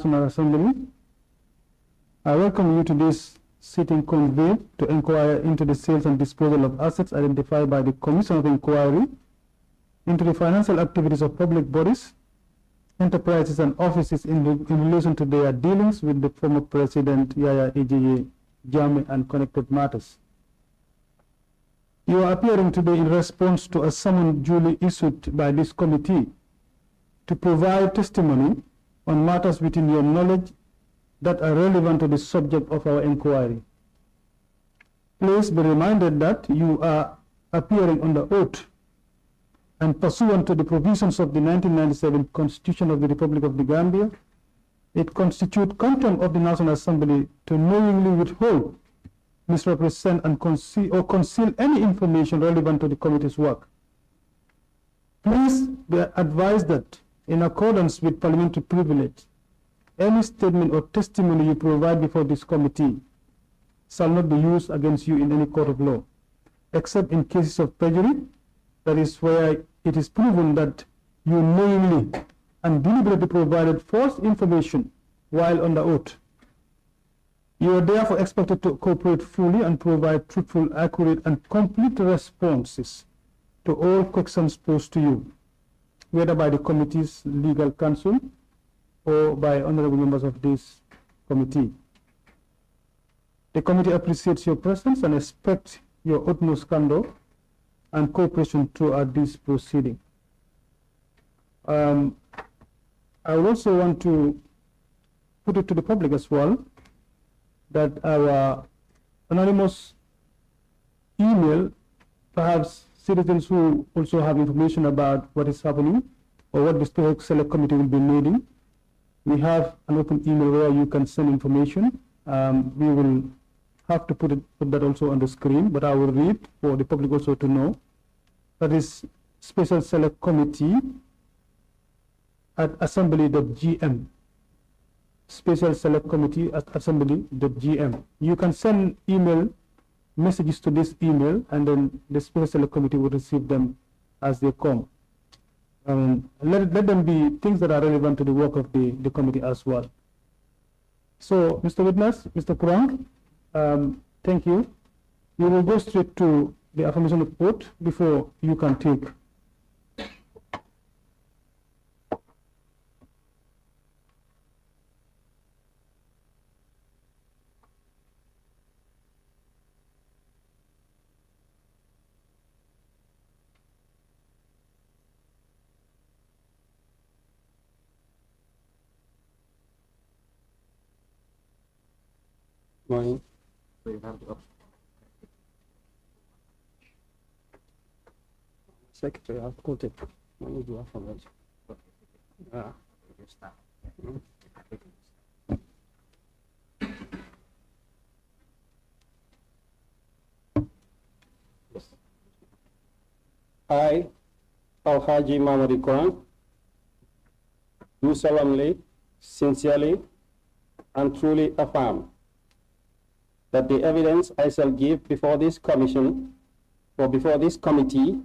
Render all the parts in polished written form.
National Assembly. I welcome you to this sitting convened to inquire into the sales and disposal of assets identified by the Commission of Inquiry into the financial activities of public bodies, enterprises and offices in relation to their dealings with the former President Yahya Jammeh and connected matters. You are appearing today in response to a summons duly issued by this committee to provide testimony on matters within your knowledge that are relevant to the subject of our inquiry. Please be reminded that you are appearing under oath and pursuant to the provisions of the 1997 Constitution of the Republic of the Gambia. It constitutes contempt of the National Assembly to knowingly withhold, misrepresent and conceal any information relevant to the committee's work. Please be advised that in accordance with parliamentary privilege, any statement or testimony you provide before this committee shall not be used against you in any court of law, except in cases of perjury, that is where it is proven that you knowingly and deliberately provided false information while under oath. You are therefore expected to cooperate fully and provide truthful, accurate, and complete responses to all questions posed to you, whether by the committee's legal counsel or by honorable members of this committee. The committee appreciates your presence and expects your utmost candor and cooperation throughout this proceeding. I would also want to put it to the public as well that our anonymous email, perhaps citizens who also have information about what is happening or what the Special Select Committee will be leading, we have an open email where you can send information. We will have to put that also on the screen, but I will read for the public also to know. That is Special Select Committee at assembly.gm. Special Select Committee at assembly.gm. You can send email messages to this email, and then the Special Select Committee will receive them as they come. Let them be things that are relevant to the work of the committee as well. So, Mr. Witness, Mr. Kurang, thank you. We will go straight to the affirmation of oath before you can take. Morning. So you have the Secretary, I've quoted. When you do affirmation. I, Alhaji Mamadi Kurang, do solemnly, sincerely, and truly affirm that the evidence I shall give before this commission or before this committee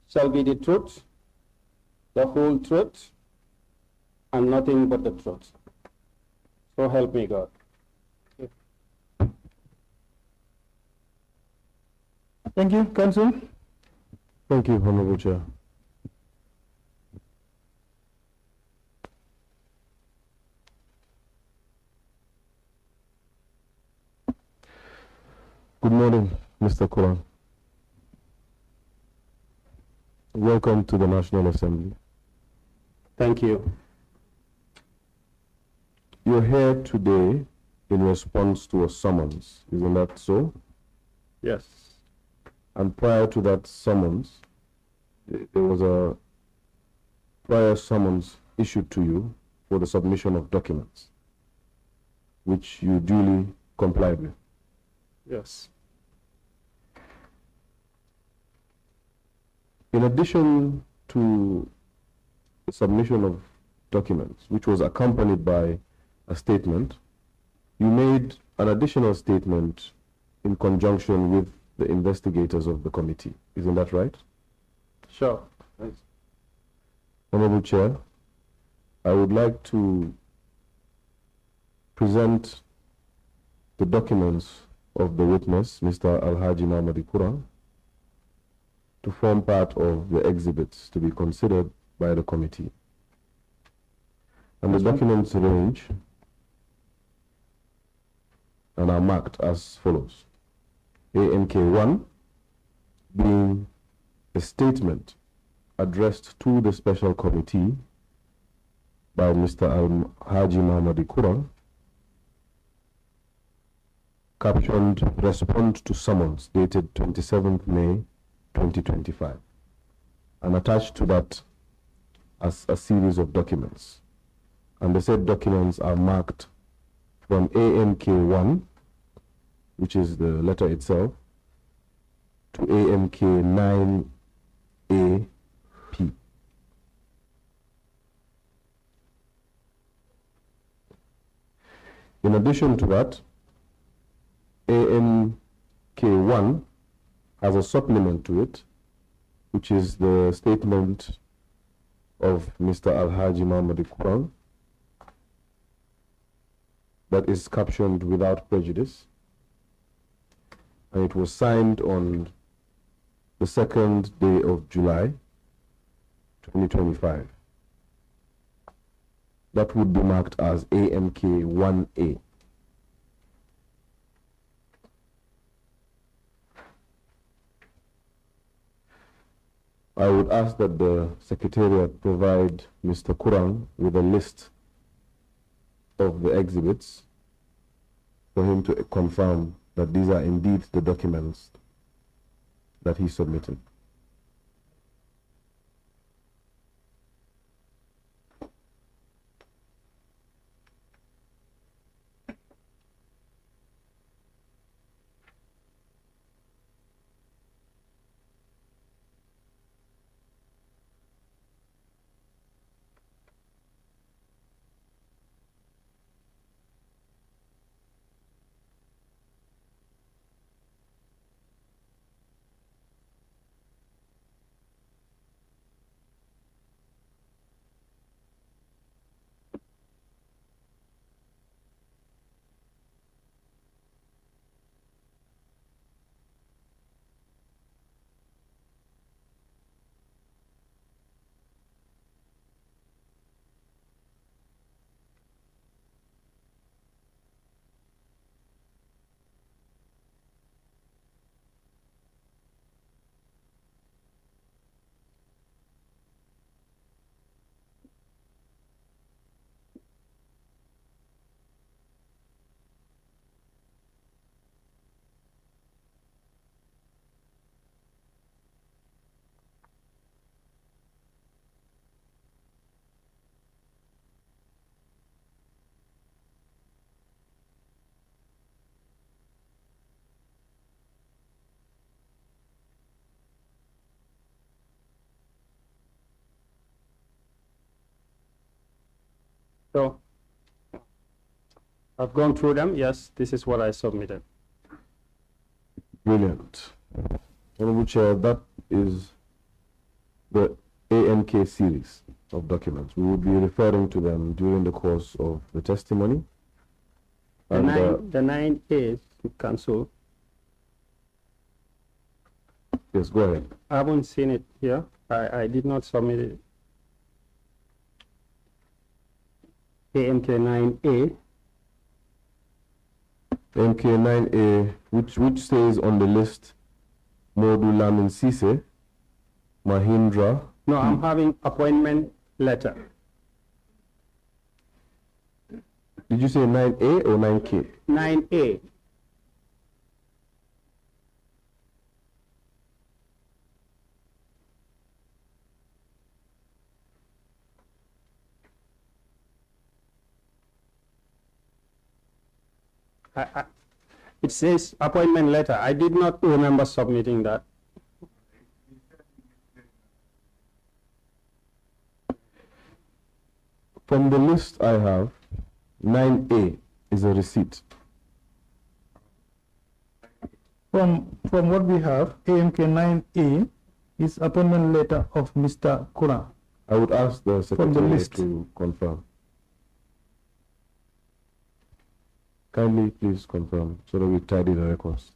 shall be the truth, the whole truth, and nothing but the truth. So help me God. Thank you, Council. Thank you, Honorable Chair. Good morning, Mr. Kurang. Welcome to the National Assembly. Thank you. You're here today in response to a summons, isn't that so? Yes. And prior to that summons, there was a prior summons issued to you for the submission of documents, which you duly complied with. Yes. In addition to the submission of documents, which was accompanied by a statement, you made an additional statement in conjunction with the investigators of the committee. Isn't that right? Sure. Thanks. Honorable Chair, I would like to present the documents of the witness, Mr. Alhaji Mamadi Kurang, to form part of the exhibits to be considered by the committee. And the documents range and are marked as follows. AMK1 being a statement addressed to the special committee by Mr. Alhaji Mamadi Kurang, captioned "Respond to Summons," dated 27th May 2025, and attached to that as a series of documents. And the said documents are marked from AMK1, which is the letter itself, to AMK9AP. In addition to that, AMK1 has a supplement to it, which is the statement of Mr. Alhaji Mamadi Kurang that is captioned "Without Prejudice," and it was signed on the 2nd day of July 2025. That would be marked as AMK1A. I would ask that the Secretariat provide Mr. Kurang with a list of the exhibits for him to confirm that these are indeed the documents that he submitted. So I've gone through them. Yes, this is what I submitted. Brilliant. Honorable Chair, that is the AMK series of documents. We will be referring to them during the course of the testimony. The 9A, Council. Yes, go ahead. I haven't seen it here. I did not submit it. AMK9A. AMK9A, which says on the list, Modu Lamin Sise, Mahindra. No, I'm having appointment letter. Did you say 9A or 9K? 9A. It says appointment letter. I did not remember submitting that. From the list I have, 9A is a receipt. From what we have, AMK 9A is appointment letter of Mr. Kurang. I would ask the From the Secretary list. to confirm. Kindly please confirm so that we tidy the records.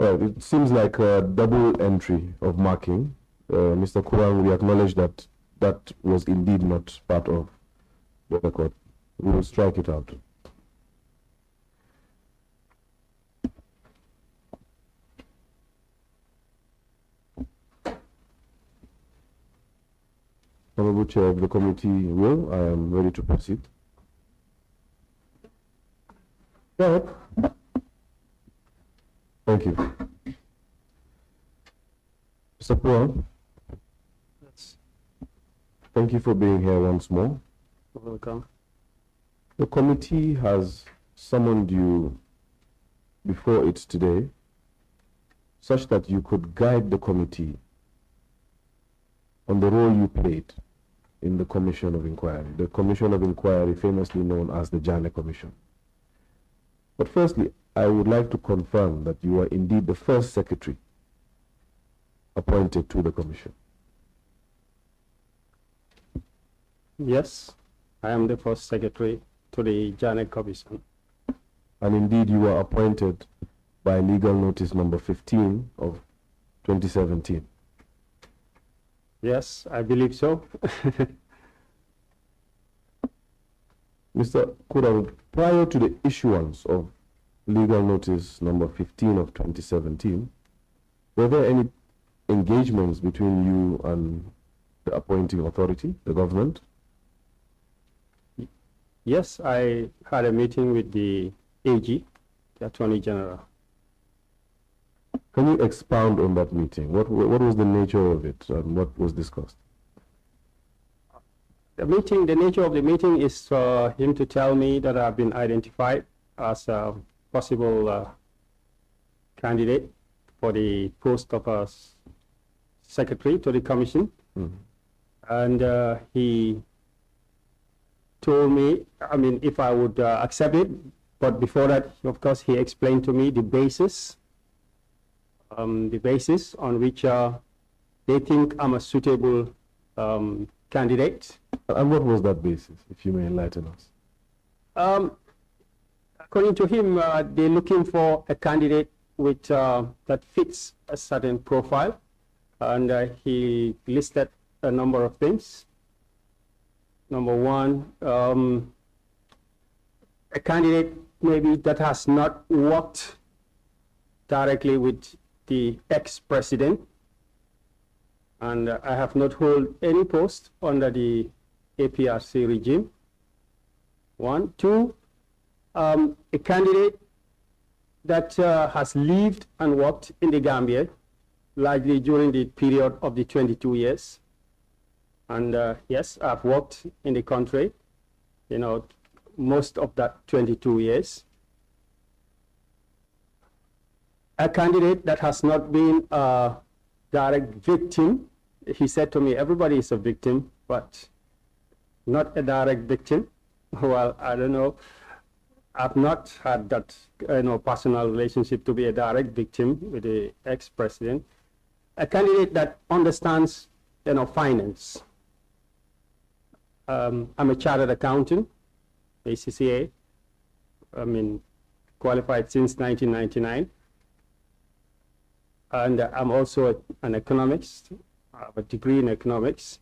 It seems like a double entry of marking. Mr. Kurang, we acknowledge that that was indeed not part of the record. We will strike it out. Honorable Chair of the committee, I am ready to proceed. Go ahead. Thank you. Mr. Kurang, thank you for being here once more. Welcome. The committee has summoned you before it today such that you could guide the committee on the role you played in the Commission of Inquiry, the Commission of Inquiry famously known as the Jammeh Commission. But firstly, I would like to confirm that you are indeed the first secretary appointed to the commission. Yes, I am the first secretary to the Jammeh Commission. And indeed you were appointed by legal notice number 15 of 2017. Yes, I believe so. Mr. Kurang, prior to the issuance of legal notice number 15 of 2017, were there any engagements between you and the appointing authority, the government? Yes, I had a meeting with the AG, the Attorney General. Can you expound on that meeting? What was the nature of it and what was discussed? The nature of the meeting is for him to tell me that I've been identified as a possible candidate for the post of a secretary to the commission. Mm-hmm. And he told me, if I would accept it, but before that, of course, he explained to me the basis on which they think I'm a suitable candidate. And what was that basis, if you may enlighten us? According to him, they're looking for a candidate with that fits a certain profile, and he listed a number of things. Number one, a candidate maybe that has not worked directly with the ex-president, and I have not held any post under the APRC regime. One. Two, a candidate that has lived and worked in the Gambia, largely during the period of the 22 years. And yes, I've worked in the country, most of that 22 years. A candidate that has not been a direct victim. He said to me, everybody is a victim, but not a direct victim. Well, I don't know. I've not had that personal relationship to be a direct victim with the ex-president. A candidate that understands finance. I'm a chartered accountant, ACCA. I mean, qualified since 1999. And I'm also an economist. I have a degree in economics.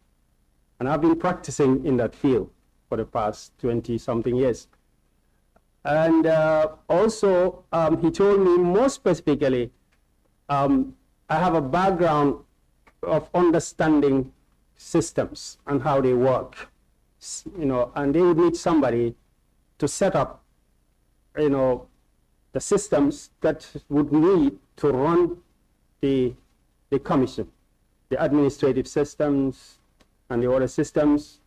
And I've been practicing in that field for the past 20-something years. And also, he told me more specifically, I have a background of understanding systems and how they work, and they would need somebody to set up, the systems that would need to run the commission, the administrative systems and the other systems,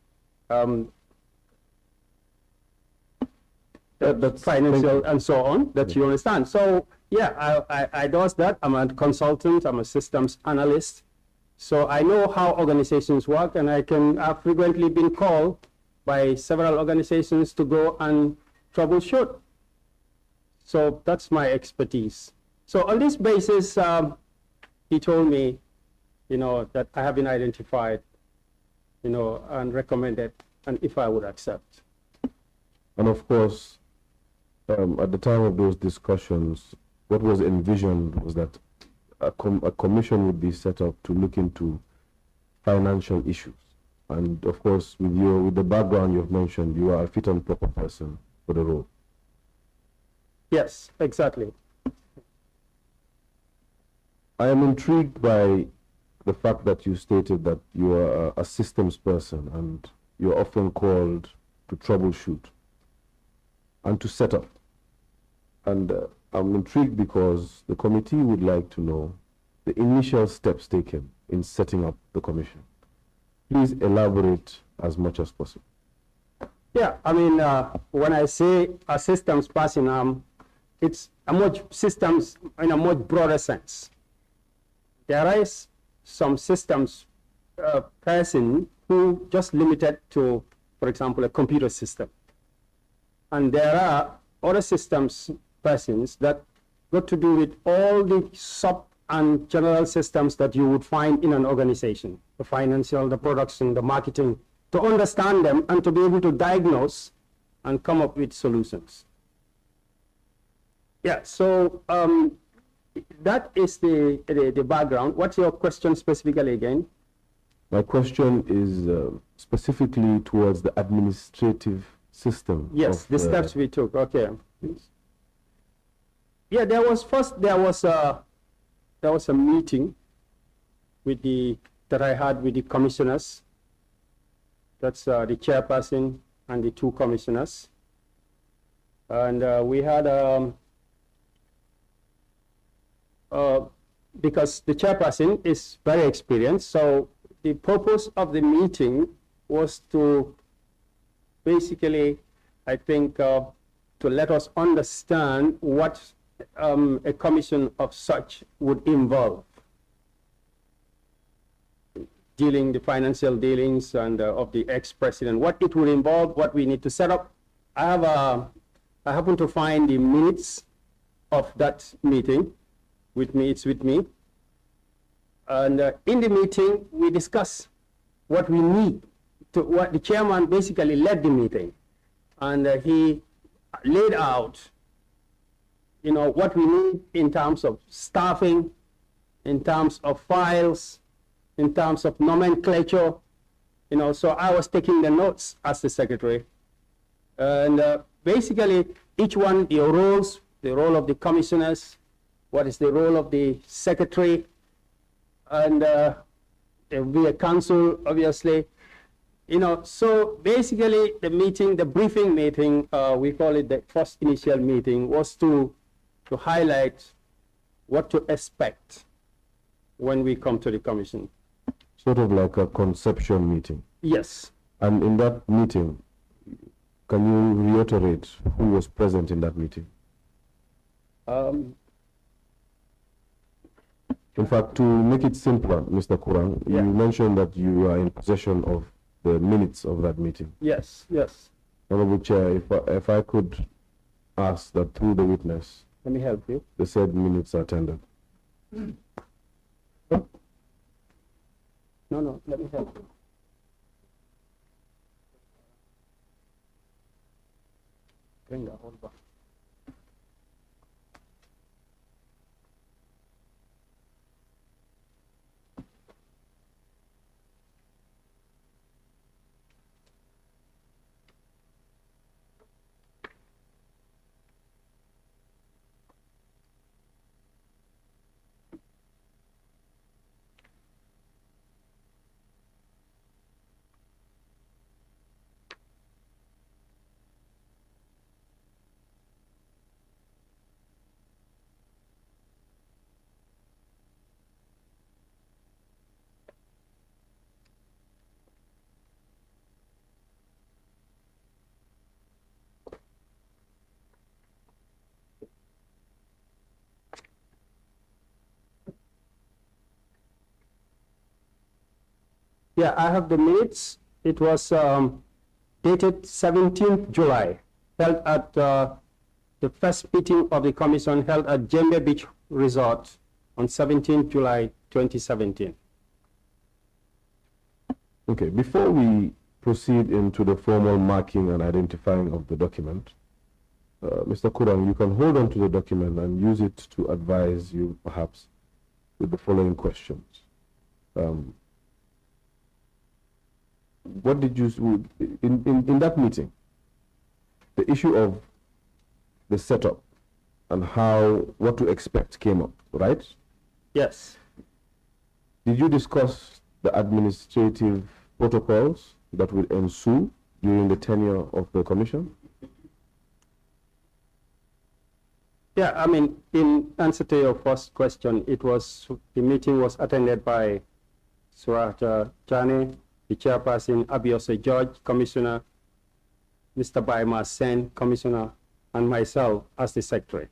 that's financial and so on, that you understand. So yeah, I does that. I'm a consultant, I'm a systems analyst. So I know how organizations work, and I've frequently been called by several organizations to go and troubleshoot. So that's my expertise. So on this basis, he told me, that I have been identified, and recommended, and if I would accept. And of course, at the time of those discussions, what was envisioned was that a commission would be set up to look into financial issues. And of course, with the background you've mentioned, you are a fit and proper person for the role. Yes, exactly. I am intrigued by the fact that you stated that you are a systems person and you're often called to troubleshoot and to set up. And I'm intrigued because the committee would like to know the initial steps taken in setting up the commission. Please elaborate as much as possible. Yeah, I mean, when I say a systems person, it's systems in a much broader sense. There is some systems person who just limited to, for example, a computer system. And there are other systems persons that got to do with all the sub and general systems that you would find in an organization, the financial, the production, the marketing, to understand them and to be able to diagnose and come up with solutions. Yeah, so that is the background. What's your question specifically again? My question is specifically towards the administrative system. Yes, the steps we took. Okay. Yeah, there was a meeting with that I had with the commissioners. That's the chairperson and the two commissioners. And we had because the chairperson is very experienced, so the purpose of the meeting was to basically, I think, to let us understand what a commission of such would involve. Dealing the financial dealings and of the ex-president, what it would involve, what we need to set up. I happen to find the minutes of that meeting with me. It's with me. And in the meeting, we discuss what we need what the chairman basically led the meeting. And he laid out, what we need in terms of staffing, in terms of files, in terms of nomenclature, so I was taking the notes as the secretary. And basically, each one, the roles, the role of the commissioners, what is the role of the secretary, and there will be a council, obviously. So basically the meeting, the briefing meeting, we call it the first initial meeting, was to highlight what to expect when we come to the commission. Sort of like a conception meeting. Yes. And in that meeting, can you reiterate who was present in that meeting? In fact, to make it simpler, Mr. Kurang, yeah. You mentioned that you are in possession of the minutes of that meeting. Yes, yes. Honorable Chair, if I could ask that through the witness, Let me help you. the said minutes are tendered. No, let me help you. Bring that hold back. Yeah, I have the minutes. It was dated 17th July, held at the first meeting of the commission held at Jammeh Beach Resort on 17th July 2017. Okay, before we proceed into the formal marking and identifying of the document, Mr. Kurang, you can hold on to the document and use it to advise you, perhaps, with the following questions. What did you, in that meeting, the issue of the setup and what to expect came up, right? Yes. Did you discuss the administrative protocols that will ensue during the tenure of the commission? Yeah, I mean, in answer to your first question, the meeting was attended by Yahya Jammeh, the chairperson, Abiose George, Commissioner, Mr. Baima Sen, Commissioner, and myself as the secretary.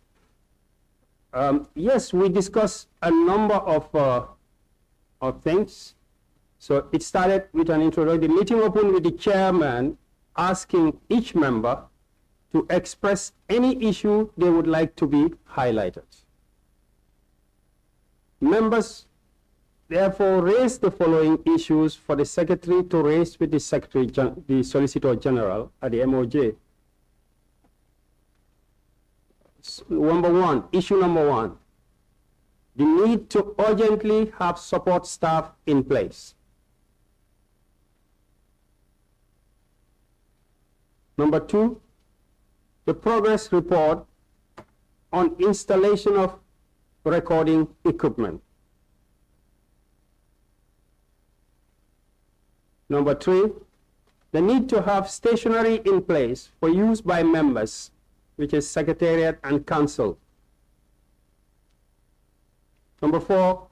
Yes, we discussed a number of things. So it started with an introduction. The meeting opened with the chairman asking each member to express any issue they would like to be highlighted. Members therefore raised the following issues for the secretary to raise with the Solicitor General at the MOJ. Issue number one, the need to urgently have support staff in place. Number two, the progress report on installation of recording equipment. Number three, the need to have stationery in place for use by members, which is Secretariat and Council. Number four,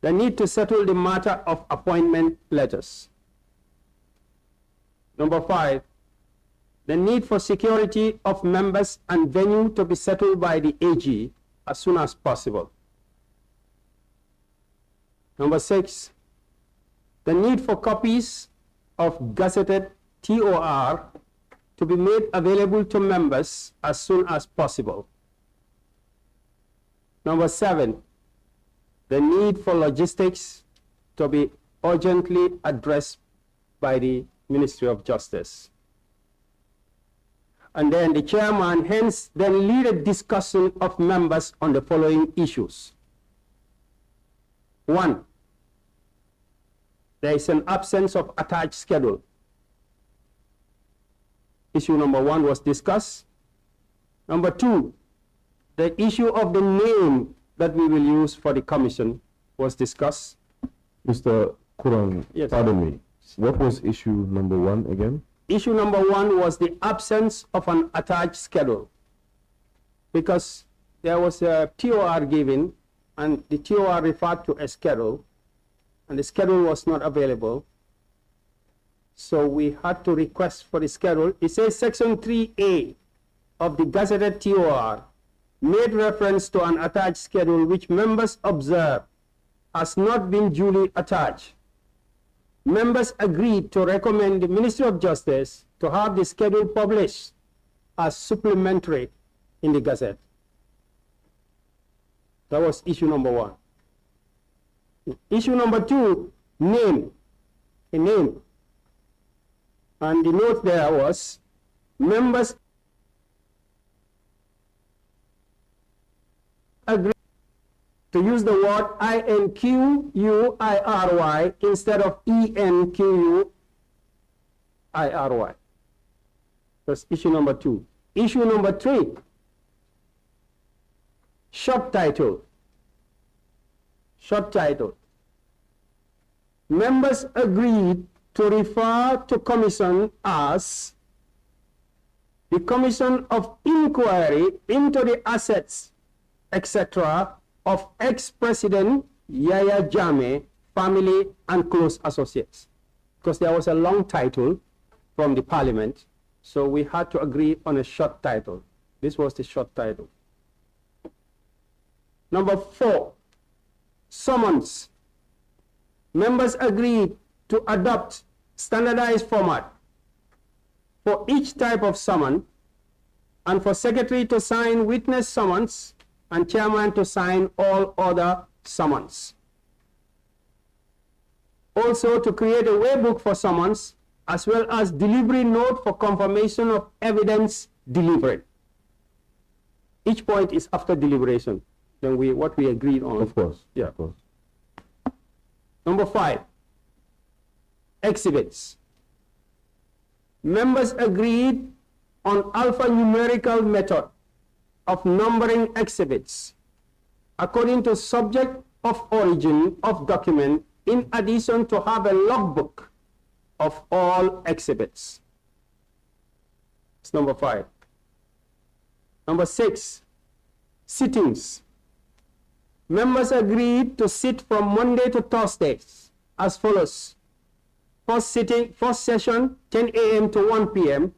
the need to settle the matter of appointment letters. Number five, the need for security of members and venue to be settled by the AG as soon as possible. Number six, the need for copies of gazetted TOR to be made available to members as soon as possible. Number seven, the need for logistics to be urgently addressed by the Ministry of Justice. And then the chairman hence then lead a discussion of members on the following issues. One, there is an absence of attached schedule. Issue number one was discussed. Number two, the issue of the name that we will use for the commission was discussed. Mr. Kurang, Yes. Pardon me, what was issue number one again? Issue number one was the absence of an attached schedule, because there was a TOR given and the TOR referred to a schedule and the schedule was not available. So we had to request for the schedule. It says section 3A of the gazetted TOR made reference to an attached schedule which members observed has not been duly attached. Members agreed to recommend the Ministry of Justice to have the schedule published as supplementary in the Gazette. That was issue number 1. Issue number 2, name, a name. And the note there was, members agree to use the word INQUIRY instead of ENQUIRY. That's issue number 2. Issue number 3, short title. Short title. Members agreed to refer to commission as the Commission of Inquiry into the Assets, etc., of ex-President Yahya Jammeh, family and close associates. Because there was a long title from the parliament, so we had to agree on a short title. This was the short title. Number 4, summons. Members agreed to adopt standardized format for each type of summon, and for secretary to sign witness summons and chairman to sign all other summons. Also to create a waybook for summons, as well as delivery note for confirmation of evidence delivered. Each point is after deliberation. Then what we agreed on. Of course. Yeah. Of course. Number 5, exhibits. Members agreed on alphanumerical method of numbering exhibits according to subject of origin of document, in addition to have a logbook of all exhibits. It's number 5. Number 6, sittings. Members agreed to sit from Monday to Thursdays as follows. First session, 10 a.m. to 1 p.m.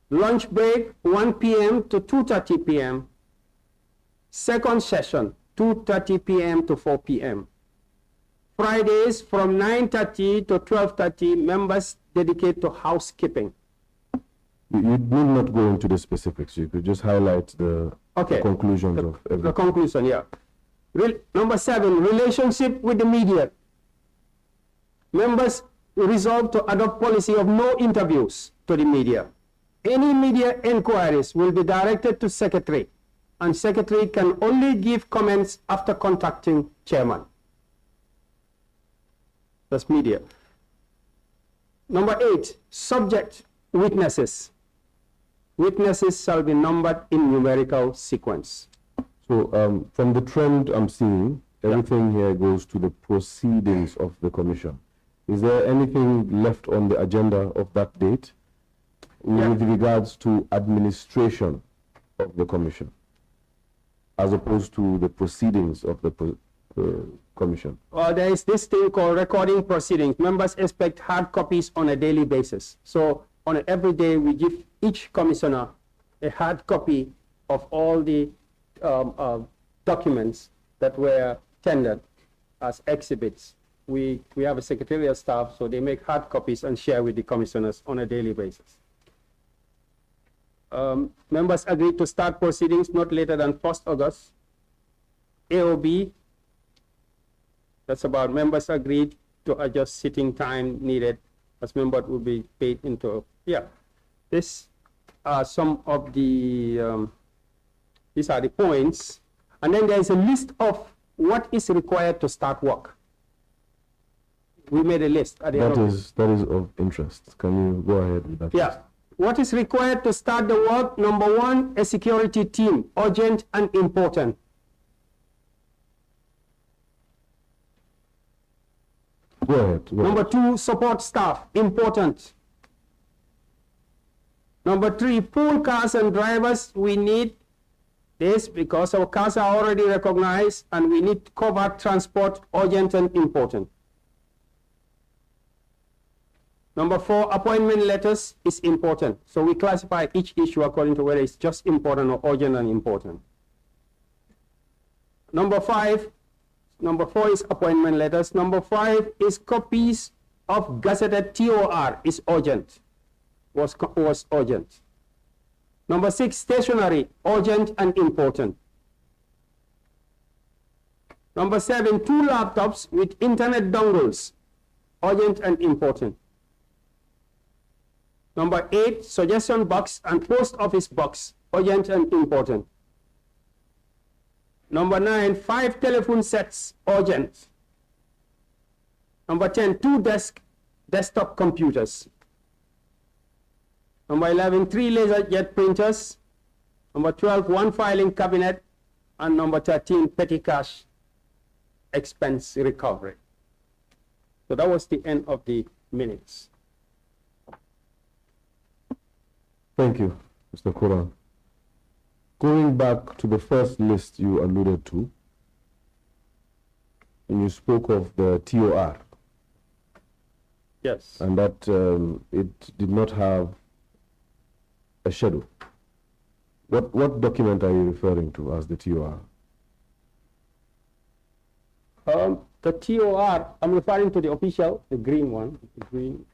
Lunch break, 1 p.m. to 2:30 p.m. Second session, 2:30 p.m. to 4 p.m. Fridays from 9:30 to 12:30, members dedicate to housekeeping. You need not go into the specifics. You could just highlight the conclusions of everything. The conclusion, yeah. Number 7, relationship with the media. Members resolved to adopt policy of no interviews to the media. Any media inquiries will be directed to secretary, and secretary can only give comments after contacting chairman. That's media. Number 8, subject witnesses. Witnesses shall be numbered in numerical sequence. So from the trend I'm seeing, everything here goes to the proceedings of the commission. Is there anything left on the agenda of that date with regards to administration of the commission, as opposed to the proceedings of the commission? Well, there is this thing called recording proceedings. Members expect hard copies on a daily basis. So on every day, we give each commissioner a hard copy of all the documents that were tendered as exhibits. We have a secretarial staff, so they make hard copies and share with the commissioners on a daily basis. Members agreed to start proceedings not later than 1st August. AOB, that's about members agreed to adjust sitting time needed as members will be paid into, this are some of the, these are the points. And then there is a list of what is required to start work. We made a list at the end of it. That is of interest. Can you go ahead with that? Yeah. What is required to start the work? Number 1, a security team, urgent and important. Go ahead. Number 2, support staff, important. Number 3, pool cars and drivers. We need this because our cars are already recognized and we need covered transport, urgent and important. Number 4, appointment letters is important. So we classify each issue according to whether it's just important or urgent and important. Number 4 is appointment letters. Number 5 is copies of gazetted TOR is urgent, was urgent. Number 6, stationary, urgent and important. Number 7, 2 laptops with internet dongles, urgent and important. Number 8, suggestion box and post office box, urgent and important. Number 9, 5 telephone sets, urgent. Number 10, 2 desktop computers. Number 11, 3 laser jet printers. Number 12, 1 filing cabinet. And number 13, petty cash expense recovery. So that was the end of the minutes. Thank you, Mr. Kurang. Going back to the first list you alluded to, and you spoke of the TOR. Yes. And that it did not have a schedule. What document are you referring to as the TOR? The TOR, I'm referring to the official, the green one. The green.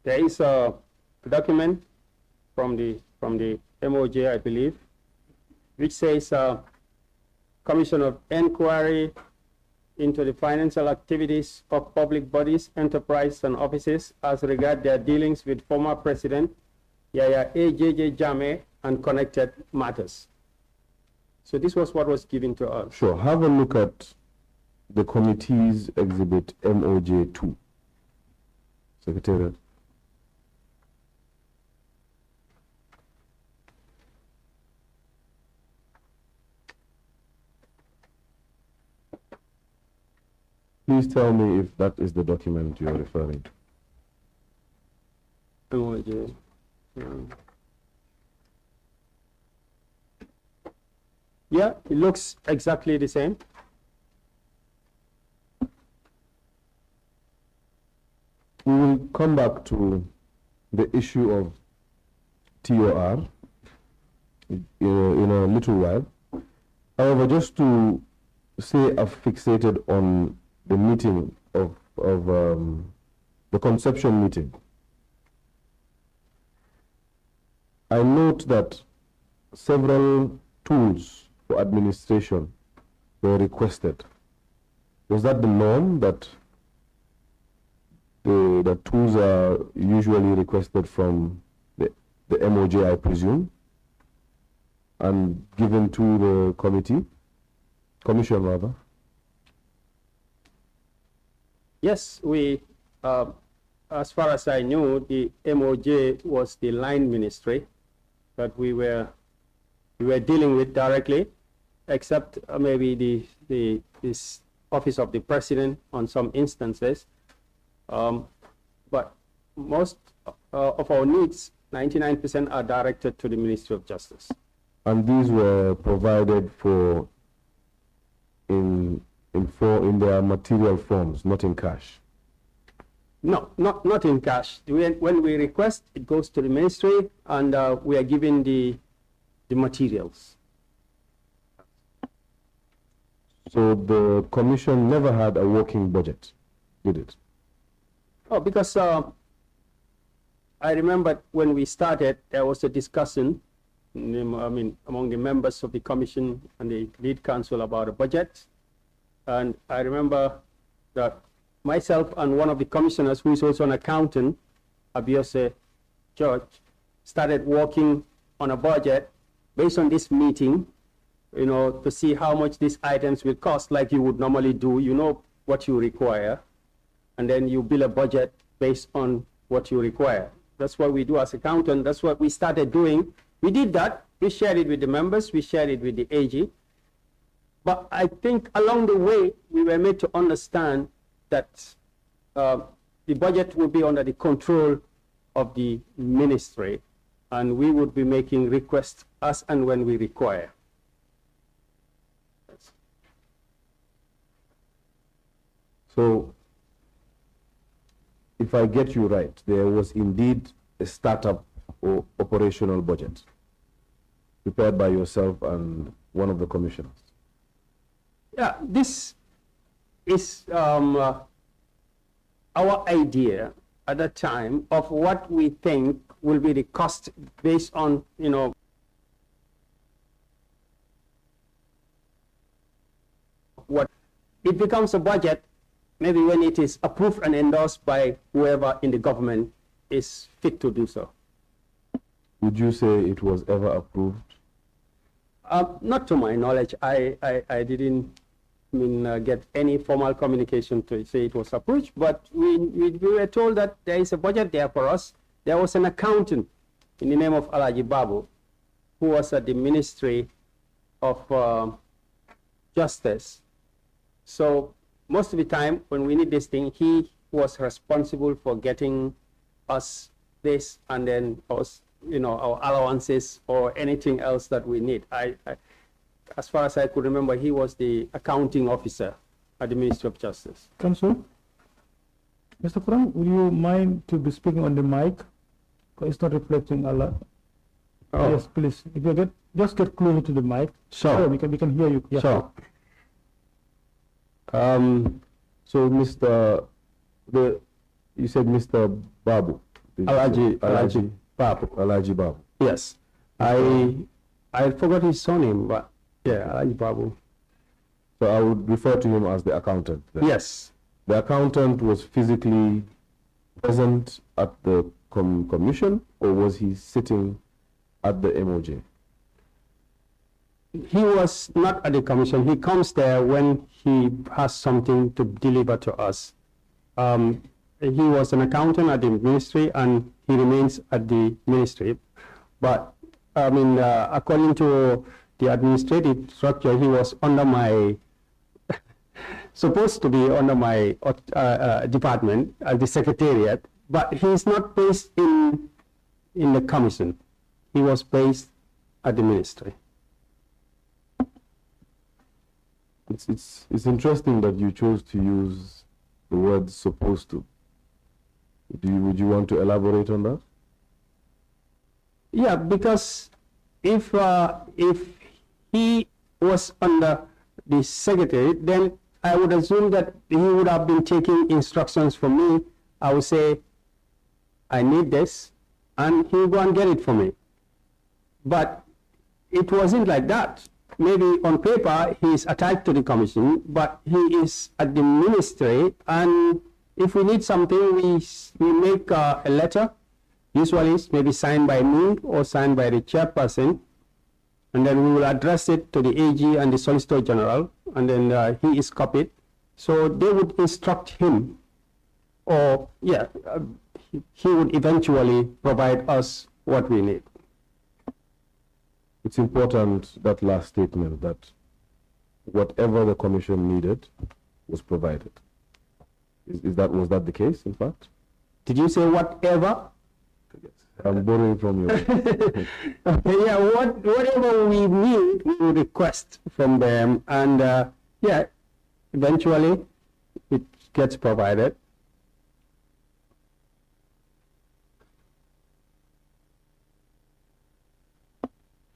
There is a document from the MOJ, I believe, which says Commission of Inquiry into the financial activities of public bodies, enterprises, and offices as regard their dealings with former President Yahya Jammeh and connected matters. So this was what was given to us. Sure. Have a look at the committee's exhibit MOJ2. Secretariat. Please tell me if that is the document you are referring to. MOJ. Yeah, it looks exactly the same. We will come back to the issue of TOR in a little while. However, just to say I've fixated on the meeting of the conception meeting. I note that several tools for administration were requested. Was that the norm, that the tools are usually requested from the MOJ, I presume, and given to the commission rather? Yes, we, as far as I knew, the MOJ was the line ministry that we were dealing with directly, except maybe this office of the president on some instances. But most of our needs, 99%, are directed to the Ministry of Justice. And these were provided for in their material forms, not in cash? No, not in cash. When we request, it goes to the ministry, and we are given the materials. So the commission never had a working budget, did it? Oh, because I remember when we started, there was a discussion, among the members of the commission and the lead counsel about a budget. And I remember that myself and one of the commissioners, who is also an accountant, Abiose George, started working on a budget based on this meeting, to see how much these items will cost, like you would normally do. You know what you require, and then you build a budget based on what you require. That's what we do as accountant. That's what we started doing. We did that. We shared it with the members. We shared it with the AG. But I think along the way, we were made to understand that the budget would be under the control of the ministry, and we would be making requests as and when we require. So, if I get you right, there was indeed a startup or operational budget prepared by yourself and one of the commissioners. Yeah, this is our idea at that time of what we think will be the cost based on, what it becomes a budget maybe when it is approved and endorsed by whoever in the government is fit to do so. Would you say it was ever approved? Not to my knowledge. I didn't get any formal communication to say it was approved, but we were told that there is a budget there for us. There was an accountant in the name of Alaji Babu who was at the Ministry of Justice. So most of the time when we need this thing, he was responsible for getting us this and then us, our allowances or anything else that we need. As far as I could remember, he was the accounting officer at the Ministry of Justice. Council, Mr. Kurang, would you mind to be speaking on the mic? Because it's not reflecting a lot. Oh. Yes, please. If you just get closer to the mic. Sure. So we can hear you. Yeah. Sure. So you said Mr. Babu. Alaji Babu. Alaji Babu. Yes. I forgot his surname, but yeah, Alaji Babu. So I would refer to him as the accountant then. Yes. The accountant was physically present at the commission, or was he sitting at the MOJ? He was not at the commission. He comes there when he has something to deliver to us. He was an accountant at the ministry and he remains at the ministry. But according to the administrative structure, he was under my, supposed to be under my department as the secretariat, but he is not based in the commission. He was based at the ministry. It's interesting that you chose to use the word "supposed to." Would you want to elaborate on that? Yeah, because if he was under the secretary, then I would assume that he would have been taking instructions from me. I would say, I need this, and he would go and get it for me. But it wasn't like that. Maybe on paper he is attached to the commission, but he is at the ministry, and if we need something, we make a letter, usually it's maybe signed by me or signed by the chairperson, and then we will address it to the AG and the Solicitor General, and then he is copied. So they would instruct him, or he would eventually provide us what we need. It's important, that last statement, that whatever the commission needed was provided. Was that the case, in fact? Did you say whatever? Yes. I'm borrowing from you. Yeah, whatever we need, we request from them, and eventually it gets provided.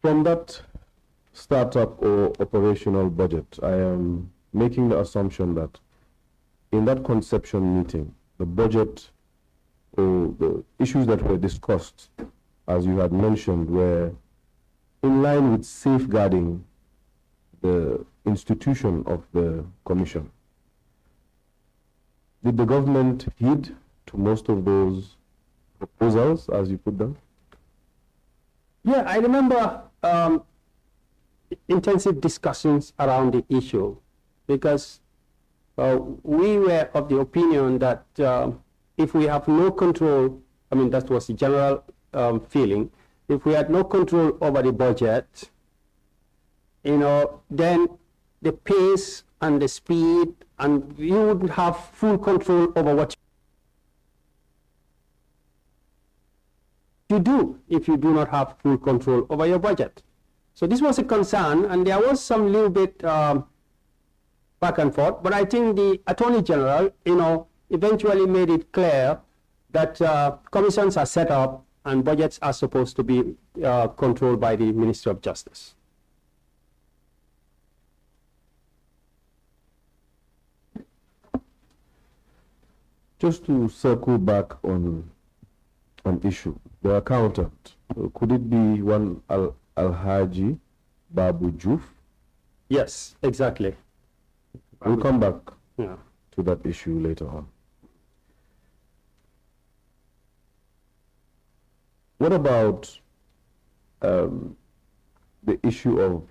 From that startup or operational budget, I am making the assumption that in that conception meeting, the budget or the issues that were discussed, as you had mentioned, were in line with safeguarding the institution of the commission. Did the government heed to most of those proposals, as you put them? Yeah, I remember intensive discussions around the issue, because we were of the opinion that if we have no control, that was the general feeling, if we had no control over the budget, then the pace and the speed, and you would have full control over what you do if you do not have full control over your budget. So this was a concern, and there was some little bit back and forth, but I think the Attorney General, eventually made it clear that commissions are set up and budgets are supposed to be controlled by the Ministry of Justice. Just to circle back on an issue, the accountant, could it be one Alhaji Babu Juf? Yes, exactly. We'll come back Yeah. to that issue later on. What about the issue of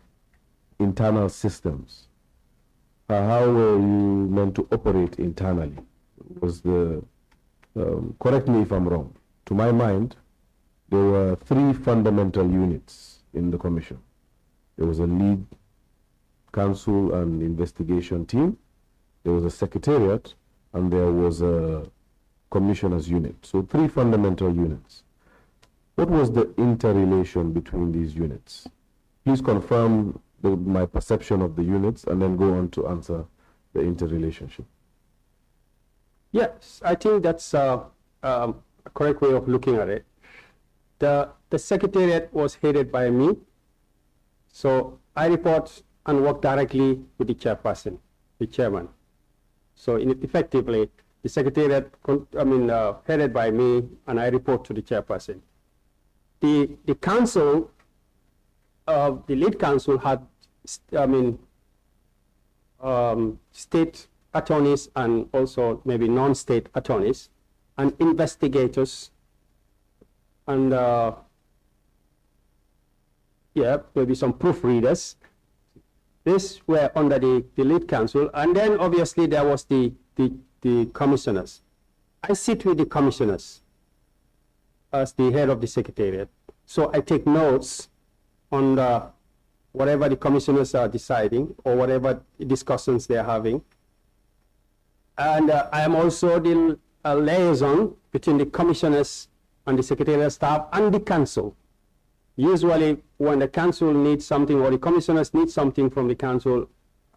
internal systems? How were you meant to operate internally? Was the, correct me if I'm wrong, to my mind, there were three fundamental units in the commission. There was a lead counsel and investigation team, there was a secretariat, and there was a commissioners unit. So three fundamental units. What was the interrelation between these units? Please confirm my perception of the units and then go on to answer the interrelationship. Yes, I think that's a correct way of looking at it. The secretariat was headed by me, so I report and work directly with the chairperson, the chairman. So effectively, the secretariat, headed by me, and I report to the chairperson. The council, the lead council had, state attorneys and also maybe non-state attorneys and investigators and maybe some proofreaders. These were under the lead council, and then obviously there was the commissioners. I sit with the commissioners as the head of the secretariat, so I take notes on whatever the commissioners are deciding or whatever discussions they're having. And I am also the liaison between the commissioners and the secretariat staff and the council. Usually when the council needs something or the commissioners need something from the council,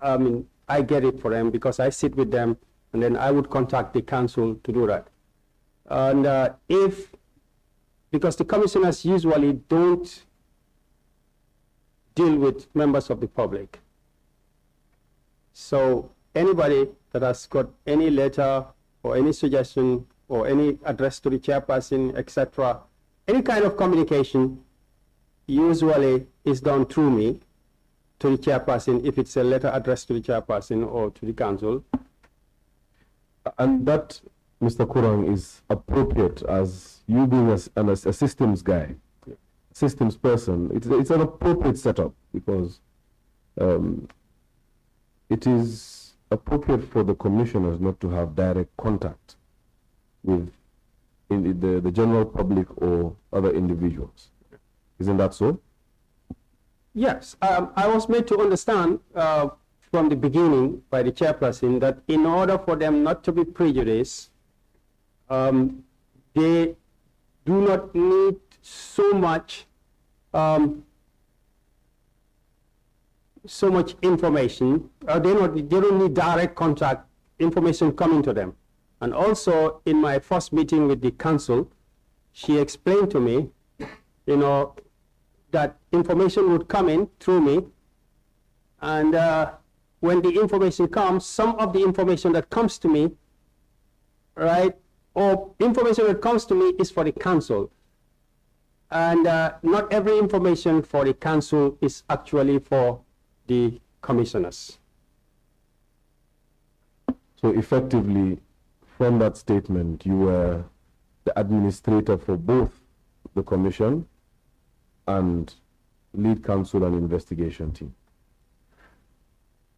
I get it for them because I sit with them, and then I would contact the council to do that. And because the commissioners usually don't deal with members of the public. So anybody that has got any letter or any suggestion or any address to the chairperson, etc., any kind of communication usually is done through me to the chairperson if it's a letter addressed to the chairperson or to the council. And that, Mr. Kurang, is appropriate as you being a systems guy, systems person. It's an appropriate setup because it is appropriate for the commissioners not to have direct contact with the general public or other individuals. Isn't that so? Yes, I was made to understand from the beginning by the chairperson that in order for them not to be prejudiced, they do not need so much information. They don't need direct contact information coming to them. And also in my first meeting with the council, she explained to me, that information would come in through me, and when the information comes, some of the information that comes to me, right, or information that comes to me is for the council, and not every information for the council is actually for the commissioners. So effectively, from that statement, you were the administrator for both the commission and lead counsel and investigation team.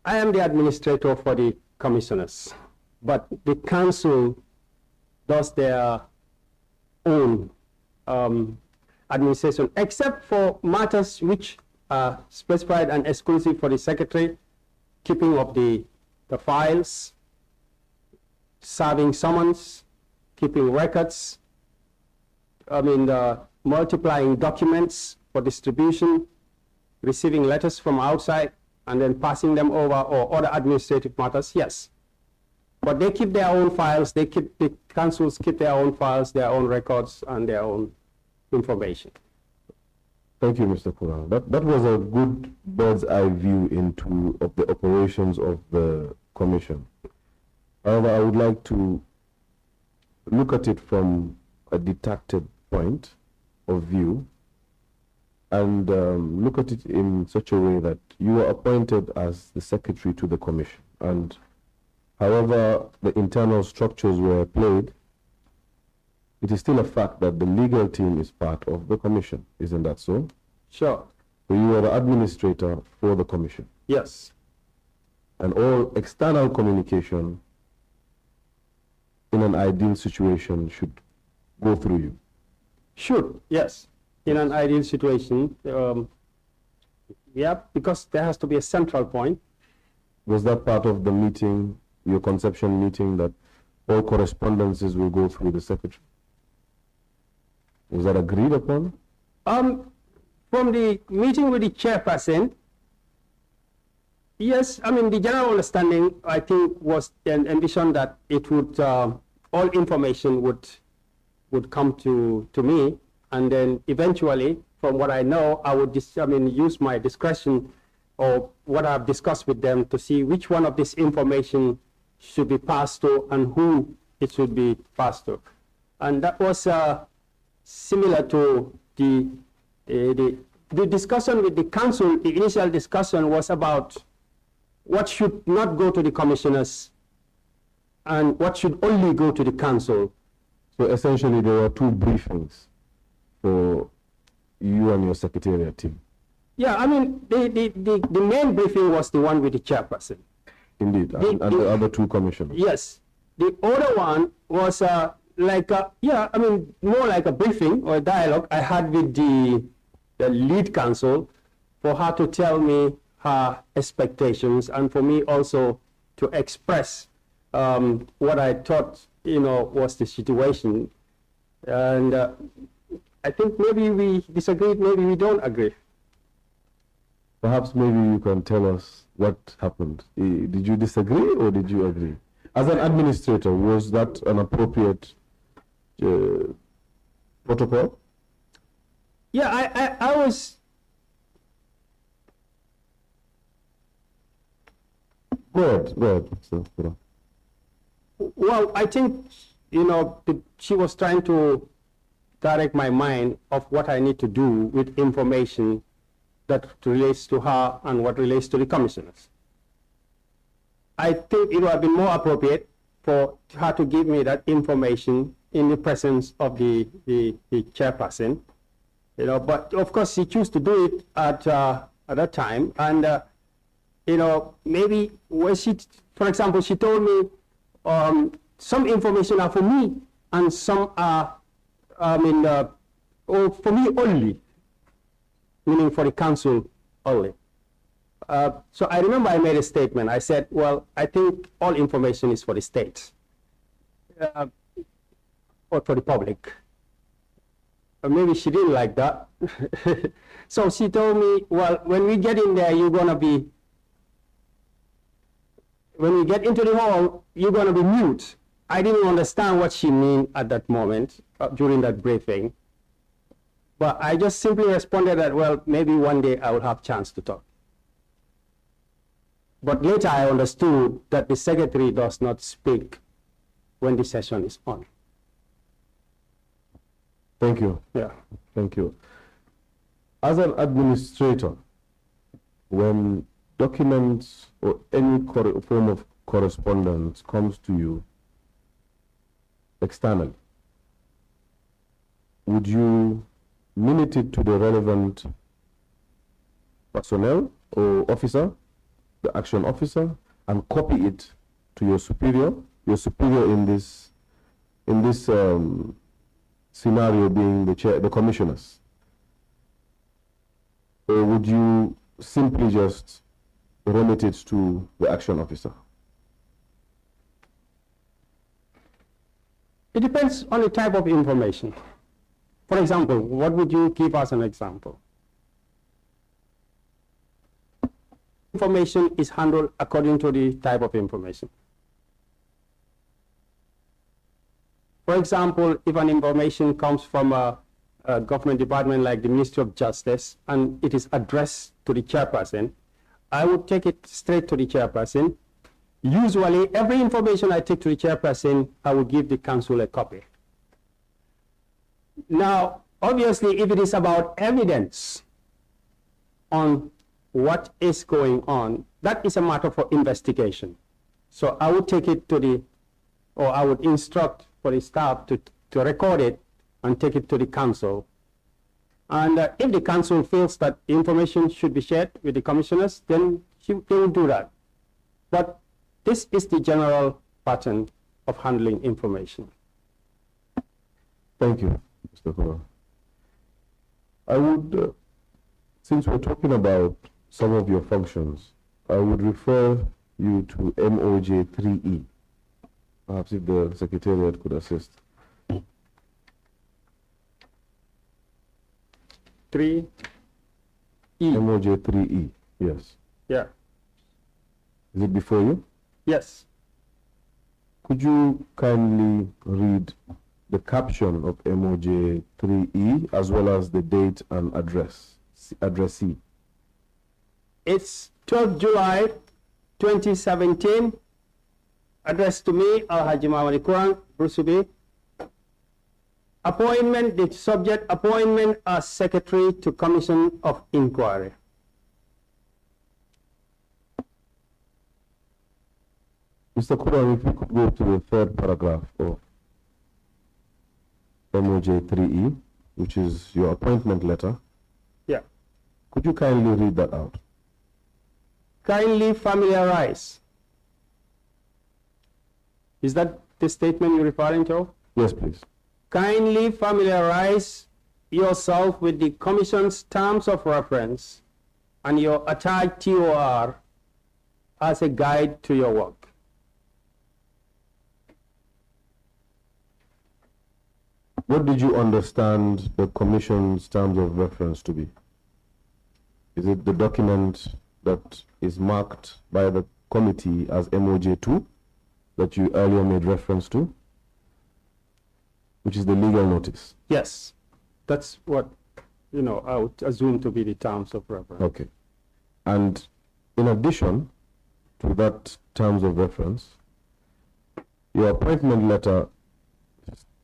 I am the administrator for the commissioners, but the council does their own administration, except for matters which are specified and exclusive for the secretary, keeping of the files, serving summons, keeping records, multiplying documents for distribution, receiving letters from outside, and then passing them over, or other administrative matters, yes. But they keep their own files, the councils keep their own files, their own records, and their own information. Thank you, Mr. Kurang. That was a good bird's eye view of the operations of the commission. However, I would like to look at it from a detached point of view and look at it in such a way that you are appointed as the secretary to the commission, and however the internal structures were played, it is still a fact that the legal team is part of the commission. Isn't that so? Sure. So you are the administrator for the commission. Yes. And all external communication in an ideal situation should go through you. Should, yes. In an ideal situation, yeah, because there has to be a central point. Was that part of the meeting, your conception meeting, that all correspondences will go through the secretary? Was that agreed upon? From the meeting with the chairperson, yes, I mean, the general understanding, I think, was an ambition that it would, all information would come to me, and then eventually, from what I know, I would use my discretion or what I've discussed with them to see which one of this information should be passed to and who it should be passed to. And that was similar to the discussion with the council. The initial discussion was about what should not go to the commissioners and what should only go to the council. So essentially there were two briefings for you and your secretariat team. Yeah, I mean, the main briefing was the one with the chairperson. Indeed, and the other two commissioners. Yes. The other one was more like a briefing or a dialogue I had with the lead counsel for her to tell me her expectations and for me also to express what I thought, was the situation. And I think maybe we disagreed, maybe we don't agree. Perhaps maybe you can tell us what happened. Did you disagree or did you agree? As an administrator, was that an appropriate protocol? Yeah, I was. Go ahead. So, well, I think, she was trying to direct my mind of what I need to do with information that relates to her and what relates to the commissioners. I think it would have been more appropriate for her to give me that information in the presence of the chairperson, but of course she chose to do it at that time. And, maybe when for example, she told me some information are for me and some are, for me only, meaning for the council only. So I remember I made a statement. I said, well, I think all information is for the state or for the public. Maybe she didn't like that. So she told me, well, when we get in there, when we get into the hall, you're going to be mute. I didn't understand what she meant at that moment during that briefing. But I just simply responded that, well, maybe one day I will have a chance to talk. But later I understood that the secretary does not speak when the session is on. Thank you. Yeah. Thank you. As an administrator, when documents or any form of correspondence comes to you externally, would you minute it to the relevant personnel or officer, the action officer, and copy it to your superior in this scenario being the commissioners? Or would you simply just remit it to the action officer? It depends on the type of information. For example, what would you give as an example? Information is handled according to the type of information. For example, if an information comes from a government department like the Ministry of Justice and it is addressed to the chairperson, I would take it straight to the chairperson, Usually, every information I take to the chairperson, I will give the council a copy. Now, obviously, if it is about evidence on what is going on, that is a matter for investigation. So I would take it to the, or I would instruct for the staff to record it and take it to the council. And if the council feels that information should be shared with the commissioners, then they will do that. But this is the general pattern of handling information. Thank you, Mr. Kurang. I would, since we're talking about some of your functions, I would refer you to MOJ 3E. Perhaps if the Secretariat could assist. 3E. MOJ 3E, yes. Yeah. Is it before you? Yes. Could you kindly read the caption of MOJ 3E as well as the date and addressee? It's 12 July 2017, addressed to me, Yahya Jammeh Kurang, Brusubi. Appointment, the subject, appointment as Secretary to Commission of Inquiry. Mr. Kurang, if you could go to the third paragraph of MOJ 3E, which is your appointment letter. Yeah. Could you kindly read that out? Kindly familiarize. Is that the statement you're referring to? Yes, please. Kindly familiarize yourself with the Commission's terms of reference and your attached TOR as a guide to your work. What did you understand the Commission's terms of reference to be? Is it the document that is marked by the committee as MOJ 2 that you earlier made reference to, which is the legal notice? Yes, that's what, I would assume to be the terms of reference. Okay. And in addition to that terms of reference, your appointment letter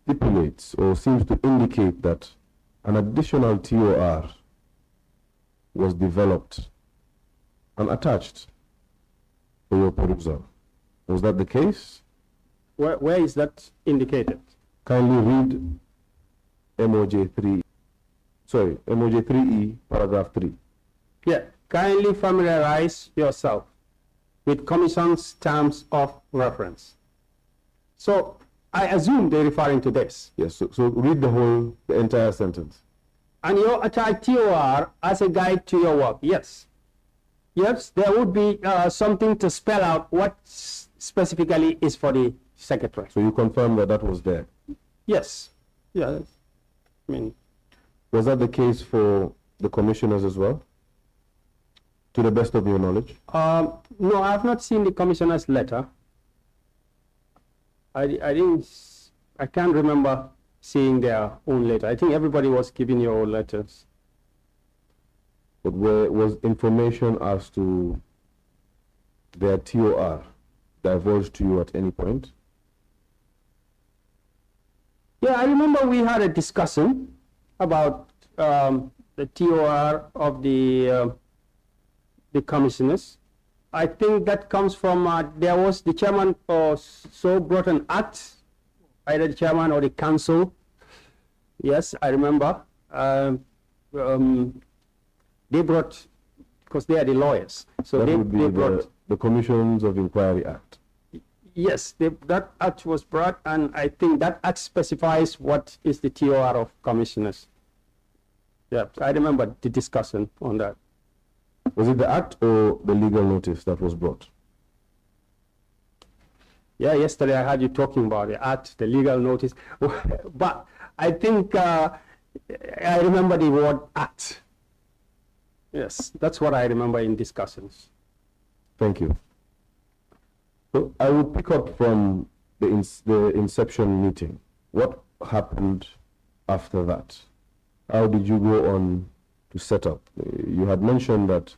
stipulates or seems to indicate that an additional TOR was developed and attached for your perusal. Was that the case? Where is that indicated? Kindly read MOJ 3E, paragraph 3. Yeah, kindly familiarize yourself with Commission's terms of reference. So I assume they're referring to this. Yes, so read the entire sentence. And your attached TOR as a guide to your work. Yes. Yes, there would be something to spell out what specifically is for the secretary. So you confirm that that was there? Yes. Yeah. I mean, was that the case for the commissioners as well, to the best of your knowledge? No, I have not seen the commissioner's letter. I can't remember seeing their own letter. I think everybody was giving your own letters. But was information as to their TOR divulged to you at any point? Yeah, I remember we had a discussion about the TOR of the commissioners. I think that comes from, there was the chairman brought an act, either the chairman or the council. Yes, I remember. They brought, because they are the lawyers. So that they brought the Commissions of Inquiry Act. Yes, that act was brought, and I think that act specifies what is the TOR of commissioners. Yeah, I remember the discussion on that. Was it the act or the legal notice that was brought? Yeah, yesterday I heard you talking about the act, the legal notice, but I think I remember the word act. Yes, that's what I remember in discussions. Thank you. So I will pick up from the inception meeting. What happened after that? How did you go on to set up? You had mentioned that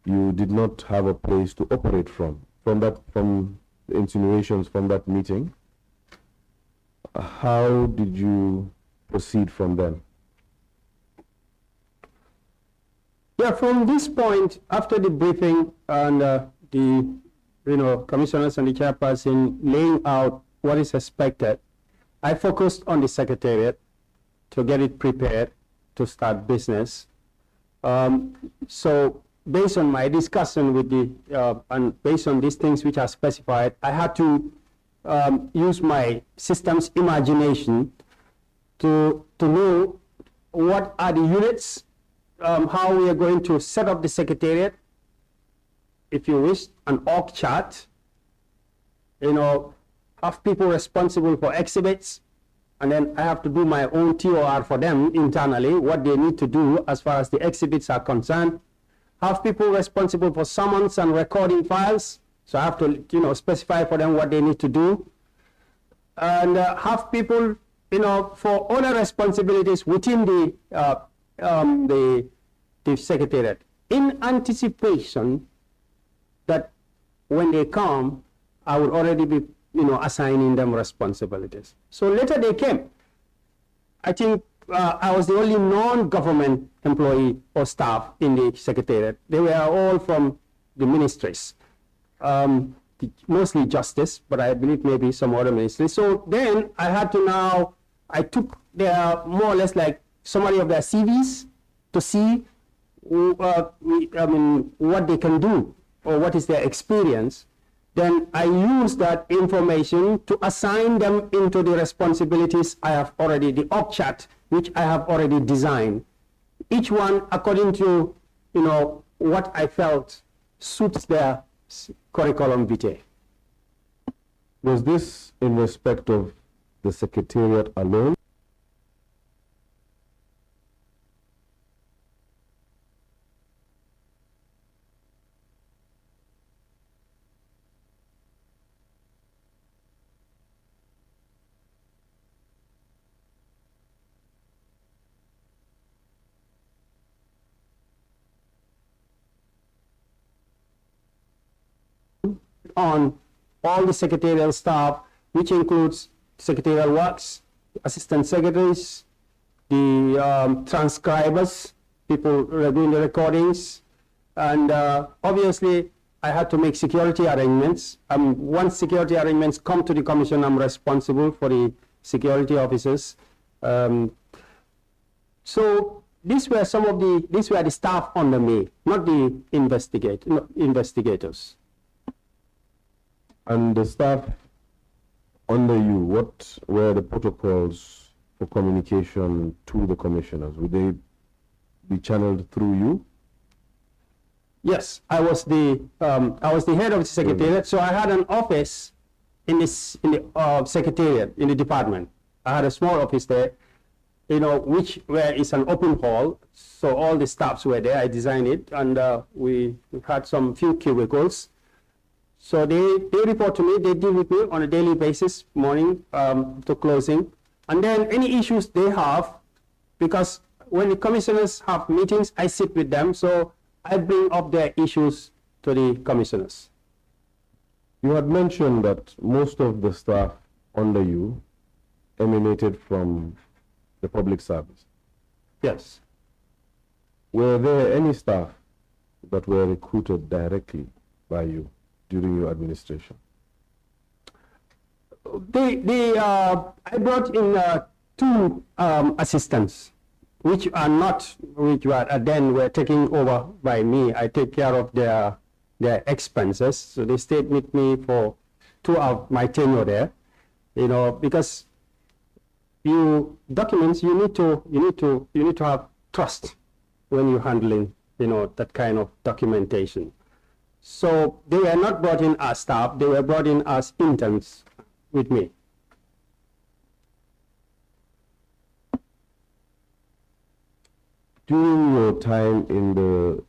you did not have a place to operate from from the insinuations from that meeting, how did you proceed from then? Yeah, from this point, after the briefing and the commissioners and the chairperson laying out what is expected, I focused on the secretariat to get it prepared to start business. So based on my discussion with and based on these things which are specified, I had to use my system's imagination to know what are the units, how we are going to set up the secretariat, if you wish, an org chart, have people responsible for exhibits, and then I have to do my own TOR for them internally, what they need to do as far as the exhibits are concerned. Have people responsible for summons and recording files, so I have to, specify for them what they need to do. And have people, for other responsibilities within the secretariat, in anticipation that when they come, I would already be, assigning them responsibilities. So later they came. I think I was the only non-government employee or staff in the secretariat. They were all from the ministries, mostly justice, but I believe maybe some other ministries. So then I had to I took their more or less like summary of their CVs to see what they can do or what is their experience. Then I use that information to assign them into the responsibilities I have already, the org chart, which I have already designed. Each one according to, what I felt suits their curriculum vitae. Was this in respect of the secretariat alone? On all the secretarial staff, which includes secretarial works, assistant secretaries, the transcribers, people doing the recordings, and obviously I had to make security arrangements. Once security arrangements come to the commission, I'm responsible for the security officers. So these were the staff under me, not the investigators. And the staff under you, what were the protocols for communication to the commissioners? Would they be channeled through you? Yes, I was the head of the secretariat, so I had an office in the secretariat, in the department. I had a small office there, where is an open hall, so all the staffs were there. I designed it, and we had some few cubicles. So they report to me, they deal with me on a daily basis, morning to closing. And then any issues they have, because when the commissioners have meetings, I sit with them, so I bring up their issues to the commissioners. You had mentioned that most of the staff under you emanated from the public service. Yes. Were there any staff that were recruited directly by you during your administration? I brought in two assistants, which then were taken over by me. I take care of their expenses. So they stayed with me for throughout my tenure there, because documents you need to have trust when you're handling that kind of documentation. So they were not brought in as staff, they were brought in as interns with me. During your time in the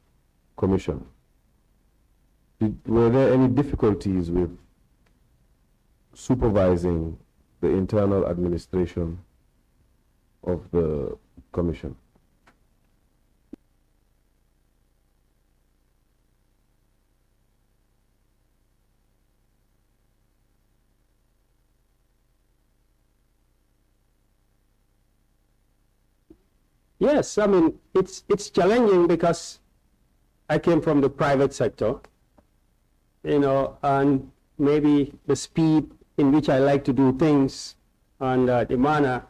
commission, were there any difficulties with supervising the internal administration of the commission? Yes, I mean, it's challenging because I came from the private sector, you know, and maybe the speed in which I like to do things and the manner,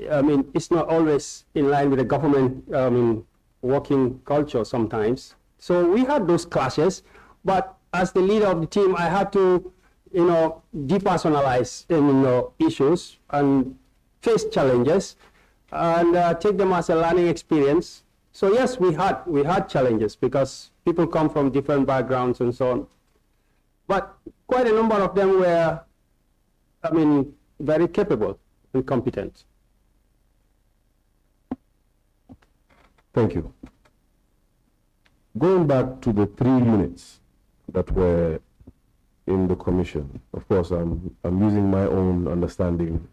I mean, it's not always in line with the government, I mean, working culture sometimes. So we had those clashes, but as the leader of the team, I had to, you know, depersonalize, you know, issues and face challenges and take them as a learning experience. So yes, we had challenges because people come from different backgrounds and so on. But quite a number of them were, I mean, very capable and competent. Thank you. Going back to the 3 units that were in the commission, of course, I'm using my own understanding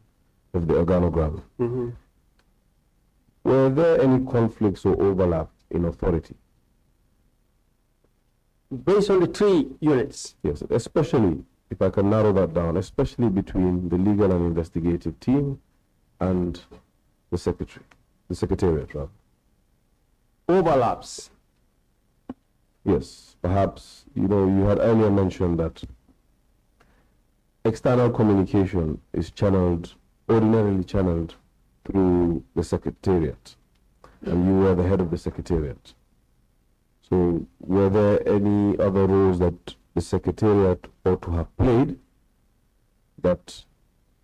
of the organogram. Mm-hmm. Were there any conflicts or overlap in authority? Based on the 3 units? Yes, especially, if I can narrow that down, especially between the legal and investigative team and the secretariat, rather. Overlaps. Yes, perhaps, you know, you had earlier mentioned that external communication is ordinarily channeled through the secretariat, and you were the head of the secretariat. So were there any other roles that the secretariat ought to have played that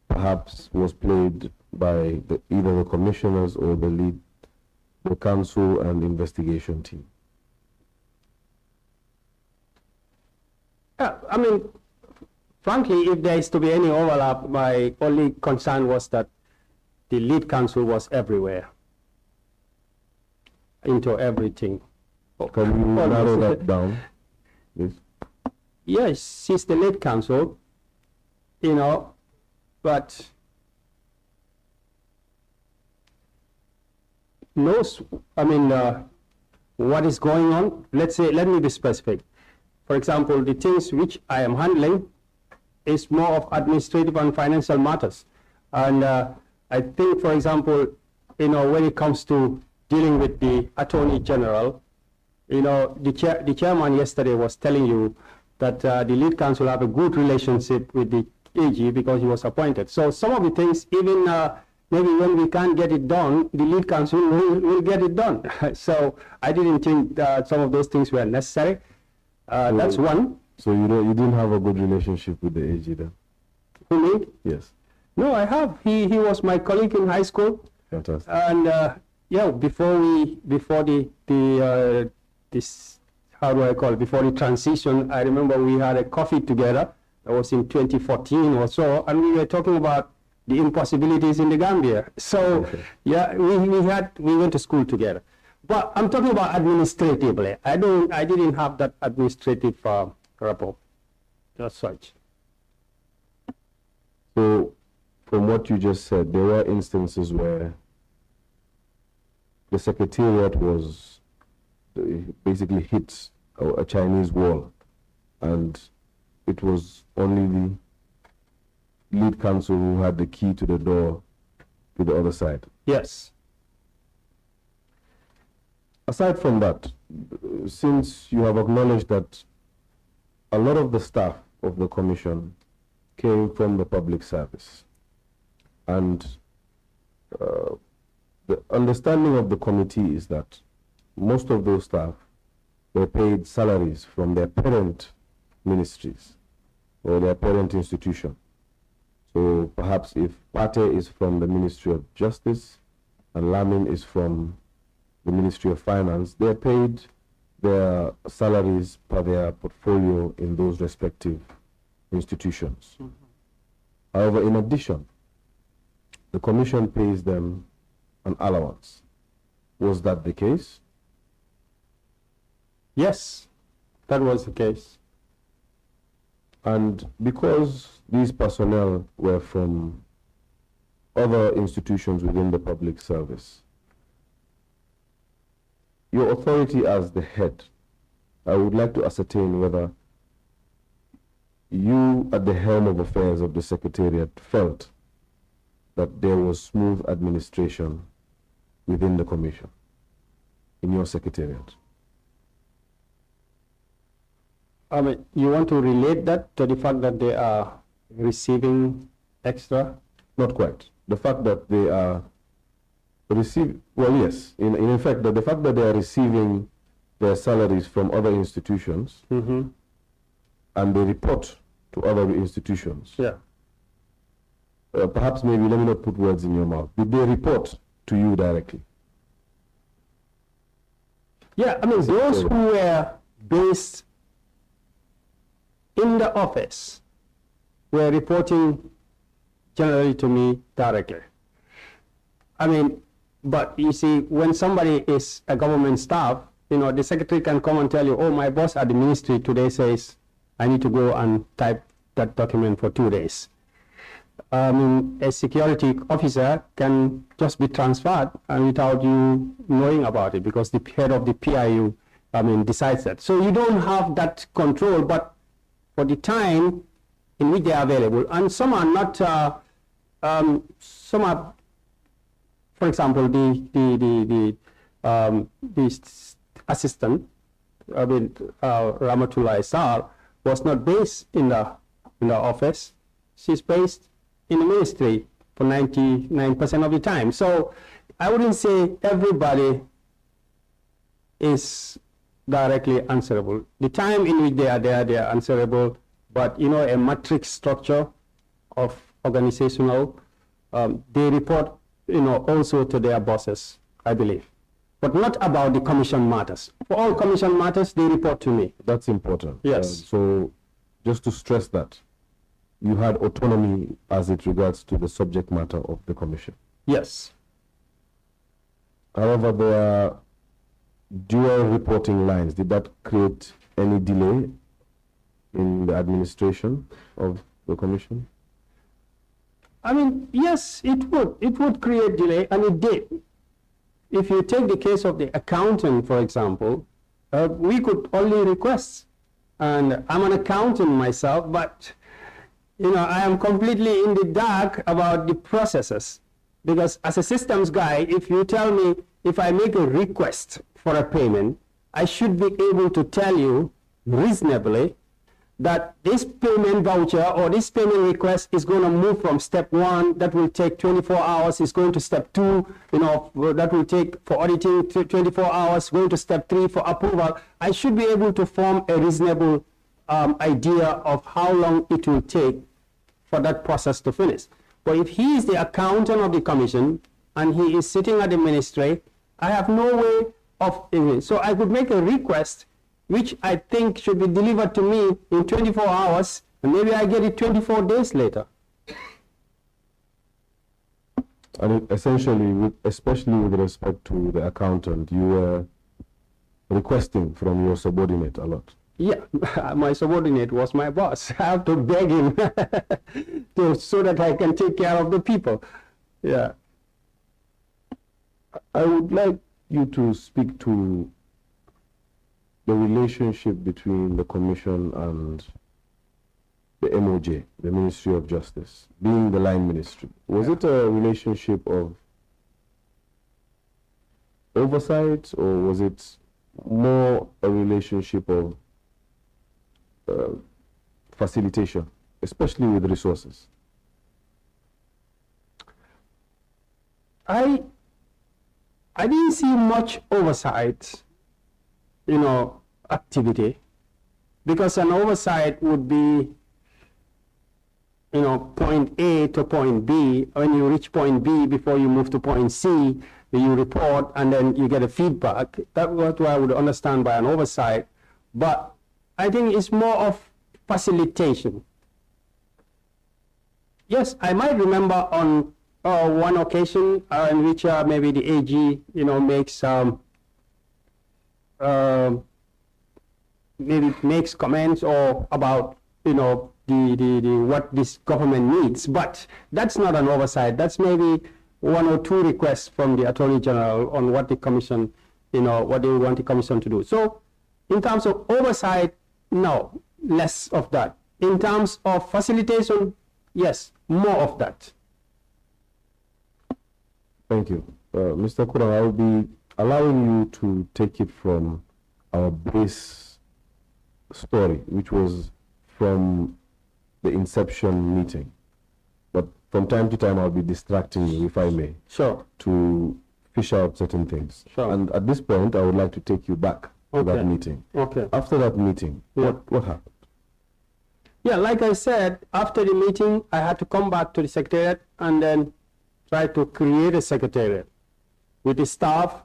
perhaps was played by either the commissioners or the council and investigation team? I mean, frankly, if there is to be any overlap, my only concern was that the lead counsel was everywhere, into everything. Can you narrow that down, please? Yes, she's the lead counsel, you know, but knows, I mean, what is going on. Let's say, let me be specific. For example, the things which I am handling is more of administrative and financial matters. And I think, for example, you know, when it comes to dealing with the Attorney General, you know, the chairman yesterday was telling you that the lead counsel have a good relationship with the AG because he was appointed. So some of the things, even maybe when we can't get it done, the lead counsel will get it done. So I didn't think that some of those things were necessary. That's one. So you didn't have a good relationship with the AG then? Who, me? Yes. No, I have. He was my colleague in high school. Fantastic. And yeah, before this, how do I call it? Before the transition, I remember we had a coffee together. That was in 2014 or so, and we were talking about the impossibilities in the Gambia. So okay. Yeah, we went to school together. But I'm talking about administratively. I didn't have that administrative rapport as such. So, from what you just said, there were instances where the secretariat was basically hit a Chinese wall, and it was only the lead counsel who had the key to the door to the other side. Yes. Aside from that, since you have acknowledged that a lot of the staff of the commission came from the public service, and the understanding of the committee is that most of those staff were paid salaries from their parent ministries or their parent institution. So perhaps if Pate is from the Ministry of Justice and Lamin is from the Ministry of Finance, they are paid their salaries per their portfolio in those respective institutions. Mm-hmm. However, in addition, the commission pays them an allowance. Was that the case? Yes, that was the case. And because these personnel were from other institutions within the public service, your authority as the head, I would like to ascertain whether you at the helm of affairs of the Secretariat felt that there was smooth administration within the commission in your secretariat? I mean, you want to relate that to the fact that they are receiving extra? Not quite. The fact that they are receiving, well, yes. In fact, the fact that they are receiving their salaries from other institutions and they report to other institutions. Yeah. Perhaps maybe, let me not put words in your mouth. Did they report to you directly? Yeah, I mean, those who were based in the office were reporting generally to me directly. I mean, but you see, when somebody is a government staff, you know, the secretary can come and tell you, oh, my boss at the ministry today says I need to go and type that document for 2 days. I mean, a security officer can just be transferred and without you knowing about it, because the head of the PIU, I mean, decides that. So you don't have that control, but for the time in which they are available, and some are not, some are, for example, the assistant, I mean, Ramatullah Sar, was not based in the office. She's based in the ministry for 99% of the time. So I wouldn't say everybody is directly answerable. The time in which they are there, they are answerable, but you know, a matrix structure of organizational, they report, you know, also to their bosses, I believe, but not about the commission matters. For all commission matters, they report to me. That's important. Yes. So just to stress that, you had autonomy as it regards to the subject matter of the commission. Yes. However, there are dual reporting lines. Did that create any delay in the administration of the commission? I mean, yes, it would. It would create delay, and it did. If you take the case of the accountant, for example, we could only request, and I'm an accountant myself, but you know, I am completely in the dark about the processes, because as a systems guy, if you tell me, if I make a request for a payment, I should be able to tell you reasonably that this payment voucher or this payment request is going to move from step 1, that will take 24 hours, is going to step 2, you know, that will take for auditing 24 hours, going to step 3 for approval. I should be able to form a reasonable idea of how long it will take for that process to finish. But if he is the accountant of the commission and he is sitting at the ministry, I have no way of doing it. So I could make a request which I think should be delivered to me in 24 hours, and maybe I get it 24 days later. And essentially, especially with respect to the accountant, you were requesting from your subordinate a lot. Yeah, my subordinate was my boss. I have to beg him so that I can take care of the people. Yeah. I would like you to speak to the relationship between the Commission and the MOJ, the Ministry of Justice, being the line ministry. Was it a relationship of oversight, or was it more a relationship of facilitation, especially with resources? I didn't see much oversight, you know, activity, because an oversight would be, you know, point A to point B. When you reach point B, before you move to point C, you report and then you get a feedback. That's what I would understand by an oversight. But I think it's more of facilitation. Yes, I might remember on one occasion in which maybe the AG, you know, makes maybe makes comments or about, you know, the what this government needs, but that's not an oversight. That's maybe 1 or 2 requests from the Attorney General on what the Commission, you know, what they want the Commission to do. So in terms of oversight, no, less of that. In terms of facilitation, yes, more of that. Thank you. Mr. Kurang, I will be allowing you to take it from our base story, which was from the inception meeting. But from time to time, I'll be distracting you, if I may. Sure. To fish out certain things. Sure. And at this point, I would like to take you back to that meeting. Okay. After that meeting, what happened? Yeah, like I said, after the meeting, I had to come back to the secretariat and then try to create a secretariat with the staff,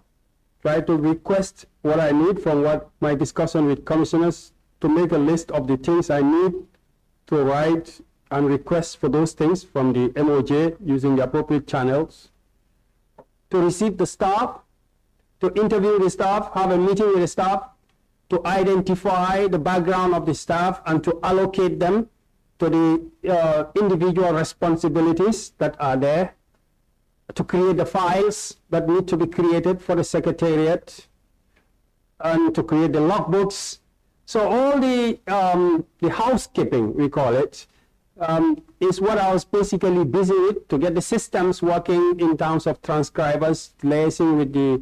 try to request what I need from what my discussion with commissioners, to make a list of the things I need to write and request for those things from the MOJ using the appropriate channels, to receive the staff, to interview the staff, have a meeting with the staff, to identify the background of the staff and to allocate them to the individual responsibilities that are there, to create the files that need to be created for the secretariat, and to create the logbooks. So all the housekeeping, we call it, is what I was basically busy with, to get the systems working in terms of transcribers, liaising with the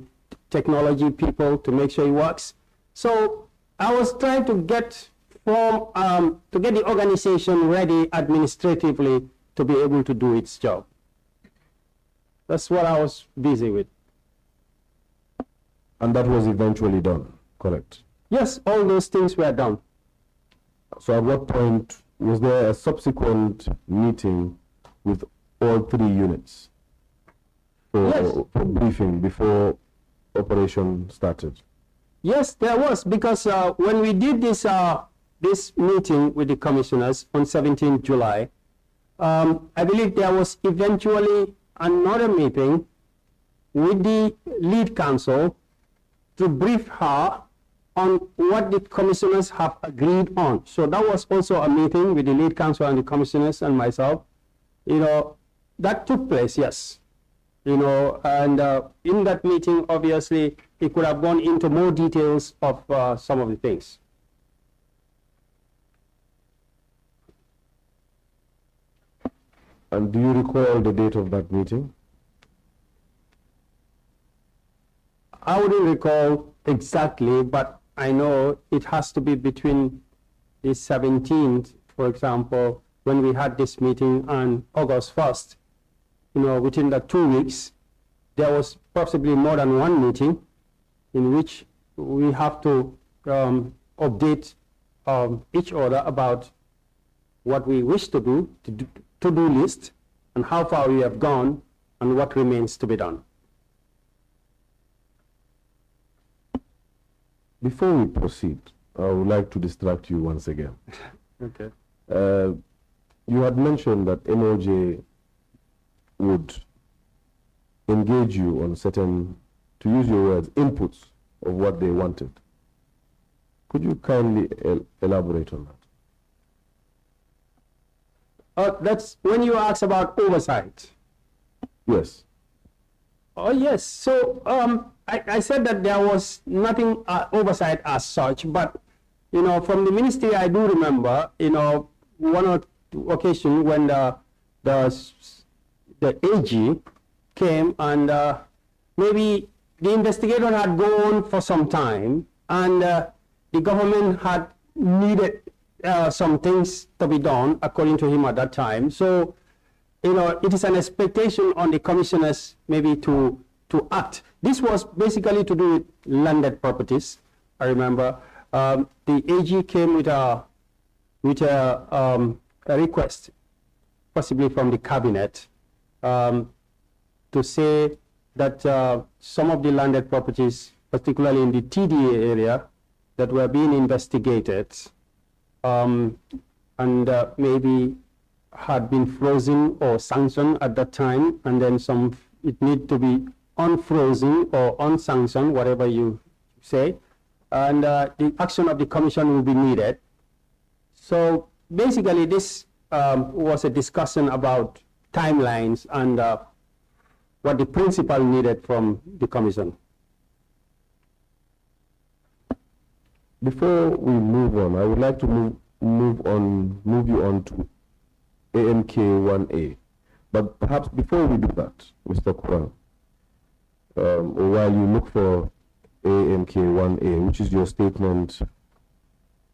technology people to make sure it works. So I was trying to get the organization ready administratively to be able to do its job. That's what I was busy with. And that was eventually done, correct? Yes, all those things were done. So at what point was there a subsequent meeting with all three units for briefing before operation started? Yes, there was, because when we did this meeting with the commissioners on 17th July, I believe there was eventually another meeting with the lead counsel to brief her on what the commissioners have agreed on. So that was also a meeting with the lead counsel and the commissioners and myself. That took place, yes. And in that meeting, obviously, it could have gone into more details of some of the things. And do you recall the date of that meeting? I wouldn't recall exactly, but I know it has to be between the 17th, for example, when we had this meeting, and August 1st. Within the 2 weeks, there was possibly more than one meeting in which we have to update each other about what we wish to do, to-do list, and how far we have gone, and what remains to be done. Before we proceed, I would like to distract you once again. Okay. You had mentioned that MOJ would engage you on certain, to use your words, inputs of what they wanted. Could you kindly elaborate on that? That's when you ask about oversight. Yes. Oh, yes. So I said that there was nothing oversight as such, but, from the ministry, I do remember, one or two occasions when the AG came, and maybe the investigator had gone for some time, and the government had needed some things to be done, according to him at that time. So, it is an expectation on the commissioners maybe to act. This was basically to do with landed properties. I remember the AG came with a request, possibly from the cabinet, to say that some of the landed properties, particularly in the TDA area, that were being investigated, and maybe had been frozen or sanctioned at that time, and then it need to be unfrozen or unsanctioned, whatever you say, and the action of the commission will be needed. So basically this was a discussion about timelines and what the principal needed from the commission. Before we move on, I would like to move you on to AMK 1A. But perhaps before we do that, Mr. Kurang, or while you look for AMK1A, which is your statement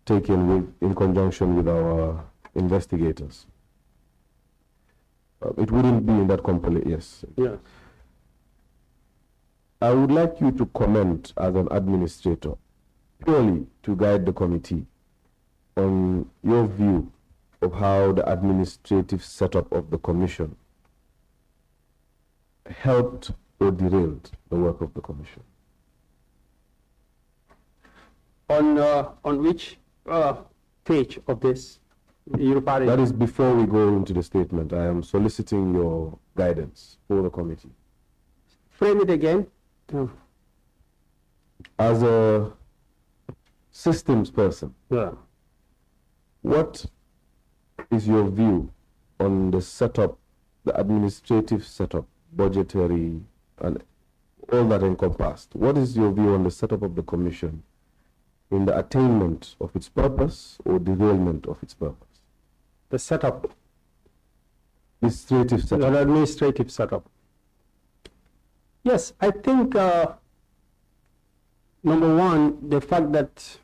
taken in conjunction with our investigators, it wouldn't be in that compilation, yes. Yes. I would like you to comment as an administrator, purely to guide the committee, on your view of how the administrative setup of the commission helped or derailed the work of the commission. On which page of this? That is before we go into the statement. I am soliciting your guidance for the committee. Frame it again. As a systems person, Yeah. what is your view on the setup, the administrative setup, budgetary, and all that encompassed? What is your view on the setup of the commission in the attainment of its purpose or derailment of its purpose? The setup. Administrative setup. The administrative setup. Yes, I think number one, the fact that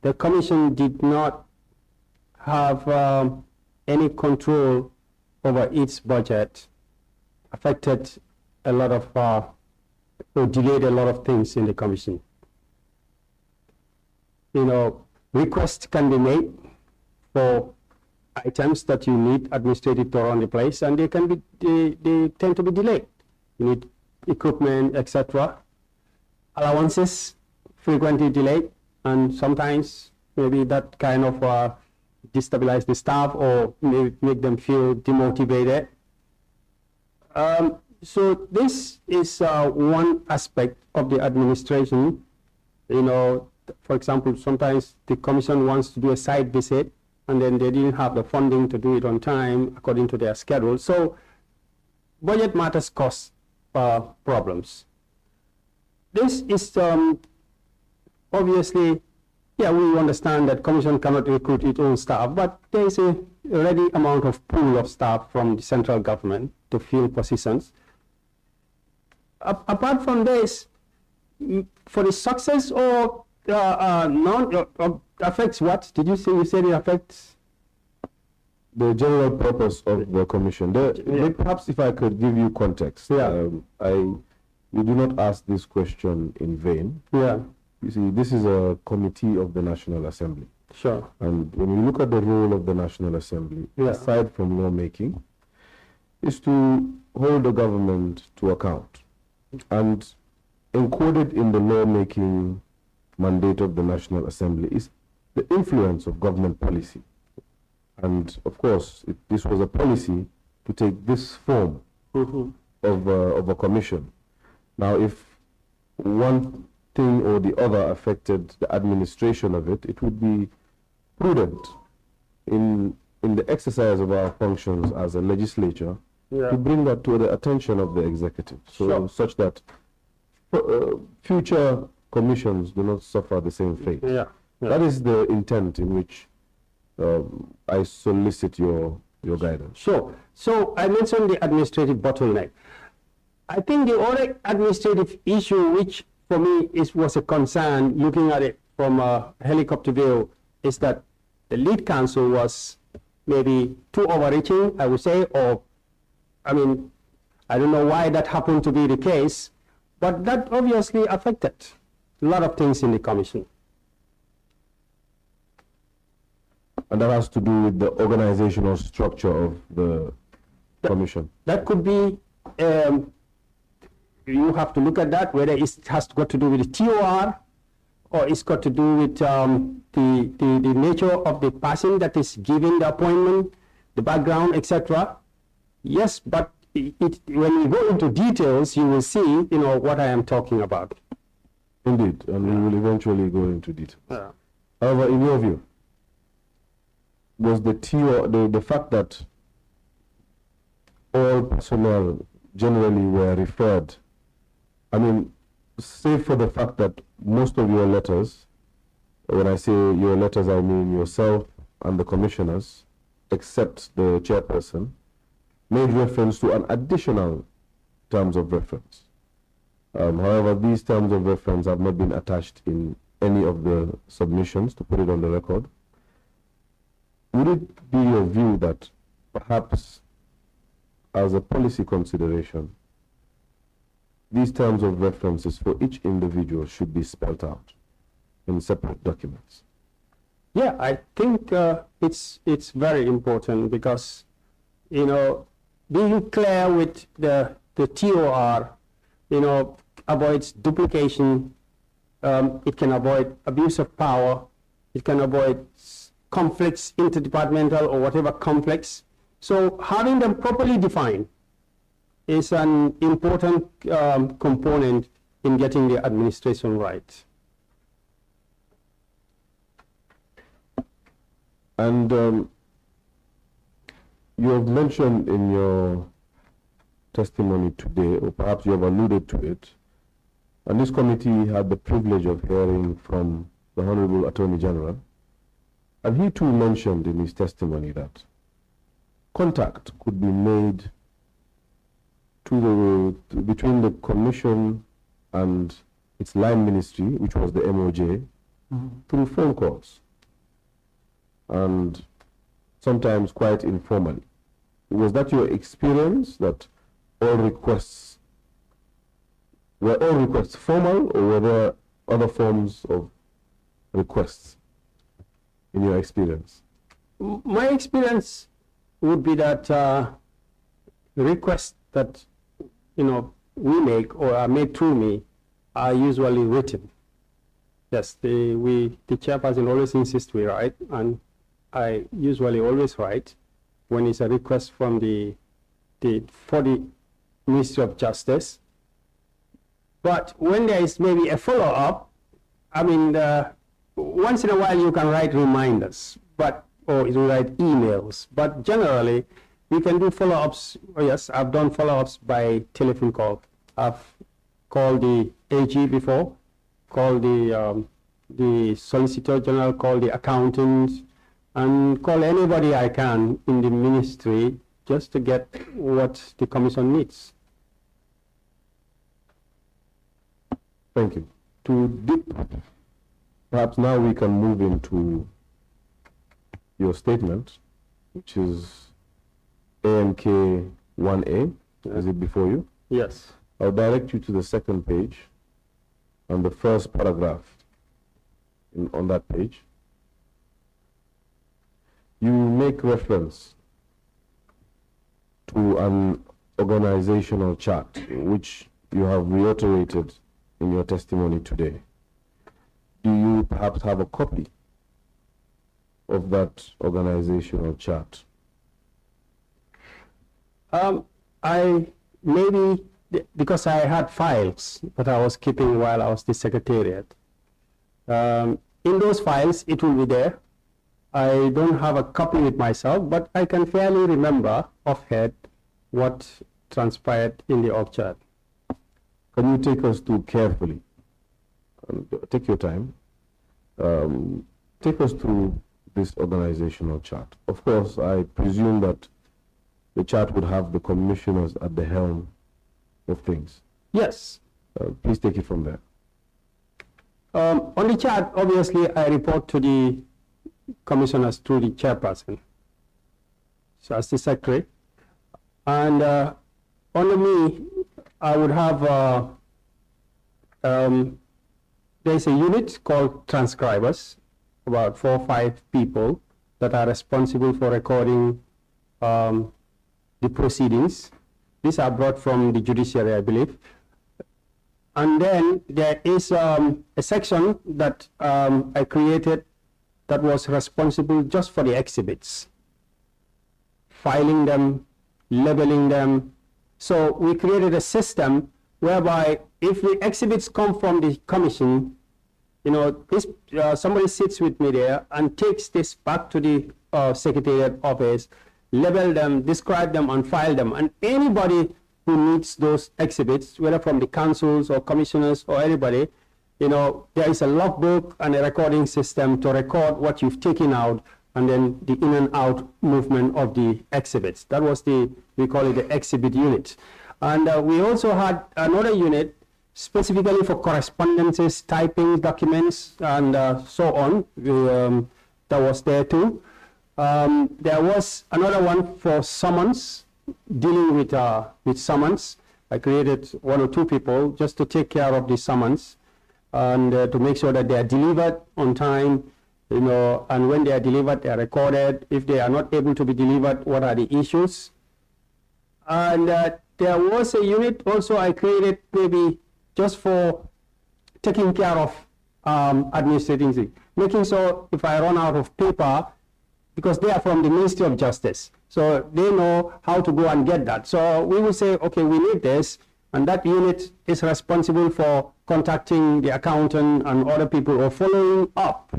the commission did not have any control over its budget affected a lot of, or delayed a lot of things in the commission. You know, requests can be made for items that you need administrative to run the place, and they can be, they tend to be delayed. You need equipment, etc. Allowances frequently delayed, and sometimes maybe that kind of destabilize the staff or make them feel demotivated. So this is one aspect of the administration. You know, for example, sometimes the commission wants to do a site visit, and then they didn't have the funding to do it on time according to their schedule. So budget matters cause problems. This is obviously, yeah, we understand that commission cannot recruit its own staff, but there is a ready amount of pool of staff from the central government to fill positions. Apart from this, for the success or affects what? Did you say? You said it affects the general purpose of the commission. Perhaps if I could give you context. Yeah. You do not ask this question in vain. Yeah. You see, this is a committee of the National Assembly. Sure. And when you look at the role of the National Assembly, Yeah. aside from lawmaking, is to hold the government to account. And encoded in the lawmaking mandate of the National Assembly is the influence of government policy. And of course, this was a policy to take this form of a commission. Now, if one thing or the other affected the administration of it, it would be prudent in the exercise of our functions as a legislature to bring that to the attention of the executive, so such that future commissions do not suffer the same fate. That is the intent in which I solicit your guidance. Sure. So I mentioned the administrative bottleneck. I think the other administrative issue, which for me was a concern, looking at it from a helicopter view, is that the lead counsel was maybe too overreaching, I would say, or, I mean, I don't know why that happened to be the case, but that obviously affected a lot of things in the commission. And that has to do with the organizational structure of the commission. That could be, you have to look at that, whether it has got to do with the TOR, or it's got to do with the nature of the person that is giving the appointment, the background, etc. Yes, but when you go into details, you will see, you know, what I am talking about. Indeed, and we will eventually go into details. However, in your view, was the fact that all personnel generally were referred, I mean, save for the fact that most of your letters, when I say your letters, I mean yourself and the commissioners, except the chairperson, made reference to an additional terms of reference. However, these terms of reference have not been attached in any of the submissions to put it on the record. Would it be your view that perhaps as a policy consideration, these terms of references for each individual should be spelled out in separate documents? Yeah, I think it's very important because, you know, being clear with the TOR, you know, avoids duplication. It can avoid abuse of power. It can avoid conflicts, interdepartmental or whatever conflicts. So having them properly defined is an important component in getting the administration right. And you have mentioned in your testimony today, or perhaps you have alluded to it, and this committee had the privilege of hearing from the Honorable Attorney General, and he too mentioned in his testimony that contact could be made between the Commission and its line ministry, which was the MOJ, through phone calls, and sometimes quite informally. Was that your experience, that were all requests formal, or were there other forms of requests in your experience? My experience would be that the requests that, you know, we make or are made through me are usually written. Yes, the chairperson always insists we write, and I usually always write when it's a request from for the Ministry of Justice. But when there is maybe a follow-up, I mean, once in a while you can write reminders, or you write emails, but generally we can do follow-ups. Oh, yes, I've done follow-ups by telephone call. I've called the AG before, called the Solicitor General, called the accountant, and call anybody I can in the ministry just to get what the Commission needs. Thank you. Perhaps now we can move into your statement, which is AMK 1A. Is it before you? Yes. I'll direct you to the second page and the first paragraph on that page. You make reference to an organizational chart, which you have reiterated in your testimony today. Do you perhaps have a copy of that organizational chart? Because I had files that I was keeping while I was the secretariat. In those files, it will be there. I don't have a copy with myself, but I can fairly remember offhand what transpired in the org chart. Can you take us through carefully? Take your time. Take us through this organizational chart. Of course, I presume that the chart would have the commissioners at the helm of things. Yes. Please take it from there. On the chart, obviously, I report to the commissioners through the chairperson, so as the secretary. And under me, I would have, there's a unit called transcribers, about 4 or 5 people that are responsible for recording the proceedings. These are brought from the judiciary, I believe. And then there is a section that I created that was responsible just for the exhibits, filing them, labeling them. So we created a system whereby if the exhibits come from the commission, you know, somebody sits with me there and takes this back to the secretariat office, label them, describe them, and file them. And anybody who needs those exhibits, whether from the councils or commissioners or anybody, you know, there is a logbook and a recording system to record what you've taken out, and then the in and out movement of the exhibits. That was we call it the exhibit unit. And we also had another unit specifically for correspondences, typing documents, and so on. That was there too. There was another one for summons, dealing with summons. I created 1 or 2 people just to take care of the summons and to make sure that they are delivered on time, you know, and when they are delivered, they are recorded. If they are not able to be delivered, what are the issues? And there was a unit also I created maybe just for taking care of administrating things, making sure if I run out of paper, because they are from the Ministry of Justice, so they know how to go and get that. So we will say, okay, we need this, and that unit is responsible for contacting the accountant and other people or following up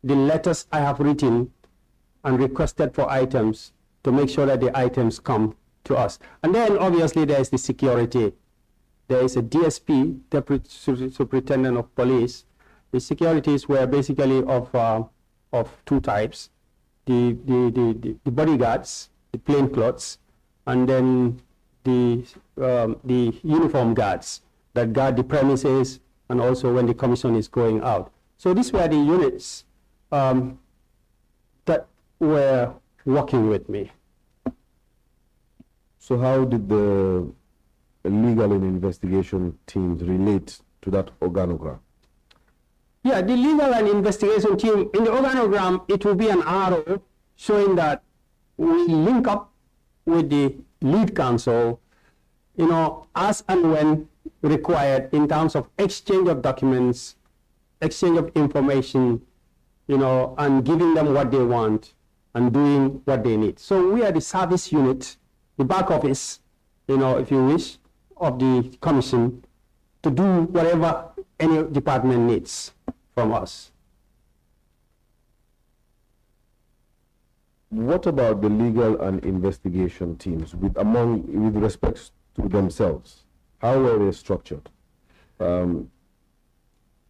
the letters I have written and requested for items to make sure that the items come to us. And then obviously there is the security. There is a DSP, Deputy Superintendent of Police. The securities were basically of 2 types. The bodyguards, the plainclothes, and then the uniform guards that guard the premises and also when the commission is going out. So these were the units that were working with me. So how did the legal and investigation teams relate to that organogram? Yeah, the legal and investigation team, in the organogram, it will be an arrow showing that we link up with the lead counsel, you know, as and when required in terms of exchange of documents, exchange of information, you know, and giving them what they want and doing what they need. So we are the service unit, the back office, you know, if you wish, of the commission to do whatever any department needs from us. What about the legal and investigation teams with respect to themselves? How were they structured? What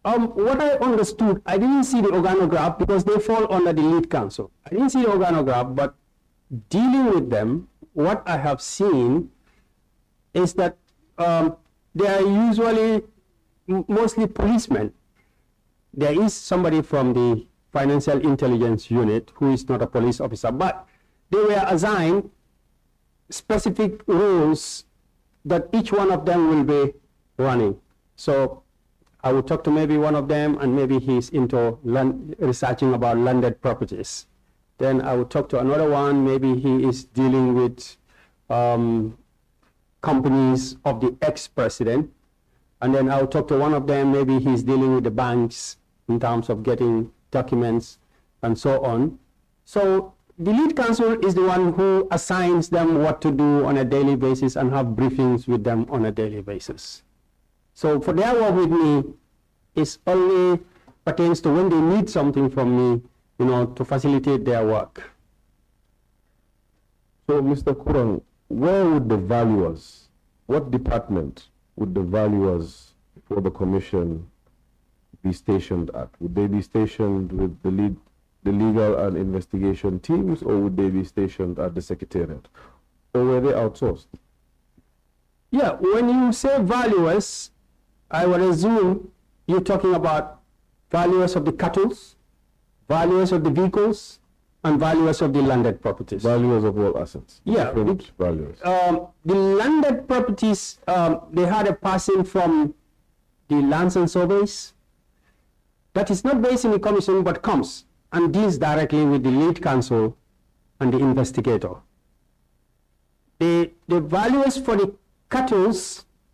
I understood, I didn't see the organograph because they fall under the lead counsel. I didn't see the organograph, but dealing with them, what I have seen is that they are usually mostly policemen. There is somebody from the Financial Intelligence Unit who is not a police officer, but they were assigned specific roles that each one of them will be running. So I will talk to maybe one of them, and maybe he's into researching about landed properties. Then I will talk to another one, maybe he is dealing with companies of the ex-president. And then I'll talk to one of them, maybe he's dealing with the banks in terms of getting documents and so on. So the lead counsel is the one who assigns them what to do on a daily basis and have briefings with them on a daily basis. So for their work with me, it only pertains to when they need something from me, you know, to facilitate their work. So Mr. Kurang, where would the valuers, what department would the valuers for the commission be stationed at? Would they be stationed with the legal and investigation teams, or would they be stationed at the secretariat? Or were they outsourced? Yeah, when you say valuers, I would assume you're talking about valuers of the cattle, valuers of the vehicles, and valuers of the landed properties. Valuers of all assets. Yeah. Different valuers. The landed properties, they had a person from the lands and surveys that is not based in the commission but comes and deals directly with the lead counsel and the investigator. The valuers for the cattle,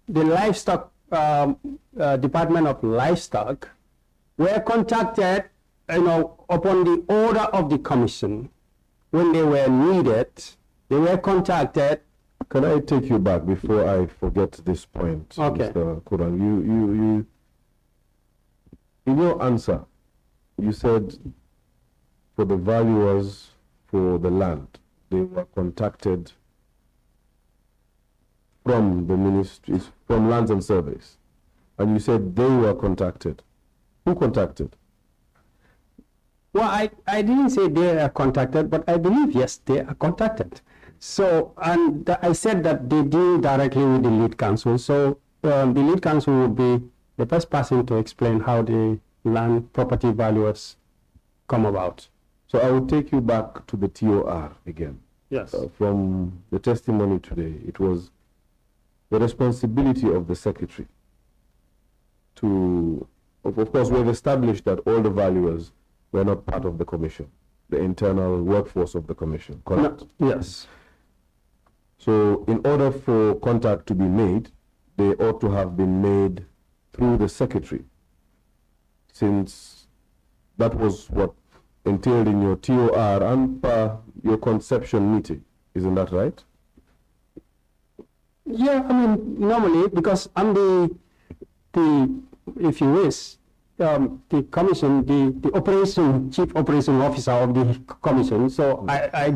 the livestock, Department of Livestock, were contacted, you know, upon the order of the commission. When they were needed, they were contacted. Can I take you back before I forget this point, Okay. Mr. Kurang? You, in your answer, you said for the valuers for the land, they were contacted from the ministries, from lands and surveys. And you said they were contacted. Who contacted? Well, I didn't say they are contacted, but I believe, yes, they are contacted. So, and I said that they deal directly with the lead counsel. So the lead counsel would be the best person to explain how the land property valuers come about. So I will take you back to the TOR again. Yes. From the testimony today, it was the responsibility of the secretary to, of course, we have established that all the valuers were not part of the commission, the internal workforce of the commission, correct? No, yes. So in order for contact to be made, they ought to have been made through the secretary, since that was what entailed in your TOR and your conception meeting. Isn't that right? Yeah, I mean, normally, because I'm the if you wish, the commission, the chief operation officer of the commission, so I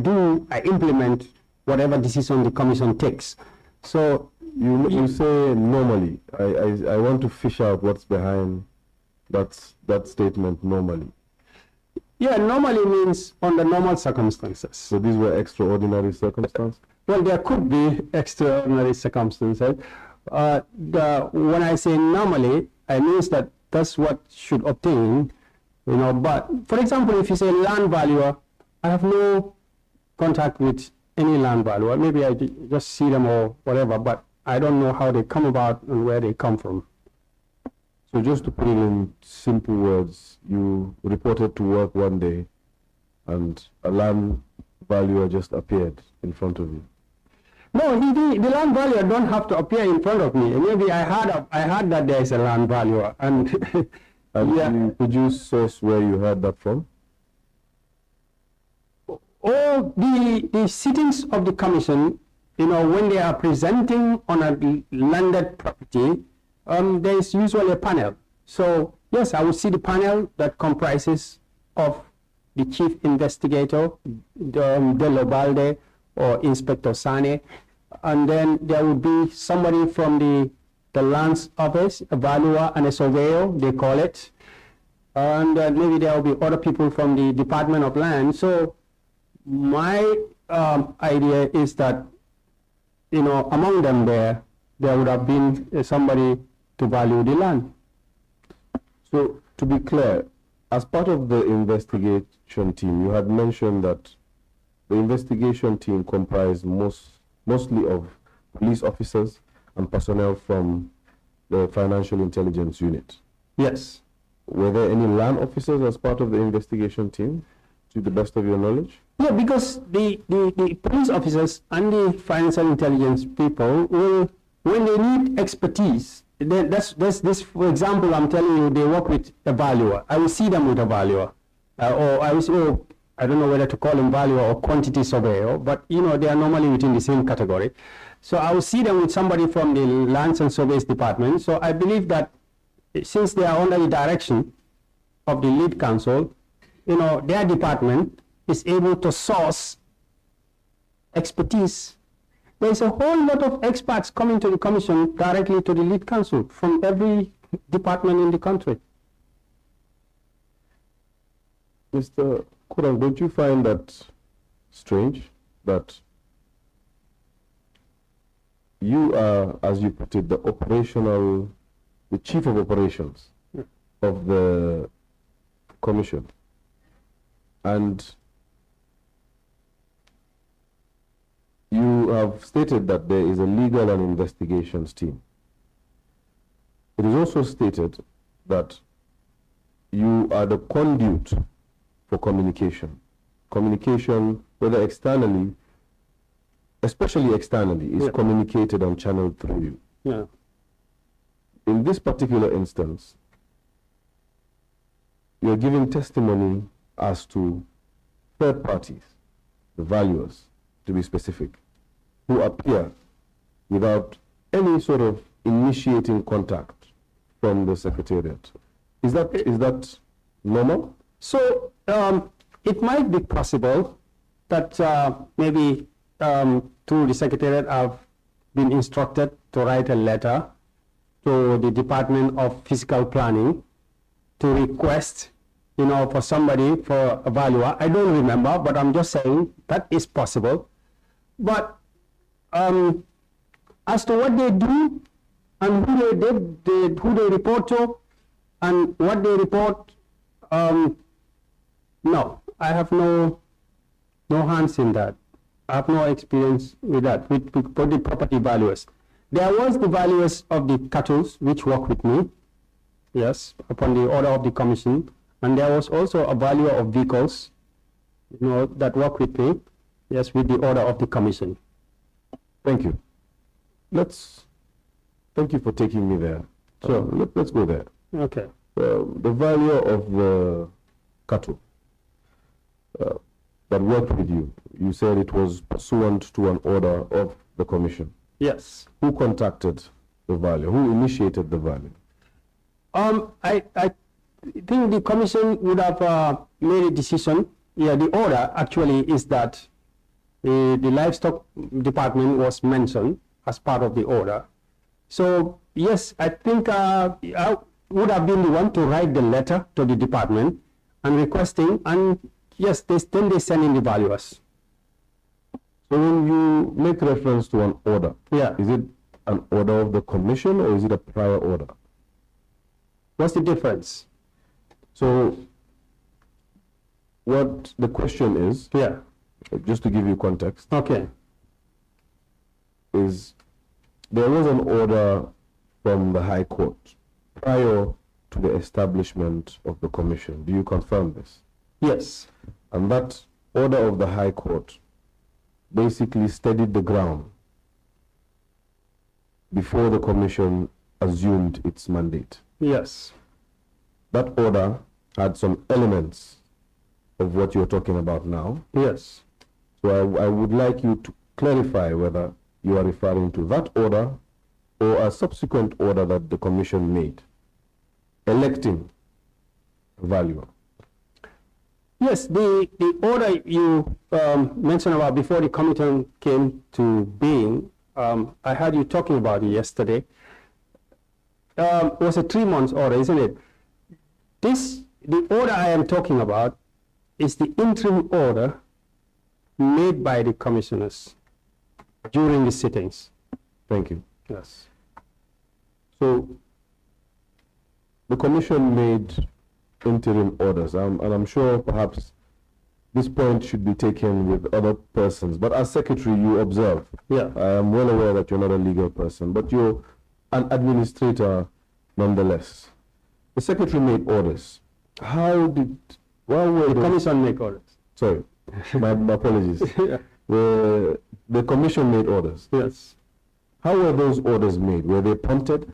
implement whatever decision the commission takes. So you say normally. I want to fish out what's behind that statement, normally. Yeah, normally means under normal circumstances. So these were extraordinary circumstances? Well, there could be extraordinary circumstances. When I say normally, I mean that that's what should obtain, you know. But for example, if you say land valuer, I have no contact with any land valuer. Maybe I just see them or whatever, but I don't know how they come about and where they come from. So just to put it in simple words, you reported to work one day and a land valuer just appeared in front of you. No, the land valuer don't have to appear in front of me. Maybe I heard that there is a land valuer, and yeah. Could you source where you heard that from? All the sittings of the commission, you know, when they are presenting on a landed property, there is usually a panel. So yes, I will see the panel that comprises of the chief investigator, Dello Balde or Inspector Sane, and then there would be somebody from the lands office, a valuer and a surveyor, they call it, and maybe there will be other people from the Department of Land. So my idea is that, you know, among them there would have been somebody to value the land. So to be clear, as part of the investigation team, you had mentioned that the investigation team comprised mostly of police officers and personnel from the Financial Intelligence Unit. Yes. Were there any land officers as part of the investigation team, to the best of your knowledge? Yeah, because the police officers and the financial intelligence people will, when they need expertise, then that's this, for example, I'm telling you, they work with a valuer. I will see them with a valuer. Or I will say, I don't know whether to call him valuer or quantity surveyor, but you know, they are normally within the same category. So I will see them with somebody from the Lands and Surveys Department. So I believe that since they are under the direction of the lead counsel, you know, their department is able to source expertise. There is a whole lot of experts coming to the commission directly to the lead counsel from every department in the country. Mr. Kurang, don't you find that strange that you are, as you put it, the chief of operations of the commission, and you have stated that there is a legal and investigations team. It is also stated that you are the conduit for communication. Communication, whether externally, especially externally, is communicated and channeled through you. Yeah. In this particular instance, you are giving testimony as to third parties, the valuers, to be specific, who appear without any sort of initiating contact from the Secretariat. Is that normal? So it might be possible that maybe through the Secretariat I've been instructed to write a letter to the Department of Physical Planning to request, you know, for somebody, for a valuer. I don't remember, but I'm just saying that is possible. But as to what they do and who they report to, and what they report, no, I have no hands in that. I have no experience with that, with the property valuers. There was the valuers of the cattle which work with me, yes, upon the order of the commission, and there was also a valuer of vehicles, that work with me, yes, with the order of the commission. Thank you. Thank you for taking me there. So let's go there. Okay. The valuer of the cattle that worked with you, you said it was pursuant to an order of the commission. Yes. Who contacted the valuer? Who initiated the valuer? I think the commission would have made a decision. Yeah, the order actually is that the livestock department was mentioned as part of the order. So yes, I think I would have been the one to write the letter to the department and requesting, and yes, then they send in the valuers. So when you make reference to an order, yeah, is it an order of the commission or is it a prior order? What's the difference? So what the question is, yeah, just to give you context, okay, is there was an order from the High Court prior to the establishment of the commission. Do you confirm this? Yes. And that order of the High Court basically steadied the ground before the commission assumed its mandate. Yes. That order had some elements of what you're talking about now. Yes. So I would like you to clarify whether you are referring to that order or a subsequent order that the commission made, electing a valuer. Yes, the order you mentioned about before the commission came to being, I heard you talking about it yesterday, was a 3-month order, isn't it? The order I am talking about is the interim order made by the commissioners during the sittings. Thank you. Yes. So the commission made interim orders, and I'm sure perhaps this point should be taken with other persons, but as secretary you observe. Yeah. I am well aware that you're not a legal person, but you're an administrator nonetheless. The secretary made orders. Why were the commission make orders? Sorry, my apologies. Yeah. The commission made orders. Yes. How were those orders made? Were they prompted?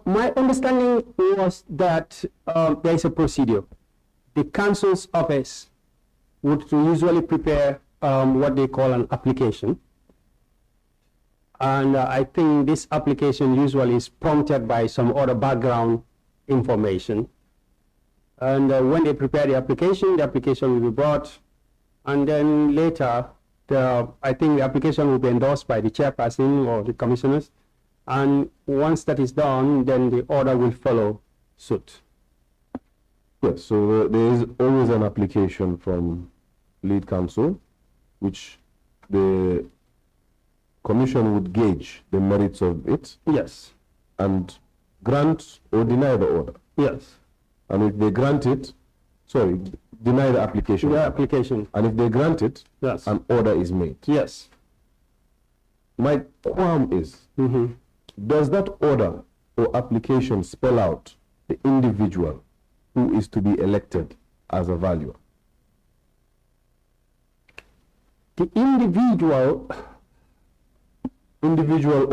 My understanding was that there is a procedure. The council's office would usually prepare what they call an application. And I think this application usually is prompted by some other background information. And when they prepare the application will be brought. And then later, I think the application will be endorsed by the chairperson or the commissioners. And once that is done, then the order will follow suit. Yes, so there is always an application from lead counsel, which the commission would gauge the merits of it. Yes. And grant or deny the order. Yes. And if they grant it, deny the application. The application. And if they grant it, yes, an order is made. Yes. My qualm is, does that order or application spell out the individual who is to be elected as a valuer? The individual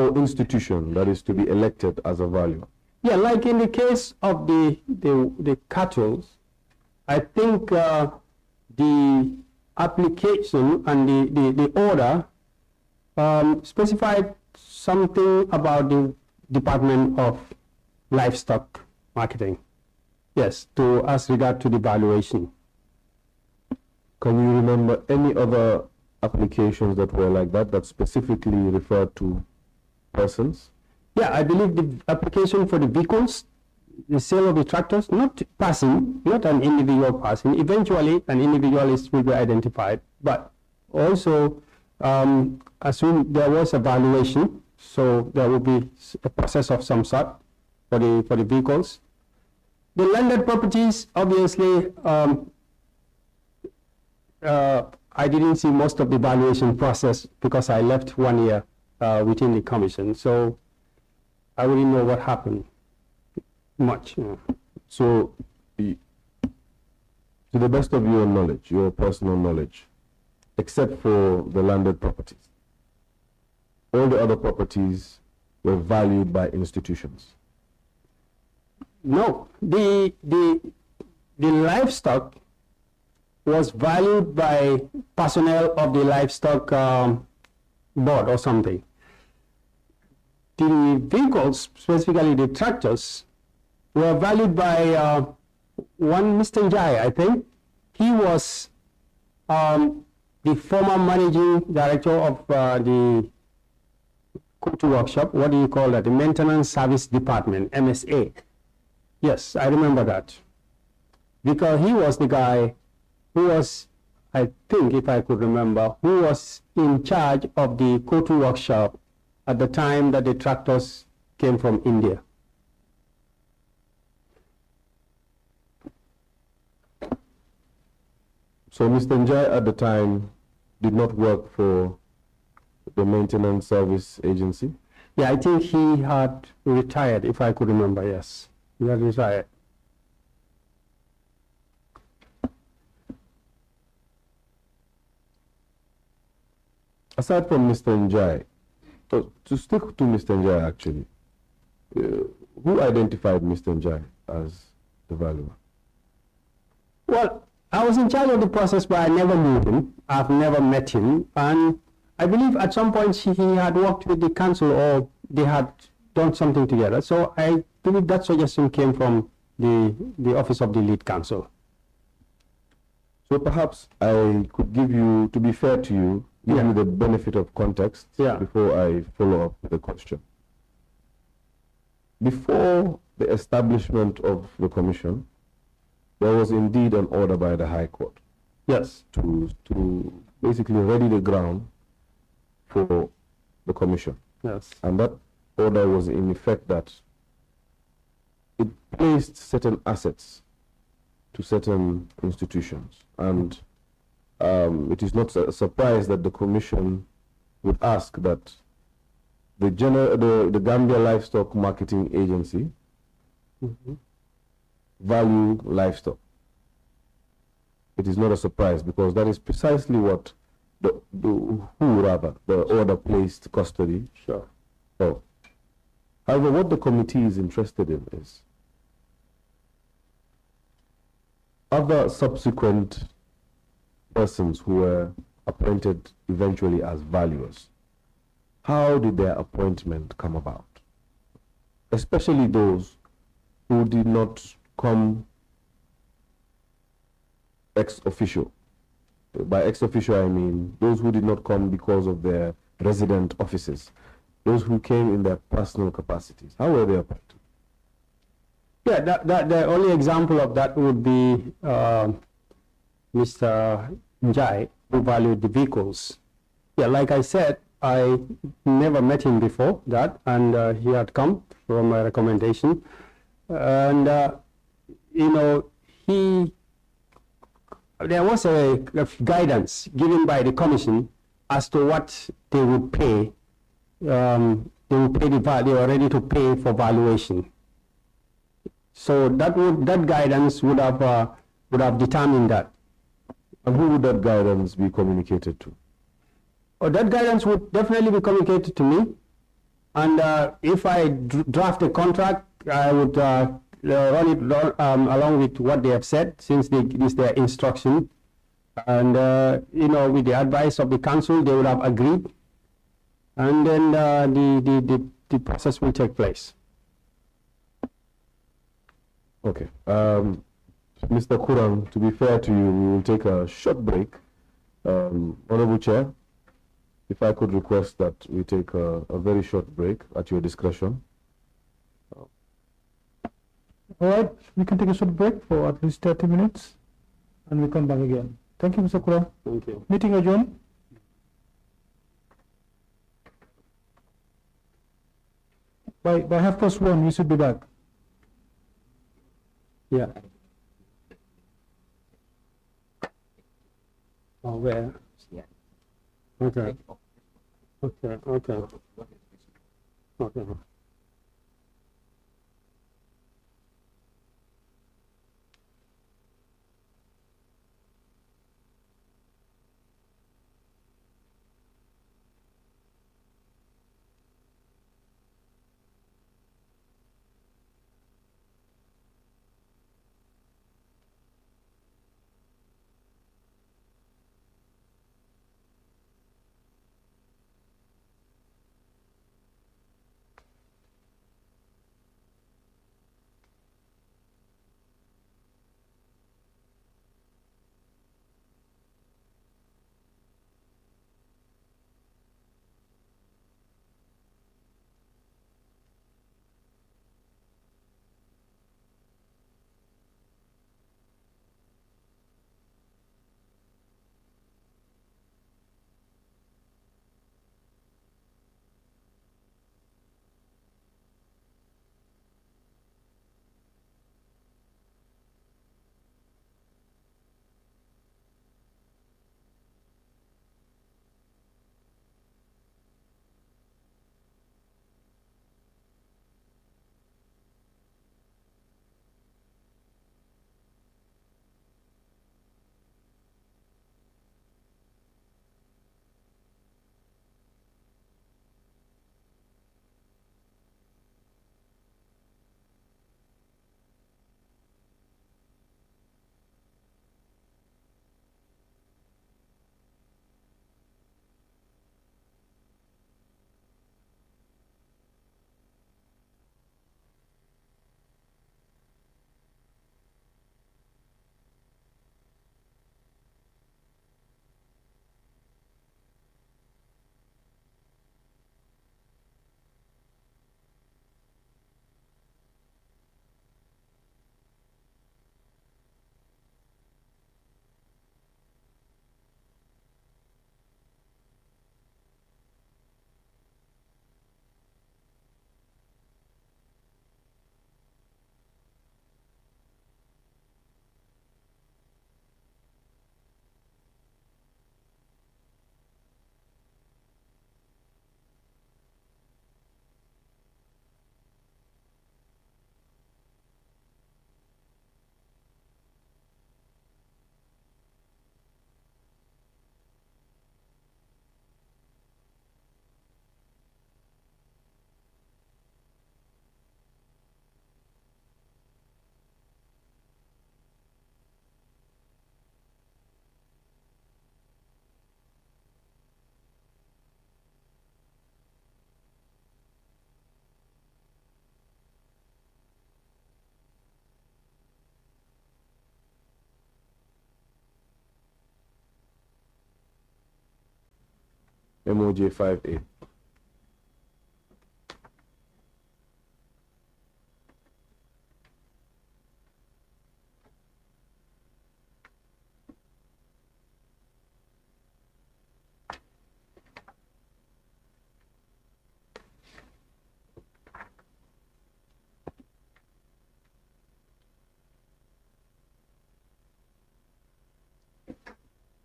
or institution that is to be elected as a valuer? Yeah, like in the case of the cattle, I think the application and the order specified something about the Department of Livestock Marketing. Yes, as regard to the valuation. Can you remember any other applications that were like that, that specifically referred to persons? Yeah, I believe the application for the vehicles, the sale of the tractors, not passing, not an individual passing. Eventually, an individualist will be identified, but also assume there was a valuation So there will be a process of some sort for the vehicles. The landed properties, obviously, I didn't see most of the valuation process because I left 1 year within the commission. So I wouldn't know what happened much. So, to the best of your knowledge, your personal knowledge, except for the landed properties, all the other properties were valued by institutions? No, the livestock was valued by personnel of the livestock board or something. The vehicles, specifically the tractors, were valued by one Mr. Njai, I think. He was the former managing director of the Kotu workshop. What do you call that? The Maintenance Service Department, MSA. Yes, I remember that. Because he was the guy who was, I think, if I could remember, who was in charge of the Kotu workshop at the time that the tractors came from India. So Mr. Njai at the time did not work for the Maintenance Service Agency? Yeah, I think he had retired, if I could remember, yes. He had retired. Aside from Mr. Njai, to stick to Mr. Njai actually, who identified Mr. Njai as the valuer? Well, I was in charge of the process, but I never knew him. I've never met him. And I believe at some point he had worked with the council or they had done something together. So I believe that suggestion came from the office of the lead counsel. So perhaps I could give you, to be fair to you, give you the benefit of context before I follow up with the question. Before the establishment of the commission, there was indeed an order by the High Court. Yes. To basically ready the ground for the commission. Yes. And that order was in effect that it placed certain assets to certain institutions. And it is not a surprise that the commission would ask that the Gambia Livestock Marketing Agency value livestock. It is not a surprise because that is precisely what the order placed custody. Sure. Oh. However, what the committee is interested in is other subsequent persons who were appointed eventually as valuers. How did their appointment come about? Especially those who did not come ex officio. By ex officio, I mean those who did not come because of their resident offices, those who came in their personal capacities. How were they appointed? Yeah, the only example of that would be Mr. Njai, who valued the vehicles. Yeah, like I said, I never met him before that, and he had come from a recommendation. And, you know, there was a guidance given by the commission as to what they would pay. They would pay they were ready to pay for valuation. So that guidance would have determined that. And who would that guidance be communicated to? Oh, that guidance would definitely be communicated to me. And if I draft a contract, I would run it along with what they have said, since it is their instruction. And, you know, with the advice of the council, they would have agreed. And then the process will take place. Okay. Mr. Kurang, to be fair to you, we will take a short break. Honorable Chair, if I could request that we take a very short break at your discretion. All right, we can take a short break for at least 30 minutes and we come back again. Thank you, Mr. Kurang. Thank you. Meeting adjourned. by 1:30 we should be back. Yeah. Oh, where? Yeah. Okay. Okay. Okay. Okay. MOJ 5A.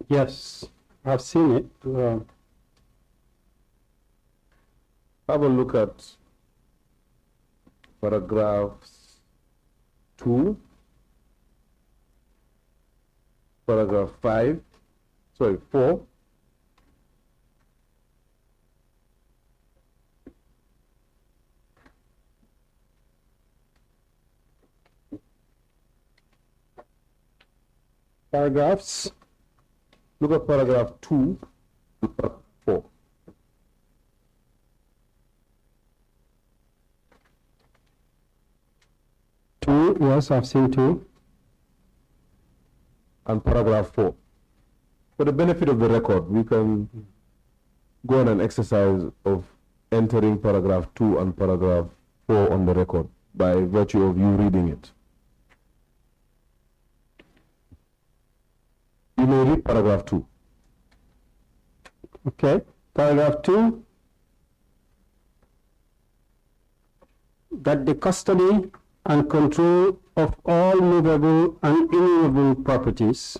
Yes, I've seen it. Have a look at paragraphs 2, paragraph 4, Paragraphs. look at paragraph 2, and paragraph 4. Two, yes, I've seen two. And paragraph 4. For the benefit of the record, we can go on an exercise of entering paragraph 2 and paragraph 4 on the record by virtue of you reading it. You may read paragraph 2. Okay, paragraph 2. that the custody and control of all movable and immovable properties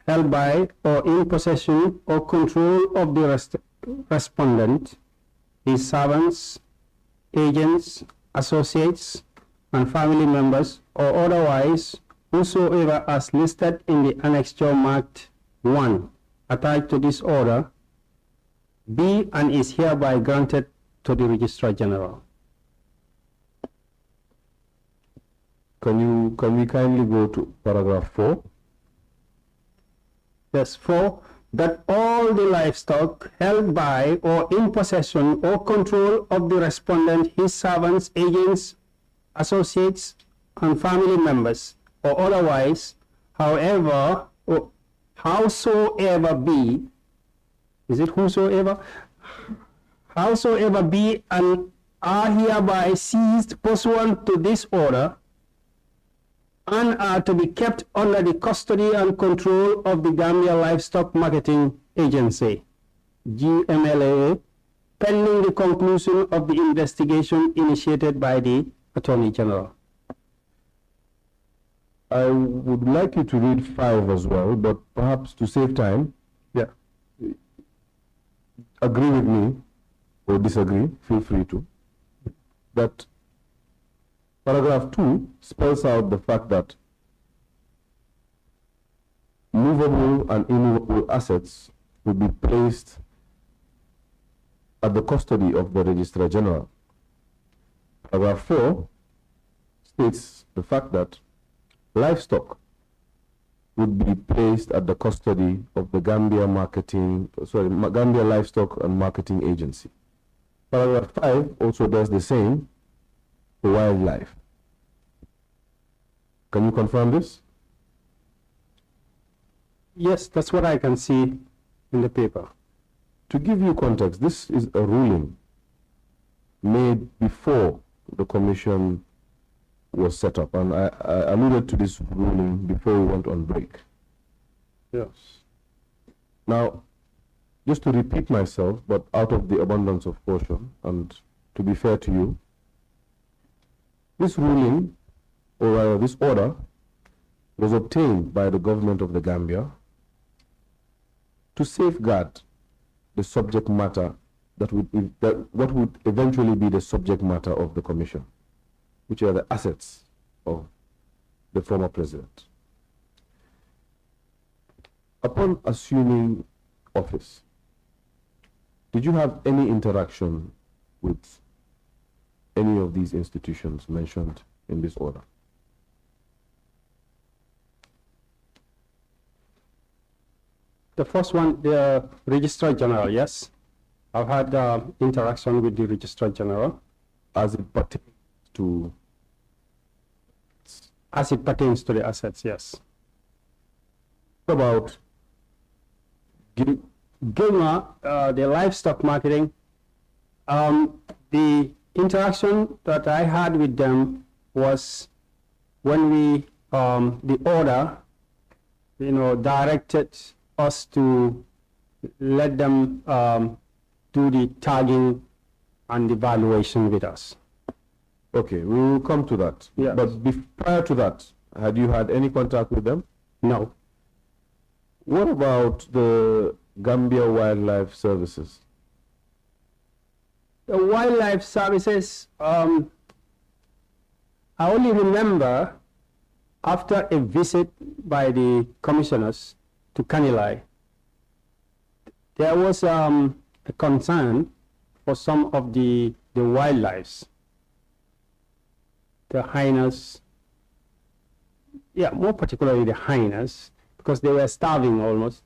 held by or in possession or control of the respondent, his servants, agents, associates, and family members, or otherwise whosoever as listed in the annexure marked 1 attached to this order, be and is hereby granted to the Registrar General. Can we kindly go to paragraph 4? Yes, 4, that all the livestock held by or in possession or control of the respondent, his servants, agents, associates, and family members, or otherwise, however, or howsoever be, is it whosoever? Howsoever be and are hereby seized pursuant to this order, and are to be kept under the custody and control of the Gambia Livestock Marketing Agency, GMLA, pending the conclusion of the investigation initiated by the Attorney General. I would like you to read 5 as well, but perhaps to save time, agree with me or disagree, feel free to, that paragraph 2 spells out the fact that movable and immovable assets will be placed at the custody of the Registrar General. Paragraph 4 states the fact that livestock would be placed at the custody of the Gambia Livestock and Marketing Agency. Paragraph 5 also does the same for wildlife. Can you confirm this? Yes, that's what I can see in the paper. To give you context, this is a ruling made before the commission was set up, and I alluded to this ruling before we went on break. Yes. Now, just to repeat myself, but out of the abundance of caution, and to be fair to you, this ruling, or rather this order, was obtained by the government of the Gambia to safeguard the subject matter what would eventually be the subject matter of the commission, which are the assets of the former president. Upon assuming office, did you have any interaction with any of these institutions mentioned in this order? The first one, the Registrar General, yes. I've had interaction with the Registrar General. As it pertains to? As it pertains to the assets, yes. What about GILMA, the livestock marketing, the interaction that I had with them was when we, the order, directed us to let them do the tagging and the valuation with us. Okay, we will come to that. Yes. But prior to that, had you had any contact with them? No. What about the Gambia Wildlife Services? The wildlife services, I only remember after a visit by the commissioners to Kanilai, there was a concern for some of the wildlife, the hyenas, more particularly the hyenas, because they were starving almost.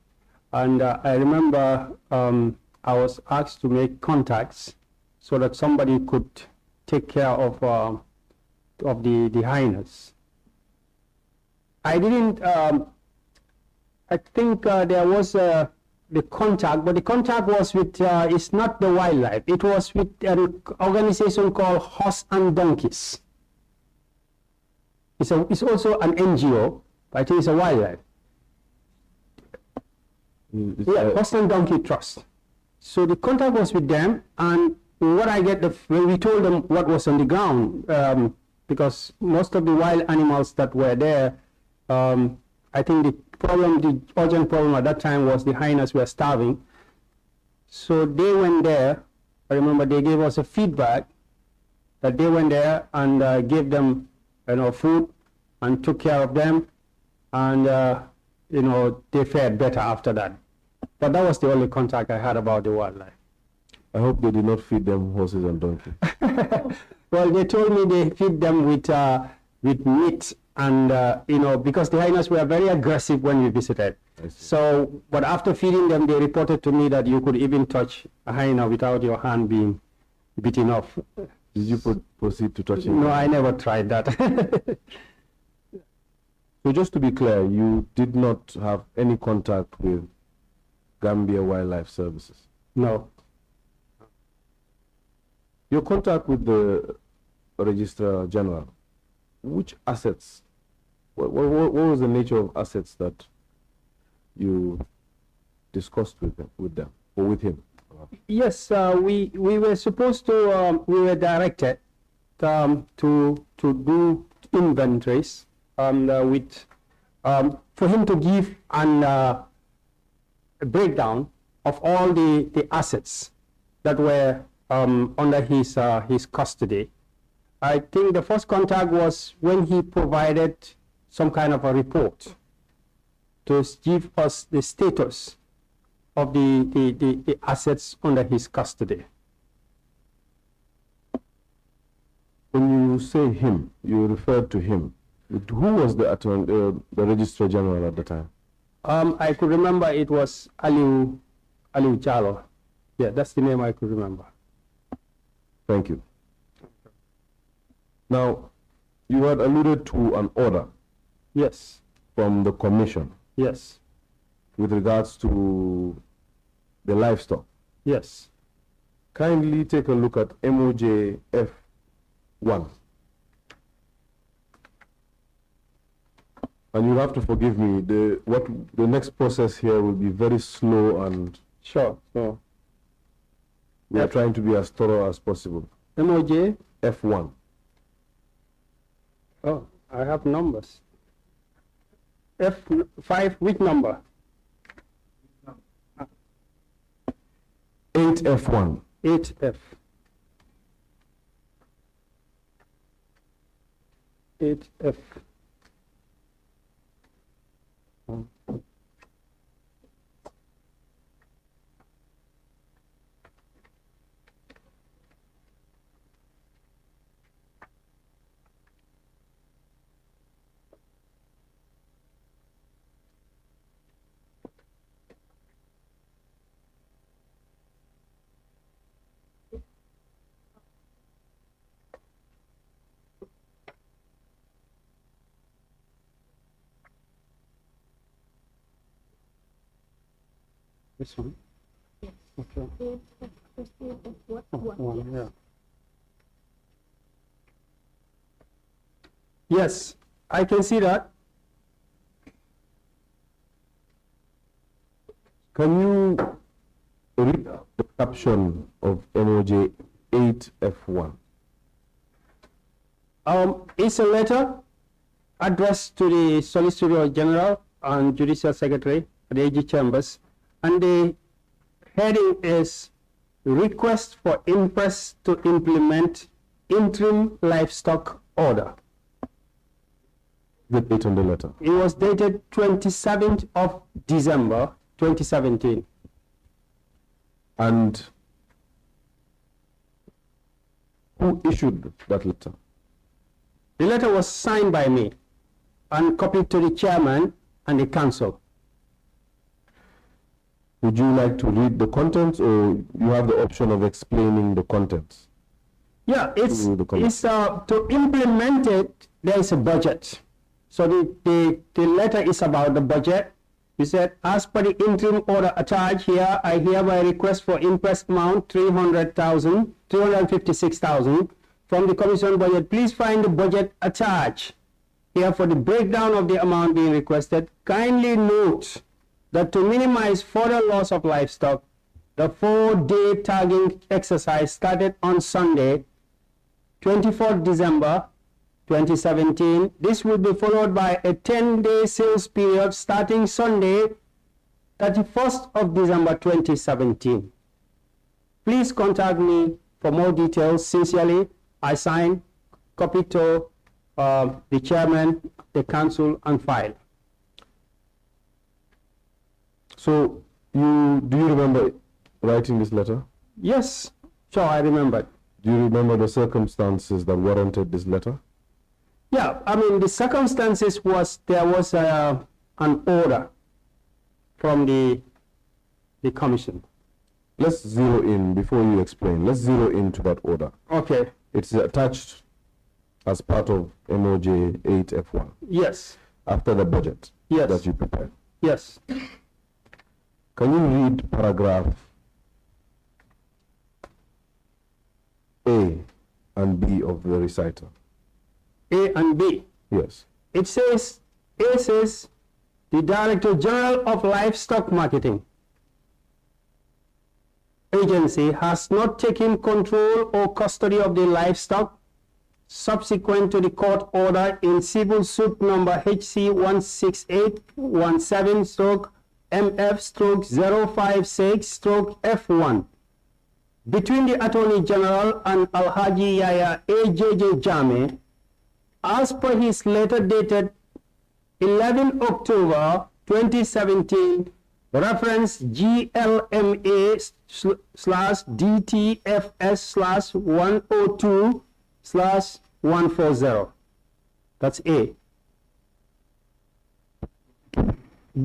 And I remember I was asked to make contacts so that somebody could take care of the hyenas. I didn't, I think there was the contact, but the contact was with, it's not the wildlife, it was with an organization called Horse and Donkeys. It's also an NGO, but I think it's a wildlife. Horse and Donkey Trust. So the contact was with them, and what I get, when we told them what was on the ground, because most of the wild animals that were there, I think the urgent problem at that time was the hyenas were starving. So they went there. I remember they gave us a feedback that they went there and gave them, food and took care of them, and they fared better after that. But that was the only contact I had about the wildlife. I hope they did not feed them horses and donkeys. Well, they told me they feed them with meat, and because the hyenas were very aggressive when we visited. So, but after feeding them, they reported to me that you could even touch a hyena without your hand being bitten off. Did you proceed to touching? No, I never tried that. So just to be clear, you did not have any contact with Gambia Wildlife Services? No. Your contact with the Registrar General, which assets, what was the nature of assets that you discussed with them or with him? Yes, we were supposed to, we were directed to do inventories for him to give a breakdown of all the assets that were under his custody. I think the first contact was when he provided some kind of a report to give us the status of the assets under his custody. When you say him, you referred to him. Who was the Registrar General at the time? I could remember it was Aliu Jalo. Yeah, that's the name I could remember. Thank you. Now, you had alluded to an order. Yes. From the Commission. Yes. With regards to the livestock. Yes. Kindly take a look at MOJ F1. And you have to forgive me, the next process here will be very slow and sure. So we are trying to be as thorough as possible. MOJ F1. Oh, I have numbers. F5, which number? 8F1. 8F. 8F. This one? Yes. Okay. One, yeah. Yes, I can see that. Can you read the caption of MOJ 8F1? It's a letter addressed to the Solicitor General and Judicial Secretary at the AG Chambers, and the heading is Request for Impress to Implement Interim Livestock Order. The date on the letter. It was dated 27th of December 2017. And who issued that letter? The letter was signed by me and copied to the chairman and the council. Would you like to read the contents, or you have the option of explaining the contents? Yeah, it's to implement it, there is a budget. So the letter is about the budget. He said, as per the interim order attached here, I hereby request for impress amount 356,000 from the commission budget. Please find the budget attached here for the breakdown of the amount being requested. Kindly note that to minimize further loss of livestock, The 4-day tagging exercise started on Sunday, 24th December 2017. This will be followed by a 10-day sales period starting Sunday, 31st of December 2017. Please contact me for more details. Sincerely, I sign, copy to the chairman, the council, and file. So, do you remember writing this letter? Yes, sure, I remember. Do you remember the circumstances that warranted this letter? Yeah, I mean, the circumstances was there was an order from the commission. Let's zero in, before you explain, let's zero into that order. Okay. It's attached as part of MOJ 8F1. Yes. After the budget. Yes. That you prepared. Yes. Can you read paragraph A and B of the reciter? A and B. Yes. It says, A says, the Director General of Livestock Marketing Agency has not taken control or custody of the livestock subsequent to the court order in civil suit number HC 16817/MF/056/F1 between the Attorney General and Alhaji Yahya Jammeh, as per his letter dated 11 October 2017, reference GLMA/DTFS/102/140. That's A.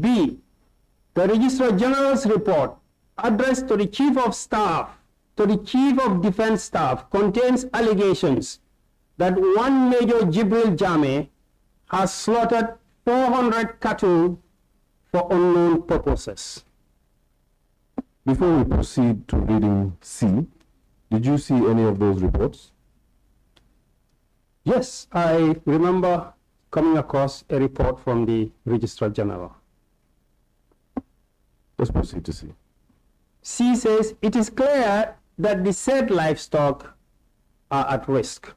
B. The Registrar General's report addressed to the Chief of Staff, to the Chief of Defense Staff, contains allegations that one Major Jibril Jammeh has slaughtered 400 cattle for unknown purposes. Before we proceed to reading C, did you see any of those reports? Yes, I remember coming across a report from the Registrar General. Let's proceed to C. C says, it is clear that the said livestock are at risk.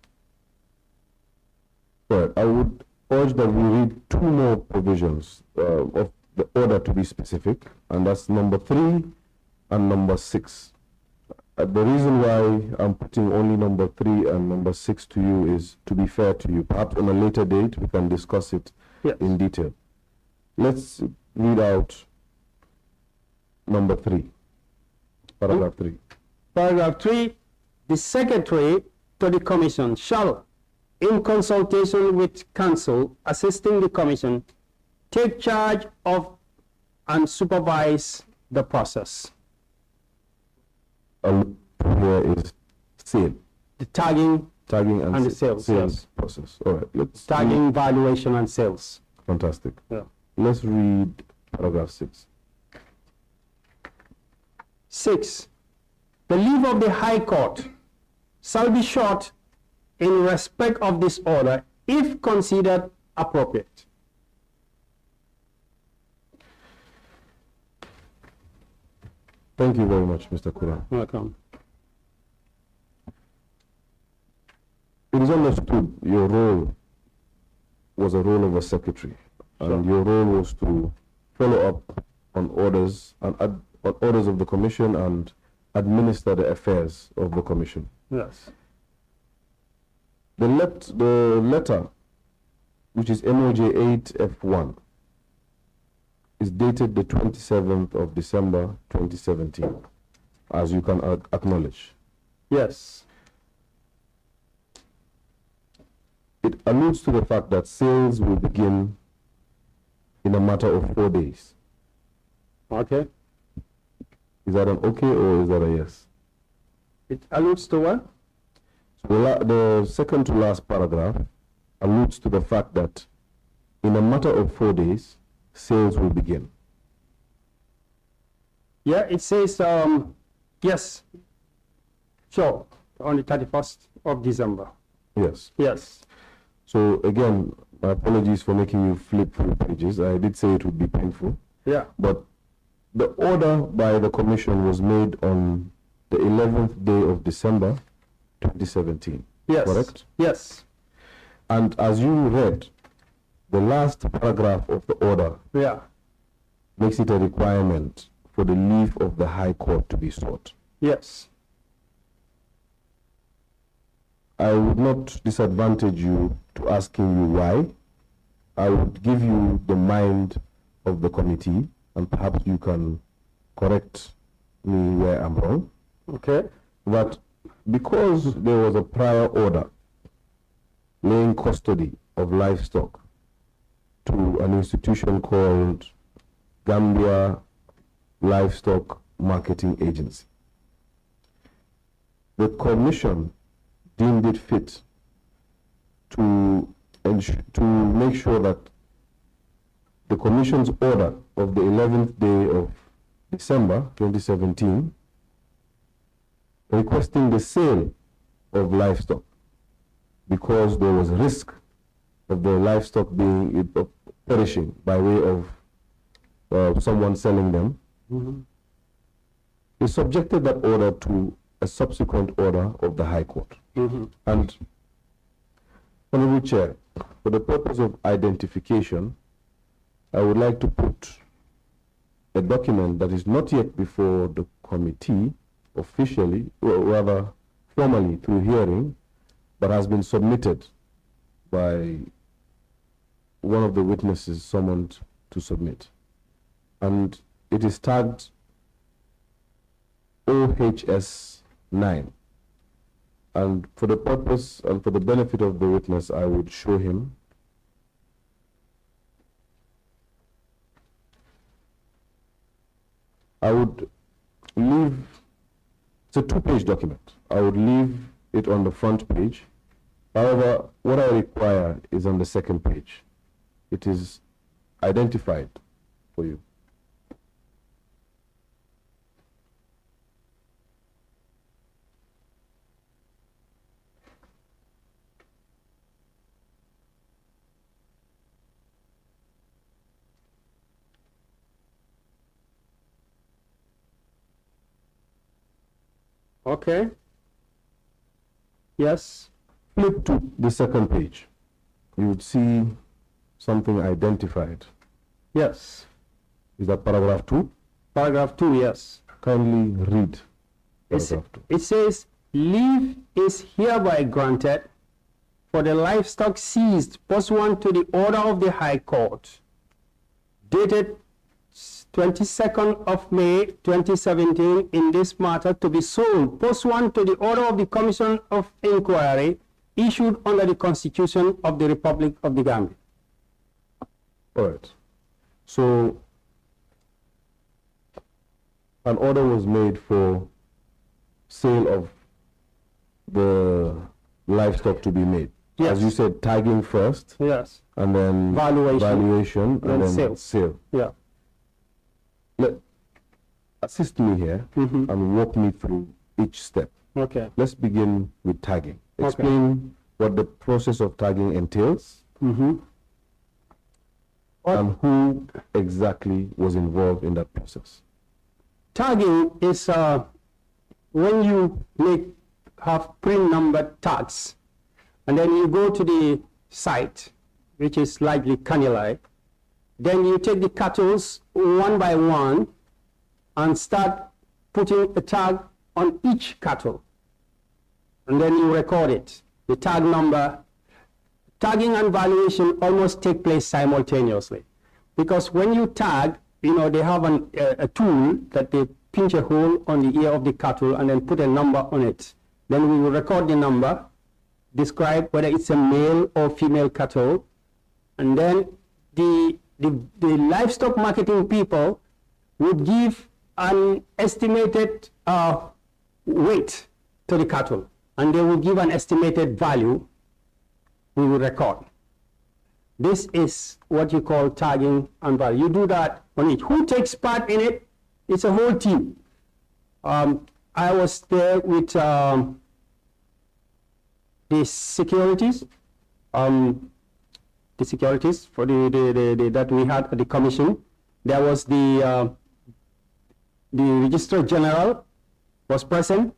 Right. I would urge that we read two more provisions of the order to be specific, and that's number 3 and number 6. The reason why I'm putting only number 3 and number 6 to you is to be fair to you. Perhaps on a later date we can discuss it in detail. Let's read out number 3, paragraph 3. Paragraph 3, the Secretary to the Commission shall, in consultation with counsel assisting the Commission, take charge of and supervise the process. Here is sale. The tagging and the sales, yes. Process. All right. Let's tagging, valuation, and sales. Fantastic. Yeah. Let's read paragraph 6. 6. The leave of the High Court shall be short in respect of this order if considered appropriate. Thank you very much, Mr. Kurang. Welcome. It is understood your role was a role of a secretary, and your role was to follow up on orders and on orders of the commission and administer the affairs of the commission. Yes. The letter, which is MOJ 8F1, is dated the 27th of December 2017, as you can acknowledge. Yes. It alludes to the fact that sales will begin in a matter of 4 days. Okay. Is that an okay or is that a yes? It alludes to what? So the second to last paragraph alludes to the fact that in a matter of 4 days, sales will begin. Yeah, it says, yes, sure, on the 31st of December. Yes. Yes. So again, my apologies for making you flip through pages. I did say it would be painful. Yeah. But the order by the commission was made on the 11th day of December 2017. Yes. Correct? Yes. And as you read, the last paragraph of the order makes it a requirement for the leave of the High Court to be sought. Yes. I would not disadvantage you to asking you why. I would give you the mind of the committee, and perhaps you can correct me where I'm wrong. Okay. That because there was a prior order laying custody of livestock to an institution called Gambia Livestock Marketing Agency, the commission deemed it fit to make sure that the commission's order of the 11th day of December 2017 requesting the sale of livestock because there was risk of the livestock being perishing by way of someone selling them. He subjected that order to a subsequent order of the High Court. And, Honorable Chair, for the purpose of identification, I would like to put a document that is not yet before the committee officially, or rather formally through hearing, but has been submitted by one of the witnesses summoned to submit. And it is tagged OHS 9. And for the purpose and for the benefit of the witness, I would show him. I would leave, it's a 2-page document. I would leave it on the front page. However, what I require is on the second page. It is identified for you. Okay. Yes. Flip to the second page. You would see something identified. Yes. Is that paragraph 2? Paragraph 2, yes. Kindly read paragraph 2. It says, leave is hereby granted for the livestock seized pursuant to the order of the High Court, dated 22nd of May 2017 in this matter to be sold pursuant to the order of the Commission of Inquiry issued under the Constitution of the Republic of the Gambia. All right. So an order was made for sale of the livestock to be made. Yes. As you said, tagging first. Yes. And then valuation and then sale. Yeah. Assist me here and walk me through each step. Okay. Let's begin with tagging. Explain what the process of tagging entails and who exactly was involved in that process. Tagging is when you have pre-numbered tags, and then you go to the site, which is likely canali. Then you take the cattle one by one and start putting a tag on each cattle. And then you record it, the tag number. Tagging and valuation almost take place simultaneously. Because when you tag, you know, they have a tool that they pinch a hole on the ear of the cattle and then put a number on it. Then we will record the number, describe whether it's a male or female cattle, and then the livestock marketing people would give an estimated weight to the cattle, and they will give an estimated value we will record. This is what you call tagging and value. You do that on each. Who takes part in it? It's a whole team. I was there with the securities. For that we had at the commission. There was the the Registrar General was present.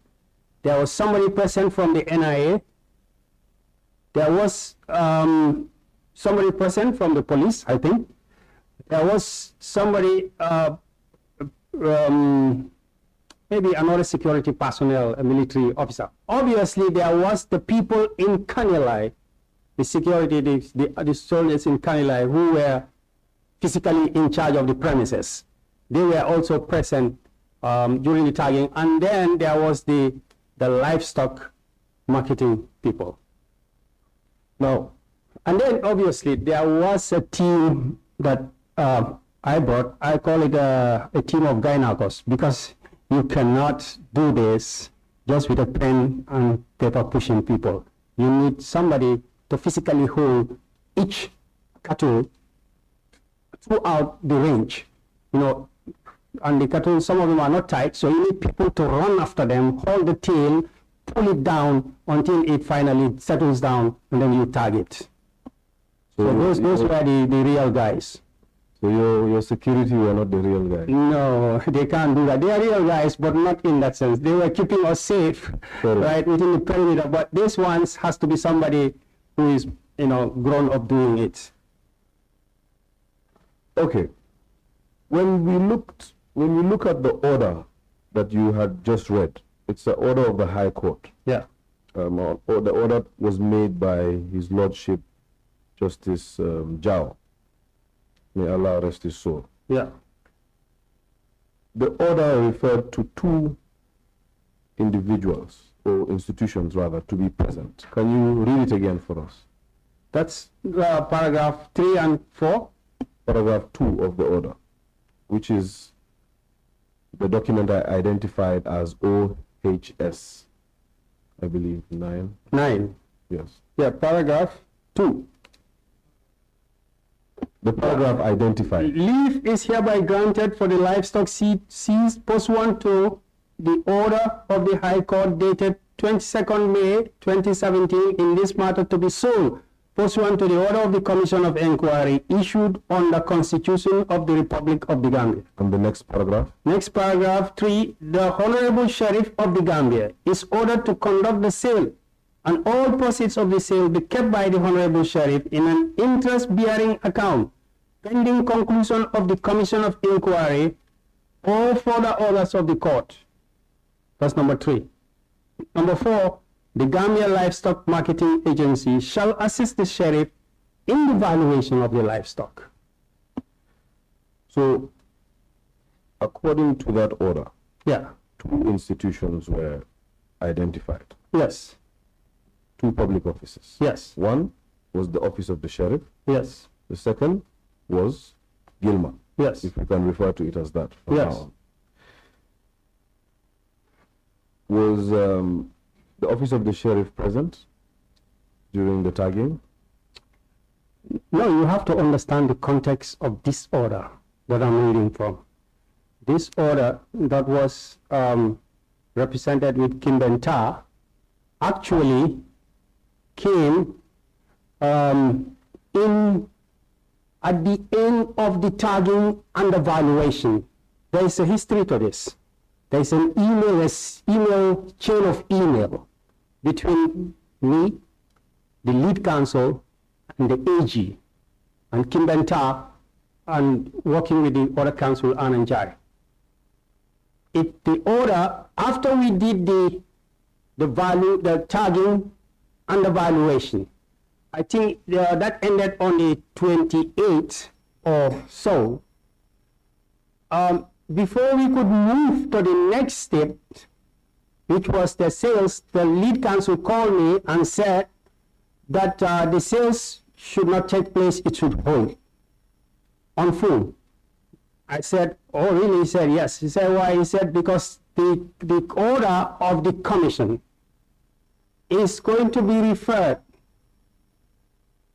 There was somebody present from the NIA. There was somebody present from the police, I think. There was somebody, maybe another security personnel, a military officer. Obviously, there was the people in Kanilai, the security, the soldiers in Kanilai who were physically in charge of the premises. They were also present during the tagging. And then there was the livestock marketing people. Now, and then obviously there was a team that I brought. I call it a team of gynecos, because you cannot do this just with a pen and paper pushing people. You need somebody to physically hold each cattle throughout the range, you know, and the cattle, some of them are not tight, so you need people to run after them, hold the tail, pull it down until it finally settles down, and then you tag it. So those were the real guys. So your security were not the real guys? No, they can't do that. They are real guys, but not in that sense. They were keeping us safe, right, within the perimeter. But this one has to be somebody who is, you know, grown up doing it. Okay. When we look at the order that you had just read, it's the order of the High Court. Yeah. The order was made by His Lordship Justice Jao. May Allah rest his soul. Yeah. The order referred to two individuals, or institutions rather, to be present. Can you read it again for us? That's paragraph 3 and 4. Paragraph 2 of the order, which is the document I identified as OHS, I believe, 9. 9. Yes. Yeah, paragraph 2. The paragraph identified. Leave is hereby granted for the livestock seized pursuant to the order of the High Court dated 22nd May 2017 in this matter to be sold pursuant to the order of the Commission of Inquiry issued on the Constitution of the Republic of the Gambia. And the next paragraph? Next paragraph 3, the Honorable Sheriff of the Gambia is ordered to conduct the sale, and all proceeds of the sale be kept by the Honorable Sheriff in an interest-bearing account, pending conclusion of the Commission of Inquiry or further orders of the court. That's number 3. Number 4, the Gambia Livestock Marketing Agency shall assist the sheriff in the valuation of the livestock. So, according to that order, yeah, 2 institutions were identified. Yes. 2 public offices. Yes. One was the office of the sheriff. Yes. The second was Gilman. Yes. If we can refer to it as that. Yes. Now. Was the office of the sheriff present during the tagging? No, you have to understand the context of this order that I'm reading from. This order that was represented with Kimbenta actually came in at the end of the tagging and the valuation. There is a history to this. There is an chain of email between me, the lead counsel, and the AG, and Kimbenta, and working with the other counsel, Ananjai. The order, after we did the tagging and the valuation, I think that ended on the 28th or so. Before we could move to the next step, which was the sales, the lead counsel called me and said that the sales should not take place, it should hold on full. I said, oh really? He said, yes. He said, why? He said, because the order of the commission is going to be referred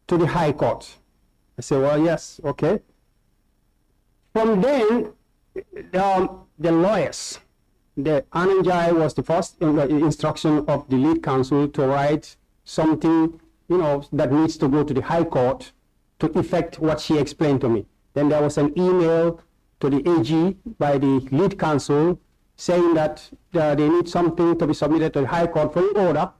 to the High Court. I said, well, yes, okay. From then, the lawyers, the Ananjai was the first instruction of the lead counsel to write something, you know, that needs to go to the High Court to effect what she explained to me. Then there was an email to the AG by the lead counsel saying that they need something to be submitted to the High Court for an order.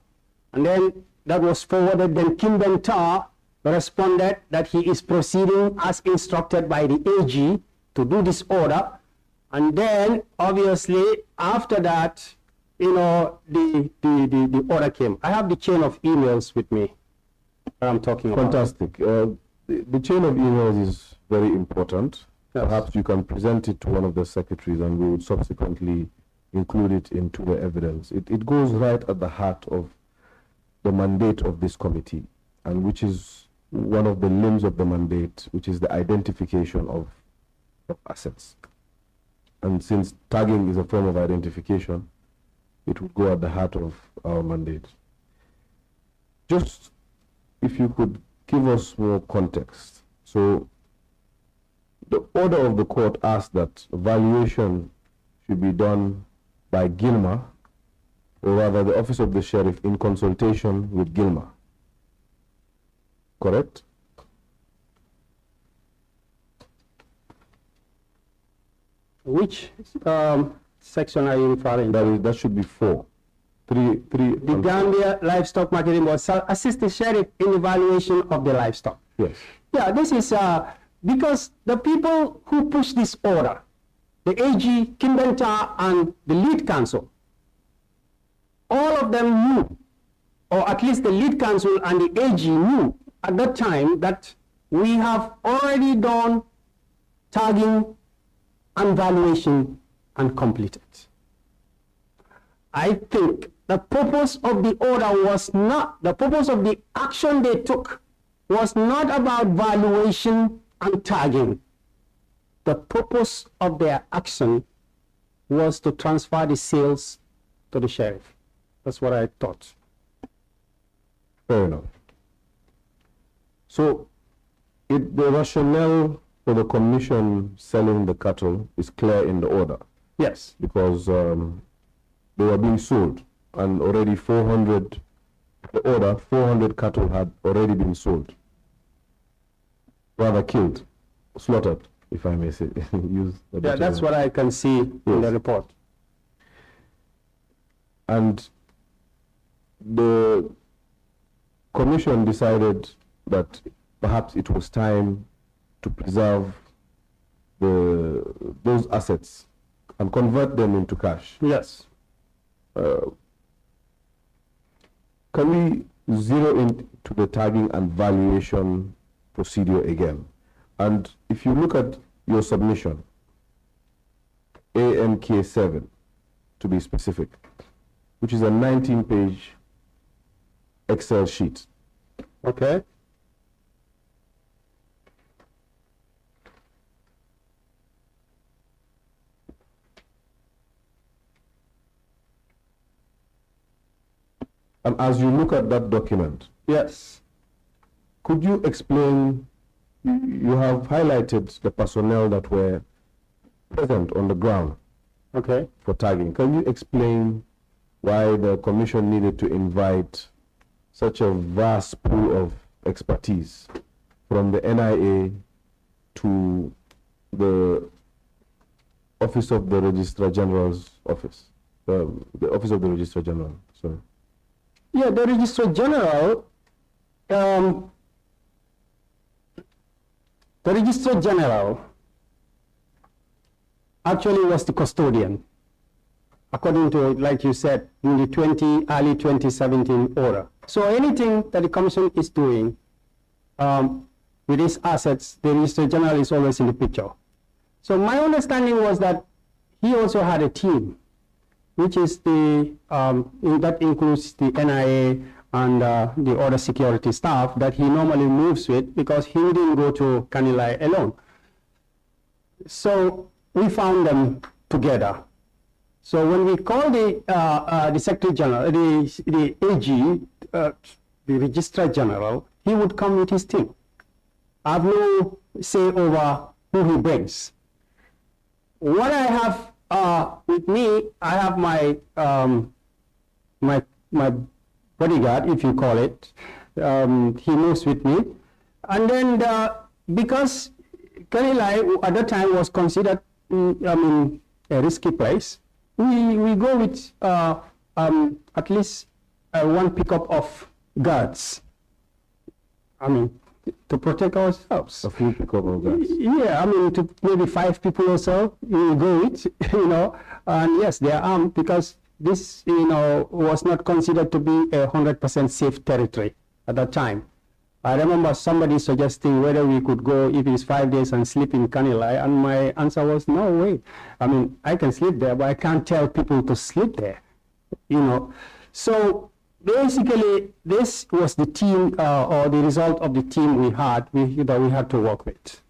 And then that was forwarded. Then Kim Bentar responded that he is proceeding as instructed by the AG to do this order. And then obviously after that, you know, the order came. I have the chain of emails with me that I'm talking about. Fantastic. The chain of emails is very important. Yes. Perhaps you can present it to one of the secretaries and we would subsequently include it into the evidence. It goes right at the heart of the mandate of this committee, and which is one of the limbs of the mandate, which is the identification of assets. And since tagging is a form of identification, it would go at the heart of our mandate. Just if you could give us more context. So the order of the court asks that valuation should be done by Gilmer, or rather the office of the sheriff in consultation with Gilmer. Correct? Which section are you referring to? That should be 4. 3. The Gambia Livestock Marketing Board shall assist the sheriff in the valuation of the livestock. Yes. Yeah, this is because the people who pushed this order, the AG, Kim Bentar, and the lead counsel, all of them knew, or at least the lead counsel and the AG knew at that time that we have already done tagging and valuation and completed. I think the purpose of the order was not, the purpose of the action they took was not about valuation and tagging. The purpose of their action was to transfer the sales to the sheriff. That's what I thought. Fair enough. So the rationale for the commission selling the cattle is clear in the order. Yes. Because they were being sold, and already 400 cattle had already been sold. Rather killed, slaughtered, if I may say. Use yeah, that's what I can see in the report. And the commission decided that perhaps it was time to preserve those assets and convert them into cash. Yes. Can we zero into the tagging and valuation procedure again? And if you look at your submission, AMK7 to be specific, which is a 19-page Excel sheet. Okay. And as you look at that document, yes, could you explain, you have highlighted the personnel that were present on the ground, okay, for tagging. Can you explain why the commission needed to invite such a vast pool of expertise from the NIA to the Office of the Registrar General's office, the Office of the Registrar General, sorry. Yeah, the Registrar General, the Registrar General actually was the custodian, according to, like you said, in the early 2017 order. So anything that the commission is doing with its assets, the Registrar General is always in the picture. So my understanding was that he also had a team, which is the, that includes the NIA and the other security staff that he normally moves with, because he didn't go to Kanilai alone. So we found them together. So when we called the Secretary General, the AG, the Registrar General, he would come with his team. I have no say over who he brings. What I have with me, I have my my bodyguard, if you call it. He moves with me, and then because Kanilai at that time was considered a risky place, we go with at least one pickup of guards. To protect ourselves. A few people of guards. Yeah, to maybe 5 people or so, we go with, and yes, they are armed because this, was not considered to be 100% safe territory at that time. I remember somebody suggesting whether we could go if it's 5 days and sleep in Kanilai, and my answer was no way. I can sleep there, but I can't tell people to sleep there, So basically, this was the team or the result of the team we had to work with.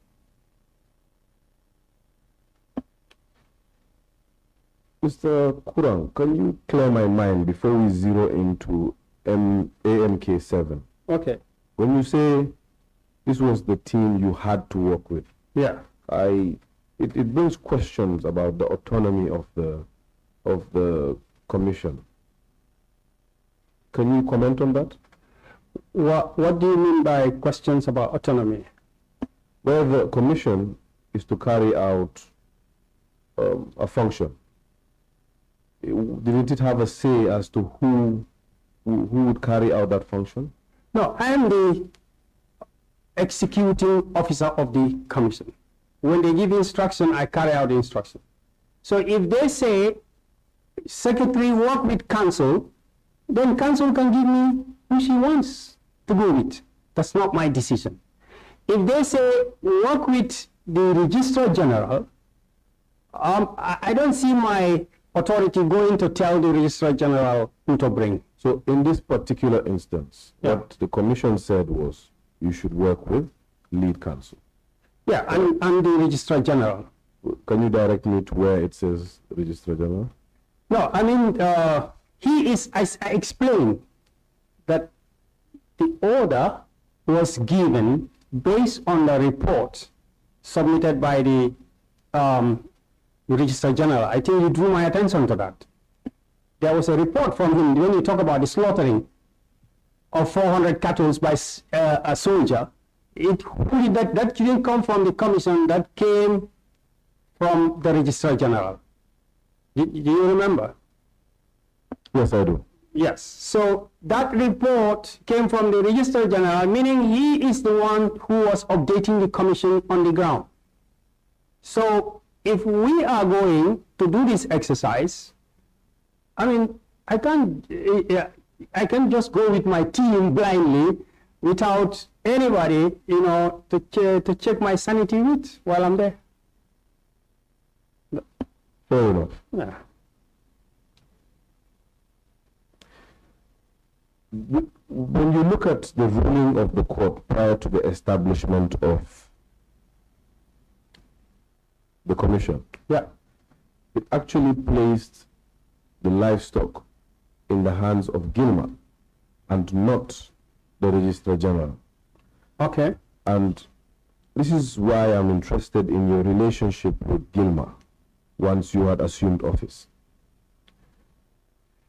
Mr. Kurang, can you clear my mind before we zero into AMK7? Okay. When you say this was the team you had to work with, yeah, it brings questions about the autonomy of the commission. Can you comment on that? What do you mean by questions about autonomy? Well, the commission is to carry out a function. Didn't it have a say as to who would carry out that function? No, I am the executing officer of the commission. When they give instruction, I carry out the instruction. So if they say, secretary, work with council, then council can give me who she wants to go with. That's not my decision. If they say, work with the registrar general, I don't see my authority going to tell the registrar general who to bring. So in this particular instance, what the commission said was you should work with lead counsel. Yeah, and the registrar general. Can you direct me to where it says registrar general? No, he is, as I explained, that the order was given based on the report submitted by the registrar general. I think you drew my attention to that. There was a report from him when you talk about the slaughtering of 400 cattle by a soldier. That didn't come from the commission, that came from the registrar general. Do you remember? Yes, I do. Yes. So that report came from the registrar general, meaning he is the one who was updating the commission on the ground. So if we are going to do this exercise, I can't just go with my team blindly without anybody, to check my sanity with while I'm there. Fair enough. Yeah. When you look at the ruling of the court prior to the establishment of the commission, it actually placed the livestock in the hands of Gilmer and not the Registrar General. Okay. And this is why I'm interested in your relationship with Gilmer once you had assumed office.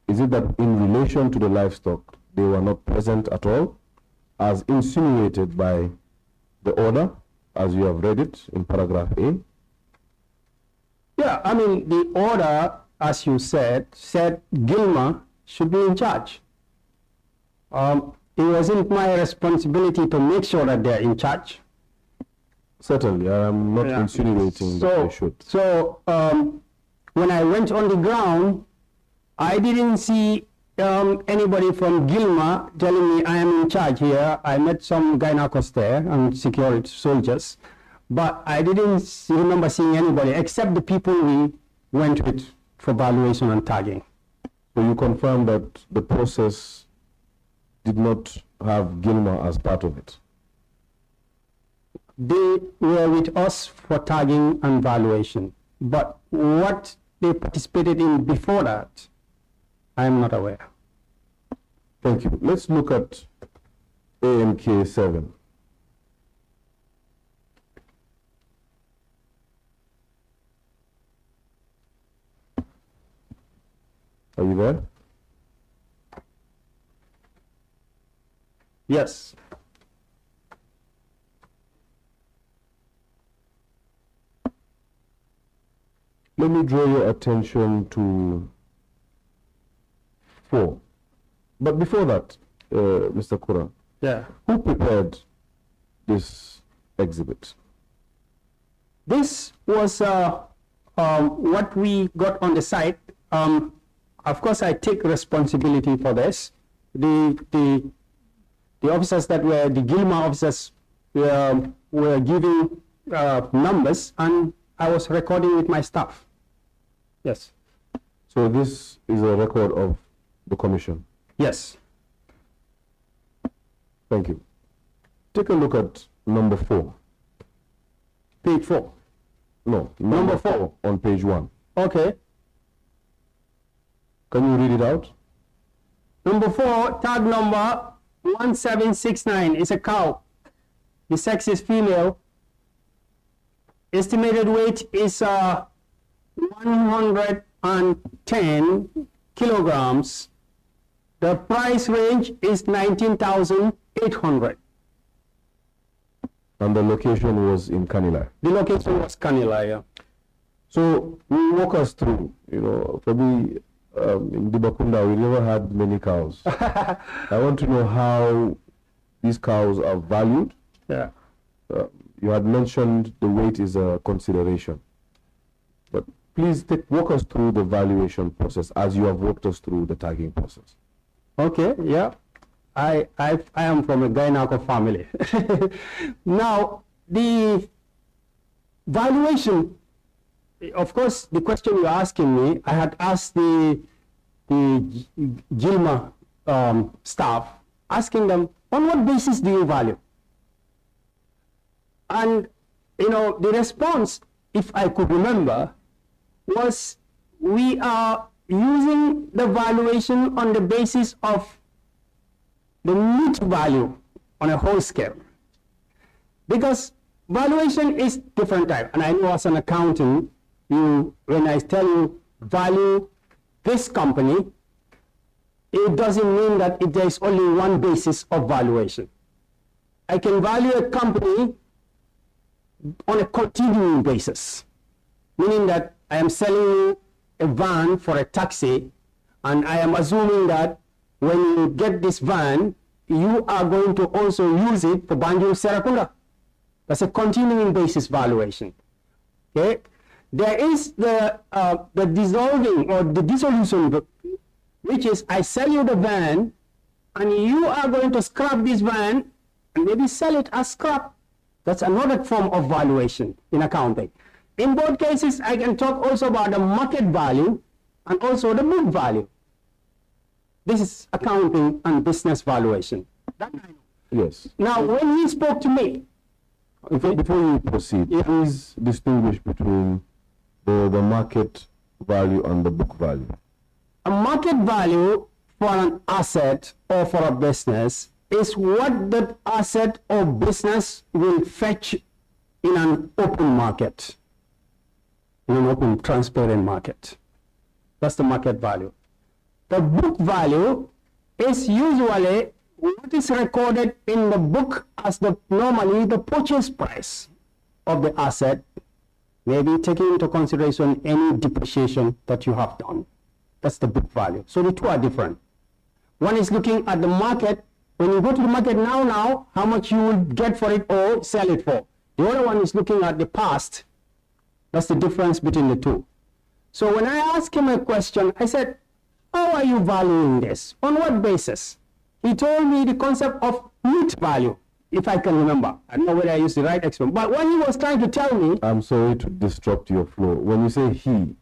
Is it that in relation to the livestock, they were not present at all, as insinuated by the order, as you have read it in paragraph A? Yeah, the order, as you said Gilmer should be in charge. It wasn't my responsibility to make sure that they're in charge. Certainly, I am not insinuating that they should. So, when I went on the ground, I didn't see anybody from Gilmer telling me I am in charge here. I met some gynecologists there and security soldiers, but I didn't remember seeing anybody except the people we went with for valuation and tagging. So you confirm that the process did not have Gilmer as part of it? They were with us for tagging and valuation, but what they participated in before that, I am not aware. Thank you. Let's look at AMK 7. Are you there? Yes. Let me draw your attention to 4. But before that, Mr. Kurang, Yeah. who prepared this exhibit? This was what we got on the site. Of course, I take responsibility for this. The officers that were the Gilma officers were giving numbers, and I was recording with my staff. Yes. So this is a record of the commission. Yes. Thank you. Take a look at number 4. Page 4. No, Number 4 on page 1. Okay. Can you read it out? Number 4, tag number 1769 is a cow. The sex is female. Estimated weight is 110 kilograms. The price range is 19,800. And the location was in Kanilai. The location was Kanilai. So walk us through, for me, in Dibakunda, we never had many cows. I want to know how these cows are valued. Yeah. You had mentioned the weight is a consideration. But please walk us through the valuation process as you have walked us through the tagging process. Okay, yeah. I am from a Gainako family. Now, the valuation, of course, the question you're asking me, I had asked the Gilma staff, asking them, on what basis do you value? And, the response, if I could remember, was we are using the valuation on the basis of the meat value on a whole scale. Because valuation is different type. And I know as an accountant, when I tell you value this company, it doesn't mean that there is only one basis of valuation. I can value a company on a continuing basis, meaning that I am selling you a van for a taxi, and I am assuming that when you get this van, you are going to also use it for Banjul Serakunda. That's a continuing basis valuation. Okay? There is the dissolving or the dissolution, which is I sell you the van, and you are going to scrap this van and maybe sell it as scrap. That's another form of valuation in accounting. In both cases, I can talk also about the market value and also the book value. This is accounting and business valuation. That I know. Yes. Now, when he spoke to me, Before you proceed, please distinguish between the market value and the book value. a market value for an asset or for a business is what that asset or business will fetch in an open market, in an open, transparent market. That's the market value. The book value is usually what is recorded in the book as normally the purchase price of the asset, maybe taking into consideration any depreciation that you have done. That's the book value. So the two are different. One is looking at the market. When you go to the market now, how much you will get for it or sell it for. The other one is looking at the past. That's the difference between the two. So when I asked him a question, I said, how are you valuing this? On what basis? He told me the concept of meat value, if I can remember. I don't know whether I used the right expression. But when he was trying to tell me... I'm sorry to disrupt your flow. When you say he,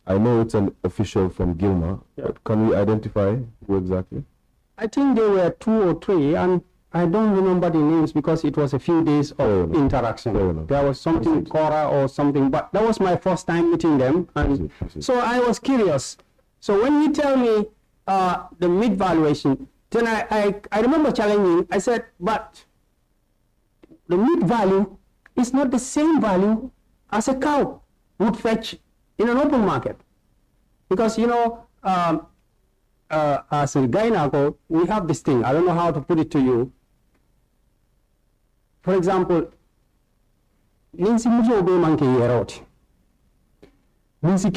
I know it's an official from Gilma, but can we identify who exactly? I think there were 2 or 3, and I don't remember the names because it was a few days of interaction. There was something, Cora or something, but that was my first time meeting them. And so I was curious. So when he tell me the meat valuation, then I remember challenging. I said, but the meat value is not the same value as a cow would fetch in an open market. Because, you know, as a gynaco, we have this thing. I don't know how to put it to you. For example, I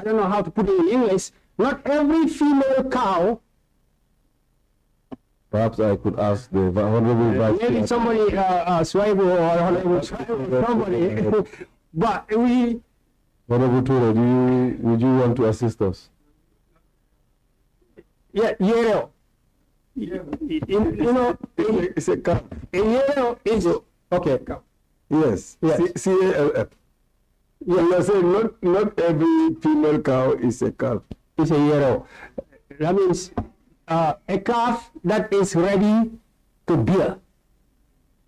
don't know how to put it in English. Not every female cow. Perhaps I could ask the Honorable Vice Maybe Chair. somebody, Swaibu or Honorable Swaibu, somebody. But we. Honorable Ture, would you want to assist us? Yeah, Yero. You know, It's a calf. Yero is okay. Yes. Yes. CALF. You are saying not every female cow is a calf. It's a Yero. That means a calf that is ready to bear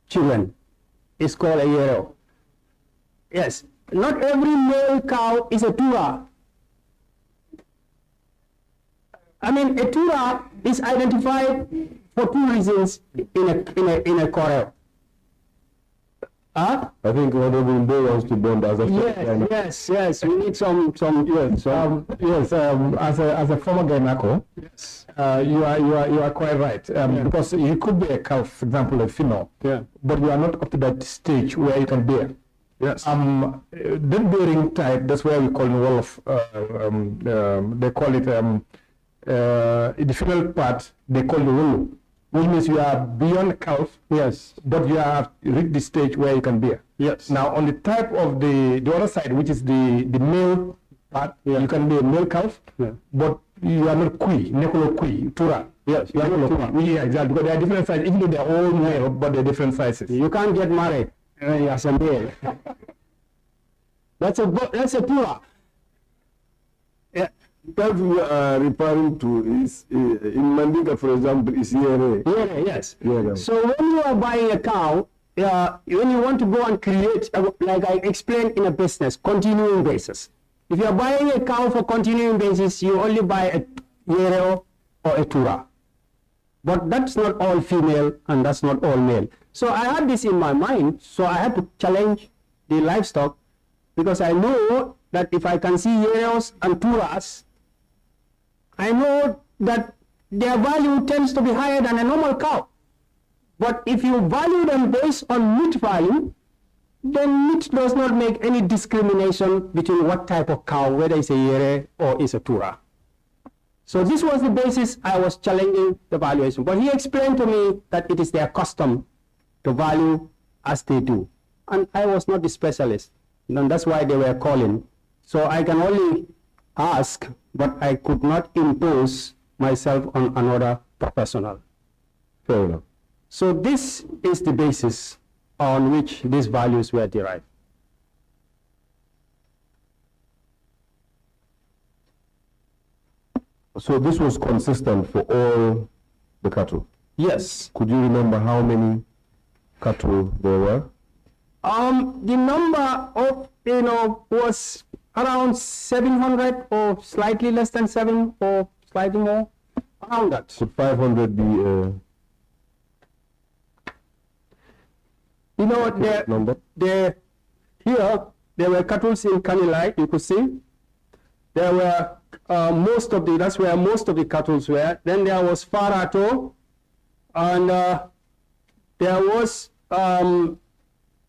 children is called a Yero. Yes. Not every male cow is a Tura. I mean, a Tura is identified for two reasons in a corral. Huh? I think Honorable Mbe wants to bond as a Yes. We need some As a former Gainako, yes, you are quite right. Because you could be a calf, for example, a female, but you are not up to that stage where you can bear. Yes. That bearing type, that's where we call the wall of, they call it, the female part, they call the wulu, which means you are beyond calf, yes, but you have reached the stage where you can bear. yes. Now, on the type of the other side, which is the male part, you can be a male calf, but you are not kui, nekolo kui, tura. Yes, you are not tura. Yeah, exactly, because there are different sizes, even though they are all male, but they're different sizes. You can't get married as a male. That's a tura. Yeah. That we are referring to is in Mandinka, for example, is Yere. Yes. Yeah. So when you are buying a cow, when you want to go and create, like I explained in a business, continuing basis. If you are buying a cow for continuing basis, you only buy a Yere or a Tura. But that's not all female and that's not all male. So I had this in my mind, so I had to challenge the livestock because I know that if I can see Yereos and Turas, I know that their value tends to be higher than a normal cow. But if you value them based on meat value, then meat does not make any discrimination between what type of cow, whether it's a Yere or it's a Tura. So this was the basis I was challenging the valuation. But he explained to me that it is their custom to value as they do. And I was not the specialist. And that's why they were calling. So I can only ask, but I could not impose myself on another professional. Fair enough. So this is the basis on which these values were derived. So this was consistent for all the cattle? Yes. Could you remember how many cattle there were? The number of, was around 700 or slightly less than 7 or slightly more, around that. Could 500 be number? Here, there were cattle in Kanilai, you could see. There were that's where most of the cattle were. Then there was Farato, and there was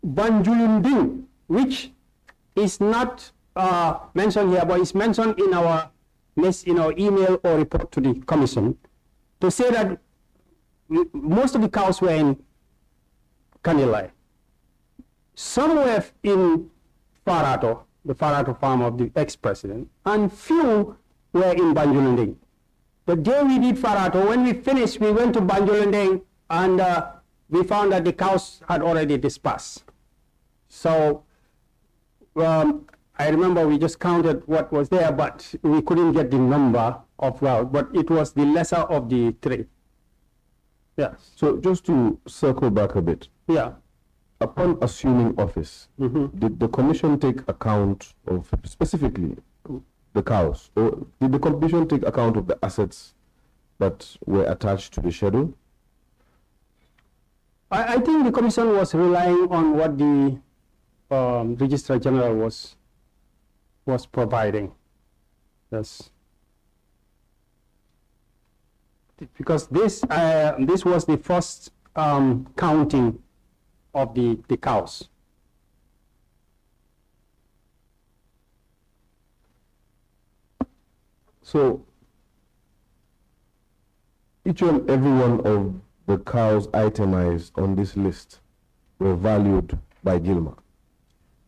Banjulunding, which is not mentioned here, but it's mentioned in our email or report to the commission to say that most of the cows were in Kanilai. Some were in Farato, the Farato farm of the ex-president, and few were in Banjulunding. The day we did Farato, when we finished, we went to Banjulunding and we found that the cows had already dispersed. So I remember we just counted what was there, but we couldn't get the number of cows, but it was the lesser of the three. Yes. So just to circle back a bit. Yeah. Upon assuming office, did the commission take account of specifically the cows, or did the commission take account of the assets that were attached to the schedule? I think the commission was relying on what the Registrar General was providing. Yes. Because this was the first counting of the cows. So each and every one of the cows itemized on this list were valued by Gilmer,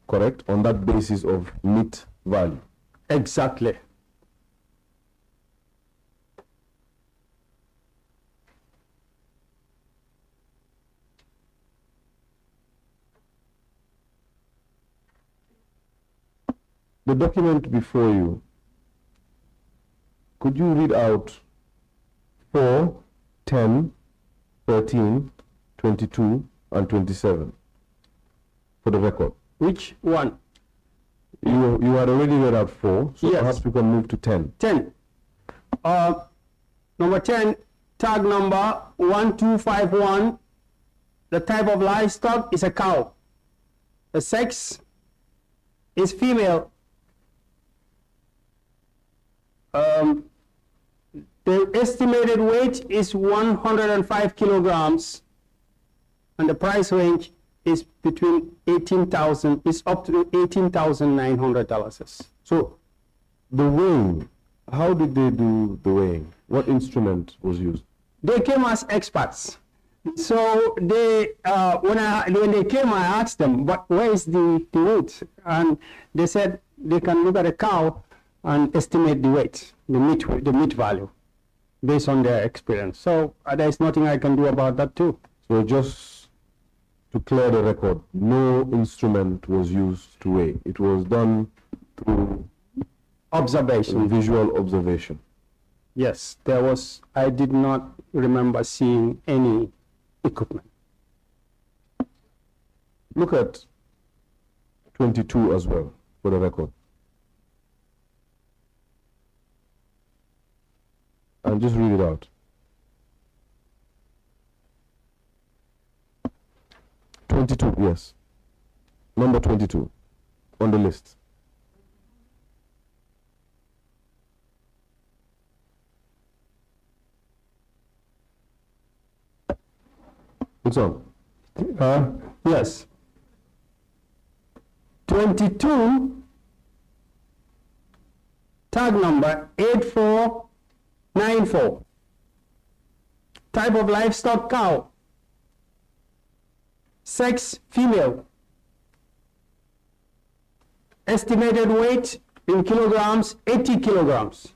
correct? On that basis of meat value. Exactly. The document before you, could you read out 4, 10, 13, 22, and 27 for the record? Which one? You had already read out 4, so Yes. perhaps we can move to 10. 10. Number 10, tag number 1251. The type of livestock is a cow. The sex is female. The estimated weight is 105 kilograms, and the price range is between $18,000, is up to $18,900. So the weighing, how did they do the weighing? What instrument was used? They came as experts. So they, when they came, I asked them, "But where is the weight?" And they said they can look at a cow and estimate the weight, the meat value, based on their experience. So there is nothing I can do about that too. So just to clear the record, no instrument was used to weigh. It was done through Observation. visual observation. Yes, there was. I did not remember seeing any equipment. Look at 22 as well for the record. And just read it out. Yes. Number 22 on the list. It's on. Yes. 22, tag number 8494. Type of livestock cow. Sex female. Estimated weight in kilograms 80 kilograms.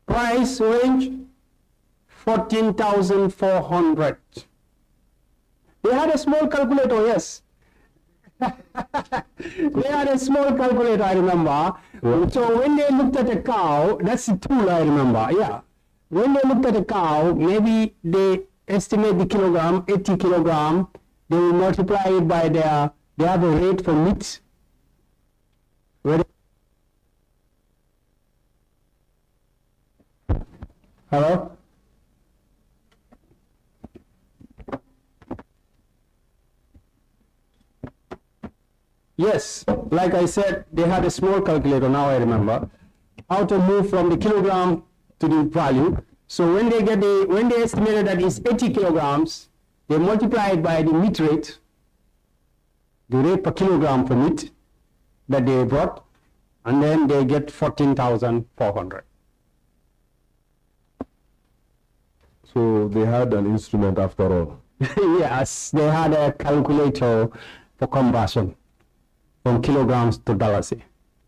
Price range 14,400. They had a small calculator, yes. They had a small calculator, I remember. So when they looked at a cow, that's the tool I remember, yeah. When they looked at a cow, maybe they estimate the kilogram, 80 kilogram, they will multiply it by they have a rate for meat. Hello? Yes, like I said, they had a small calculator, now I remember, how to move from the kilogram to the value. So when they estimated that it's 80 kilograms, they multiply it by the meat rate, the rate per kilogram for meat that they brought, and then they get 14,400. So they had an instrument after all. Yes, they had a calculator for conversion from kilograms to dollars.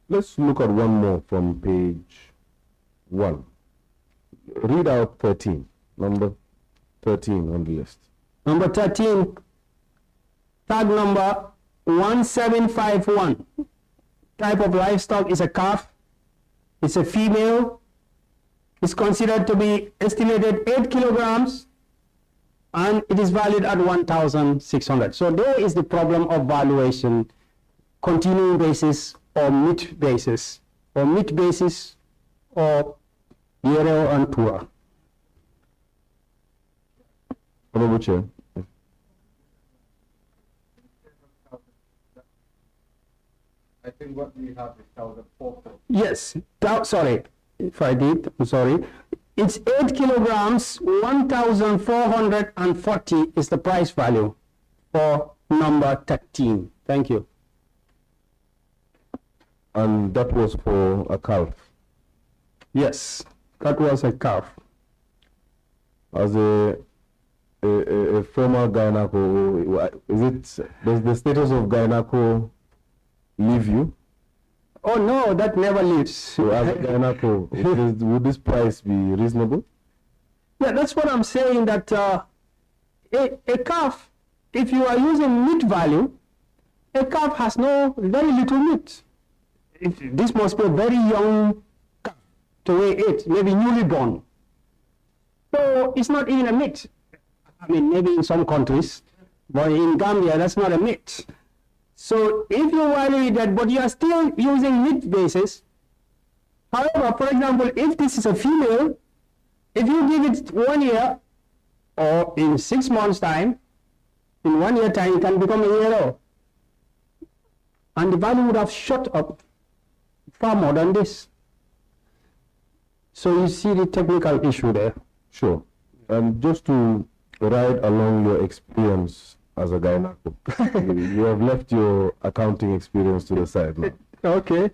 Let's look at one more from page 1. Read out 13, number 13 on the list. Number 13, tag number 1751. Type of livestock is a calf. It's a female. It's considered to be estimated 8 kilograms, and it is valued at 1,600. So there is the problem of valuation, continuing basis or meat basis, or Euro and Tura. Honorable Chair. I think what we have is 1,400. Yes, sorry, if I did, I'm sorry. It's 8 kilograms, 1,440 is the price value for number 13. Thank you. And that was for a calf. Yes, that was a calf. As a former gyneco, does the status of gyneco leave you? Oh no, that never leaves. So as a gyneco, would this price be reasonable? Yeah, that's what I'm saying, that a calf, if you are using meat value, a calf has very little meat. This must be a very young calf to weigh 8, maybe newly born. So it's not even a meat. I mean, maybe in some countries, but in Gambia, that's not a meat. So if you value that, but you are still using meat basis. However, for example, if this is a female, if you give it 1 year, or in 6 months' time, in 1 year time, it can become a year old. And the value would have shot up far more than this. So you see the technical issue there. Sure. And just to ride along your experience as a gyneco, you have left your accounting experience to the side now. Okay.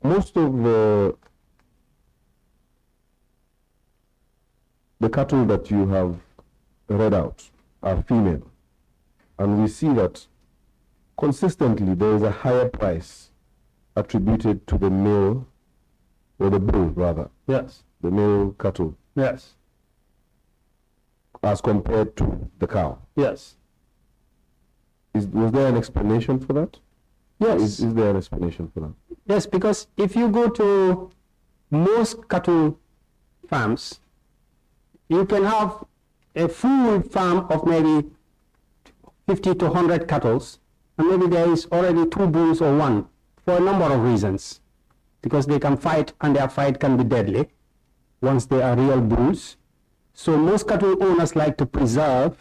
Most of the cattle that you have read out are female, and we see that consistently there is a higher price attributed to the male, or the bull rather. Yes. The male cattle. Yes. As compared to the cow. Yes. Was there an explanation for that? Yes. Is there an explanation for that? Yes, because if you go to most cattle farms, you can have a full farm of maybe 50 to 100 cattle, and maybe there is already 2 bulls or 1 for a number of reasons. Because they can fight, and their fight can be deadly once they are real bulls. So most cattle owners like to preserve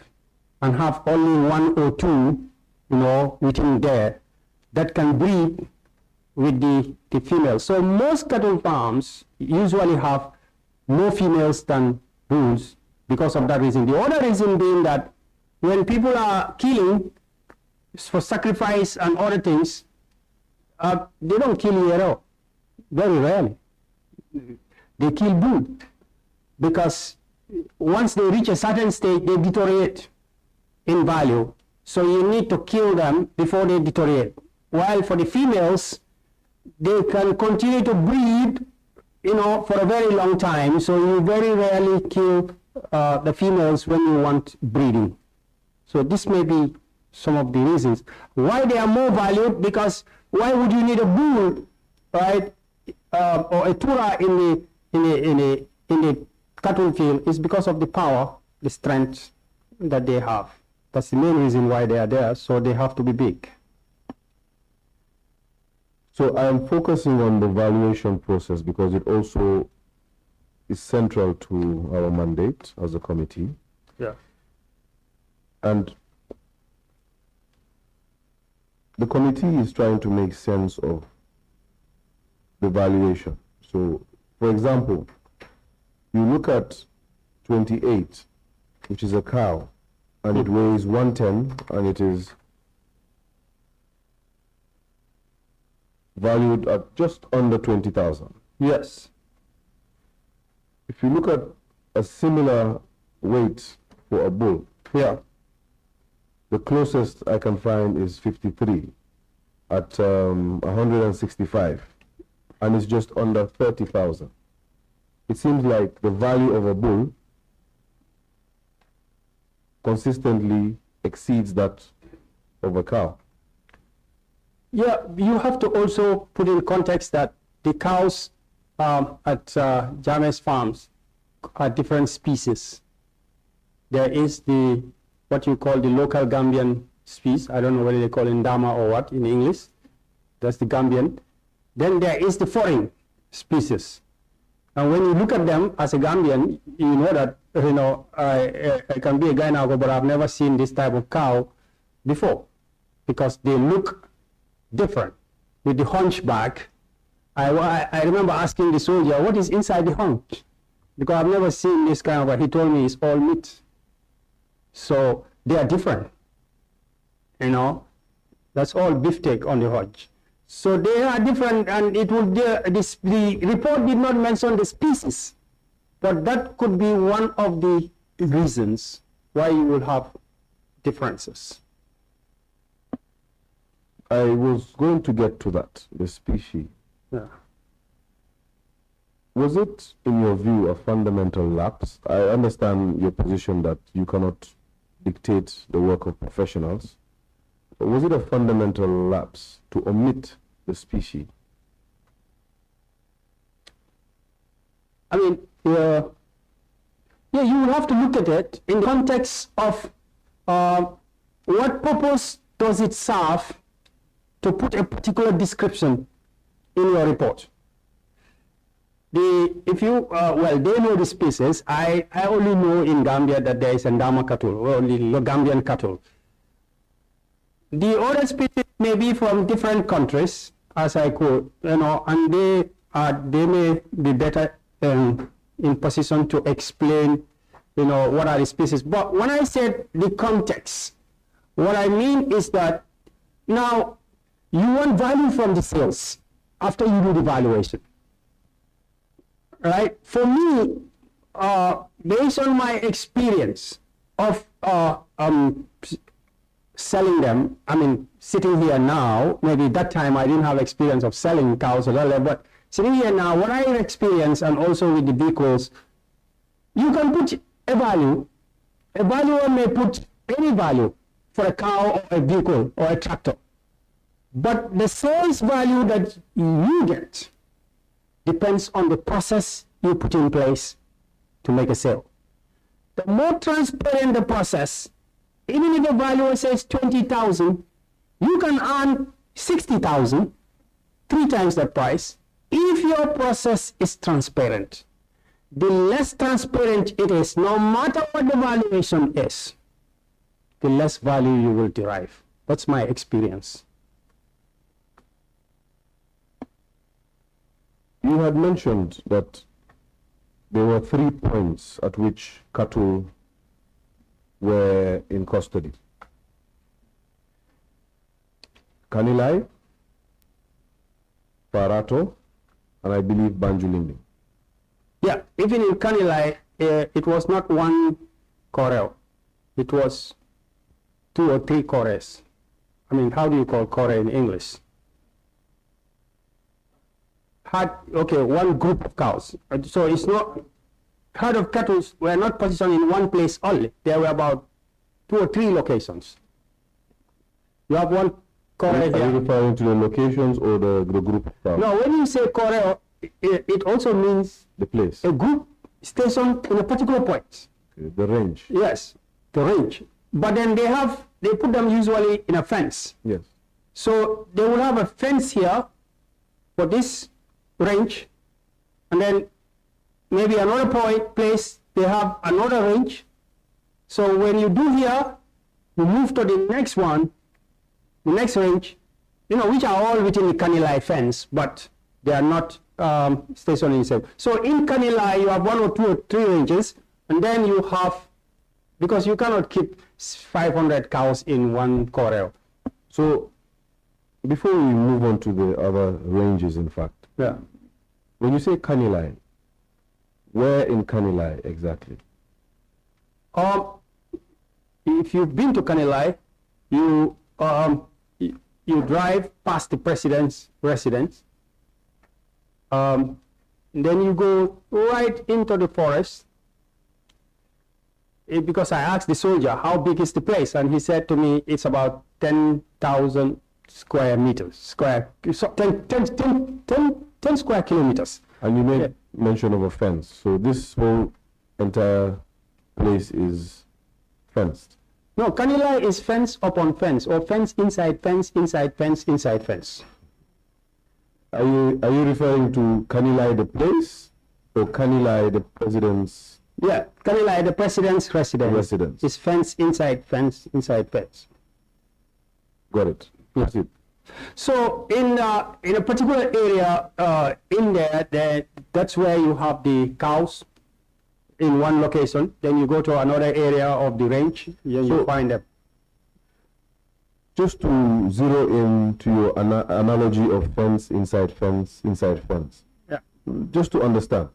and have only 1 or 2, within there that can breed with the females. So most cattle farms usually have more females than bulls because of that reason. The other reason being that when people are killing for sacrifice and other things, they don't kill at all. Very rarely. They kill bull because once they reach a certain stage, they deteriorate in value. So you need to kill them before they deteriorate. While for the females, they can continue to breed, for a very long time. So you very rarely kill the females when you want breeding. So this may be some of the reasons why they are more valued. Because why would you need a bull, right, or a tura in the cattle field? Is because of the power, the strength that they have. That's the main reason why they are there. So they have to be big. So I am focusing on the valuation process because it also is central to our mandate as a committee. Yeah. And the committee is trying to make sense of the valuation. So, for example, you look at 28, which is a cow, and it weighs 110, and it is valued at just under 20,000. Yes. If you look at a similar weight for a bull, Yeah. the closest I can find is 53 at 165, and it's just under 30,000. It seems like the value of a bull consistently exceeds that of a cow. Yeah, you have to also put in context that the cows at Jammeh'S farms are different species. There is what you call the local Gambian species. I don't know whether they call it Ndama or what in English. That's the Gambian. Then there is the foreign species. And when you look at them as a Gambian, you know that, I can be a guy now, but I've never seen this type of cow before because they look different with the hunchback. I remember asking the soldier, what is inside the hunch? Because I've never seen this kind of, he told me it's all meat. So they are different. That's all beefsteak on the hunch. So they are different, and it would the report did not mention the species, but that could be one of the reasons why you will have differences. I was going to get to that, the species. Yeah. Was it, in your view, a fundamental lapse? I understand your position that you cannot dictate the work of professionals. But was it a fundamental lapse to omit the species? I mean, yeah, you will have to look at it in the context of what purpose does it serve to put a particular description in your report. If you, well, they know the species. I only know in Gambia that there is a Ndama cattle, only Gambian cattle. The other species may be from different countries, as I quote, you know, and they may be better in position to explain, you know, what are the species. But when I said the context, what I mean is that now you want value from the sales after you do the valuation. Right? For me, based on my experience of selling them, I mean, sitting here now, maybe that time I didn't have experience of selling cows or other, but sitting here now, what I experience, and also with the vehicles, you can put a value. A valuer may put any value for a cow or a vehicle or a tractor. But the sales value that you get depends on the process you put in place to make a sale. The more transparent the process, even if the valuer says 20,000, you can earn 60,000, 3 times that price, if your process is transparent. The less transparent it is, no matter what the valuation is, the less value you will derive. That's my experience. You had mentioned that there were 3 points at which cattle were in custody. Kanilai, Parato, and I believe Banjulindi. Yeah, even in Kanilai, it was not one corral. It was 2 or 3 corrals. I mean, how do you call corral in English? Okay, one group of cows. So it's not, herd of cattle were not positioned in one place only. There were about 2 or 3 locations. You have one corral here. Are you referring to the locations or the group of cows? No, when you say corral, it also means the place. A group stationed in a particular point. Okay, the range. Yes, the range. But then they put them usually in a fence. Yes. So they will have a fence here for this range, and then maybe another place they have another range. So when you do here, you move to the next one, the next range, you know, which are all within the Kanilai fence, but they are not stationed in the same. So in Kanilai, you have 1 or 2 or 3 ranges, and then you have, because you cannot keep 500 cows in one corral. So before we move on to the other ranges, in fact, yeah. When you say Kanilai, where in Kanilai exactly? If you've been to Kanilai, you drive past the president's residence. Then you go right into the forest. Because I asked the soldier, how big is the place? And he said to me, it's about 10,000 square meters, 10 square kilometers. And you made mention of a fence. So this whole entire place is fenced? No, Kanilai is fence upon fence, or fence inside fence, inside fence, inside fence. Are you referring to Kanilai the place, or Kanilai the president's? Yeah, Kanilai the president's residence. Is fence inside fence, inside fence. Got it. That's it. So in a particular area in there, that's where you have the cows in one location. Then you go to another area of the range, then you find them. just to zero in to your analogy of fence, inside fence, inside fence. Yeah. Just to understand,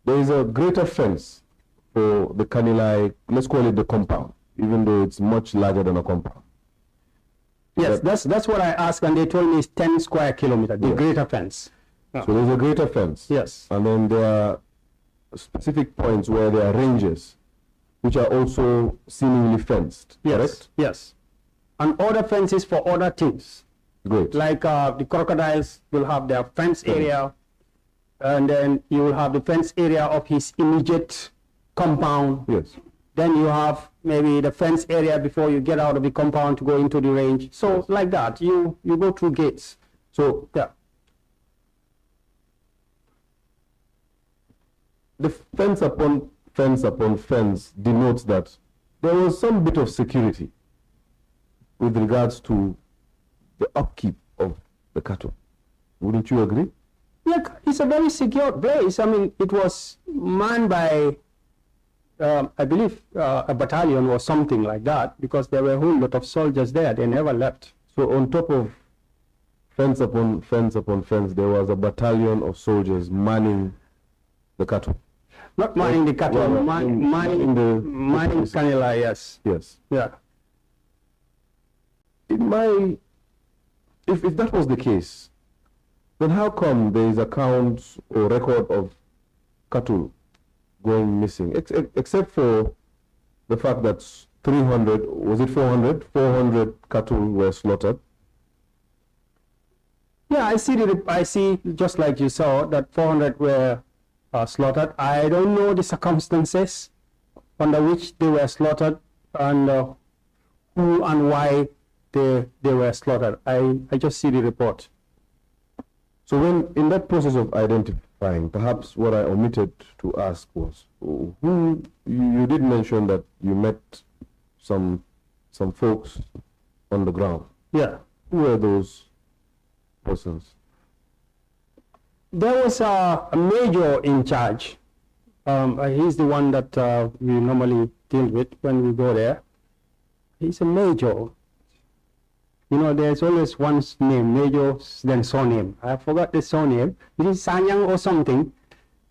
there is a greater fence for the Kanilai, let's call it the compound, even though it's much larger than a compound. Yes, that's what I asked, and they told me it's 10 square kilometers, the greater fence. So there's a greater fence. Yes. And then there are specific points where there are ranges, which are also seemingly fenced, Yes. correct? Yes. And other fences for other things. Great. Like the crocodiles will have their fence area, and then you will have the fence area of his immediate compound. Yes. Then you have maybe the fence area before you get out of the compound to go into the range. So like that, you go through gates. So Yeah. the fence upon fence denotes that there was some bit of security with regards to the upkeep of the cattle. Wouldn't you agree? Yeah, it's a very secure place. I mean, it was manned by, I believe, a battalion or something like that, because there were a whole lot of soldiers there. They never left. So on top of fence upon fence upon fence, there was a battalion of soldiers manning the cattle. Not mining the cattle, Well, mining Kanila, yes. Yes. Yeah. If that was the case, then how come there is accounts or record of cattle going missing, except for the fact that 300, was it 400? 400 cattle were slaughtered. Yeah, I see, just like you saw, that 400 were slaughtered. I don't know the circumstances under which they were slaughtered and who and why they were slaughtered. I just see the report. So when, in that process of identifying, perhaps what I omitted to ask was, who, you did mention that you met some folks on the ground. Yeah. Who were those persons? There was a major in charge. He's the one that we normally deal with when we go there. He's a major. You know, there's always one name, major, then surname. I forgot the surname. It is Sanyang or something.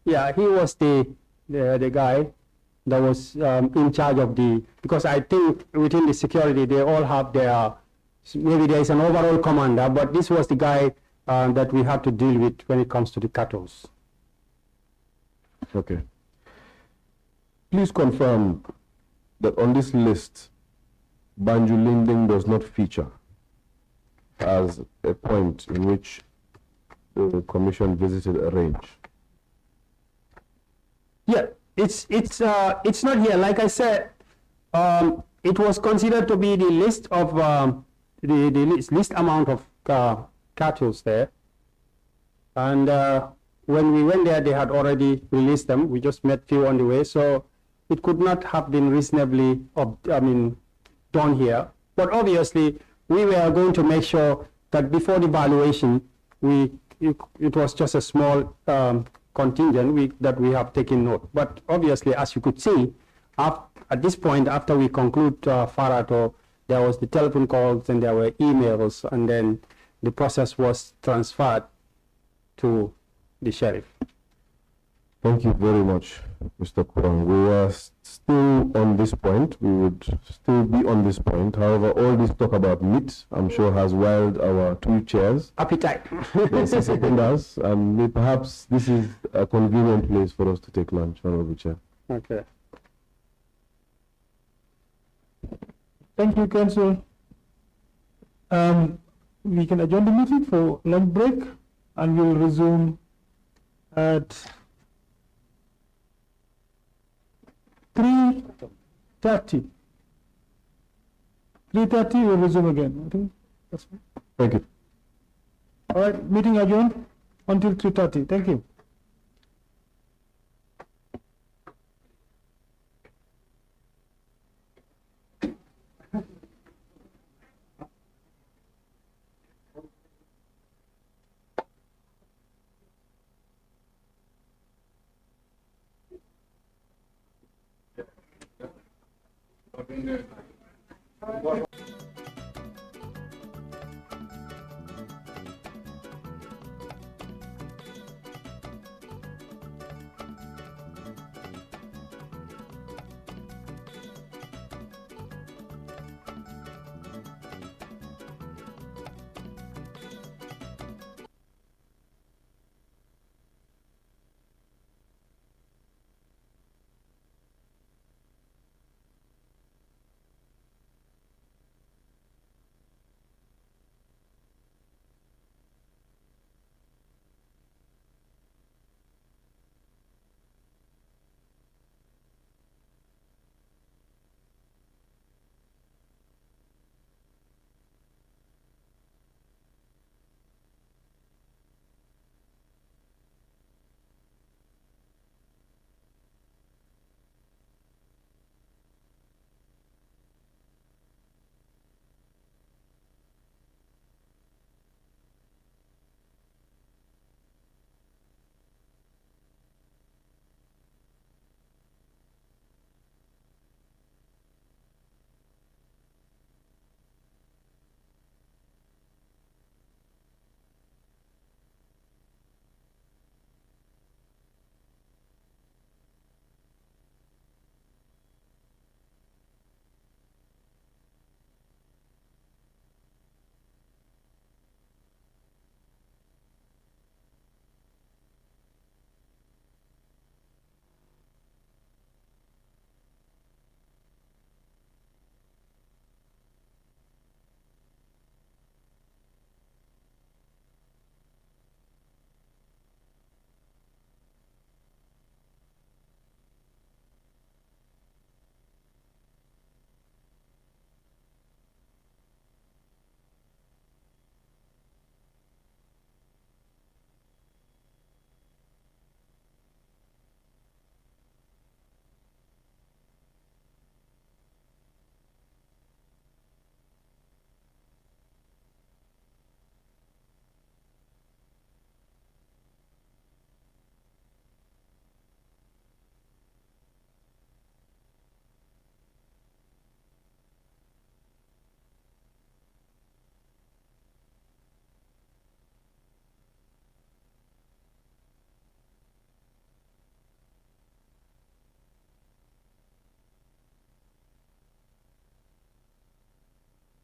Yeah, he was the guy that was in charge of because I think within the security, they all have their, maybe there is an overall commander, but this was the guy that we have to deal with when it comes to the cattle. Okay. Please confirm that on this list, Banjulinding does not feature as a point in which the commission visited a range. Yeah, it's not here. Like I said, it was considered to be the list of the list amount of cattle there, and when we went there, they had already released them. We just met few on the way, so it could not have been reasonably, done here. But obviously, we were going to make sure that before the valuation, it was just a small contingent that we have taken note. But obviously, as you could see, at this point, after we conclude Farato, there was the telephone calls and there were emails, and then the process was transferred to the sheriff. Thank you very much, Mr. Kurang. We are still on this point. We would still be on this point. However, all this talk about meat, I'm sure, has wiled our two chairs. Appetite. Yes, us, and perhaps this is a convenient place for us to take lunch, Honorable Chair. Okay. Thank you, Council. We can adjourn the meeting for lunch break, and we'll resume at 3:30. 3:30, we'll resume again. I think that's fine. Thank you. All right, meeting adjourned until 3:30. Thank you. I've been there.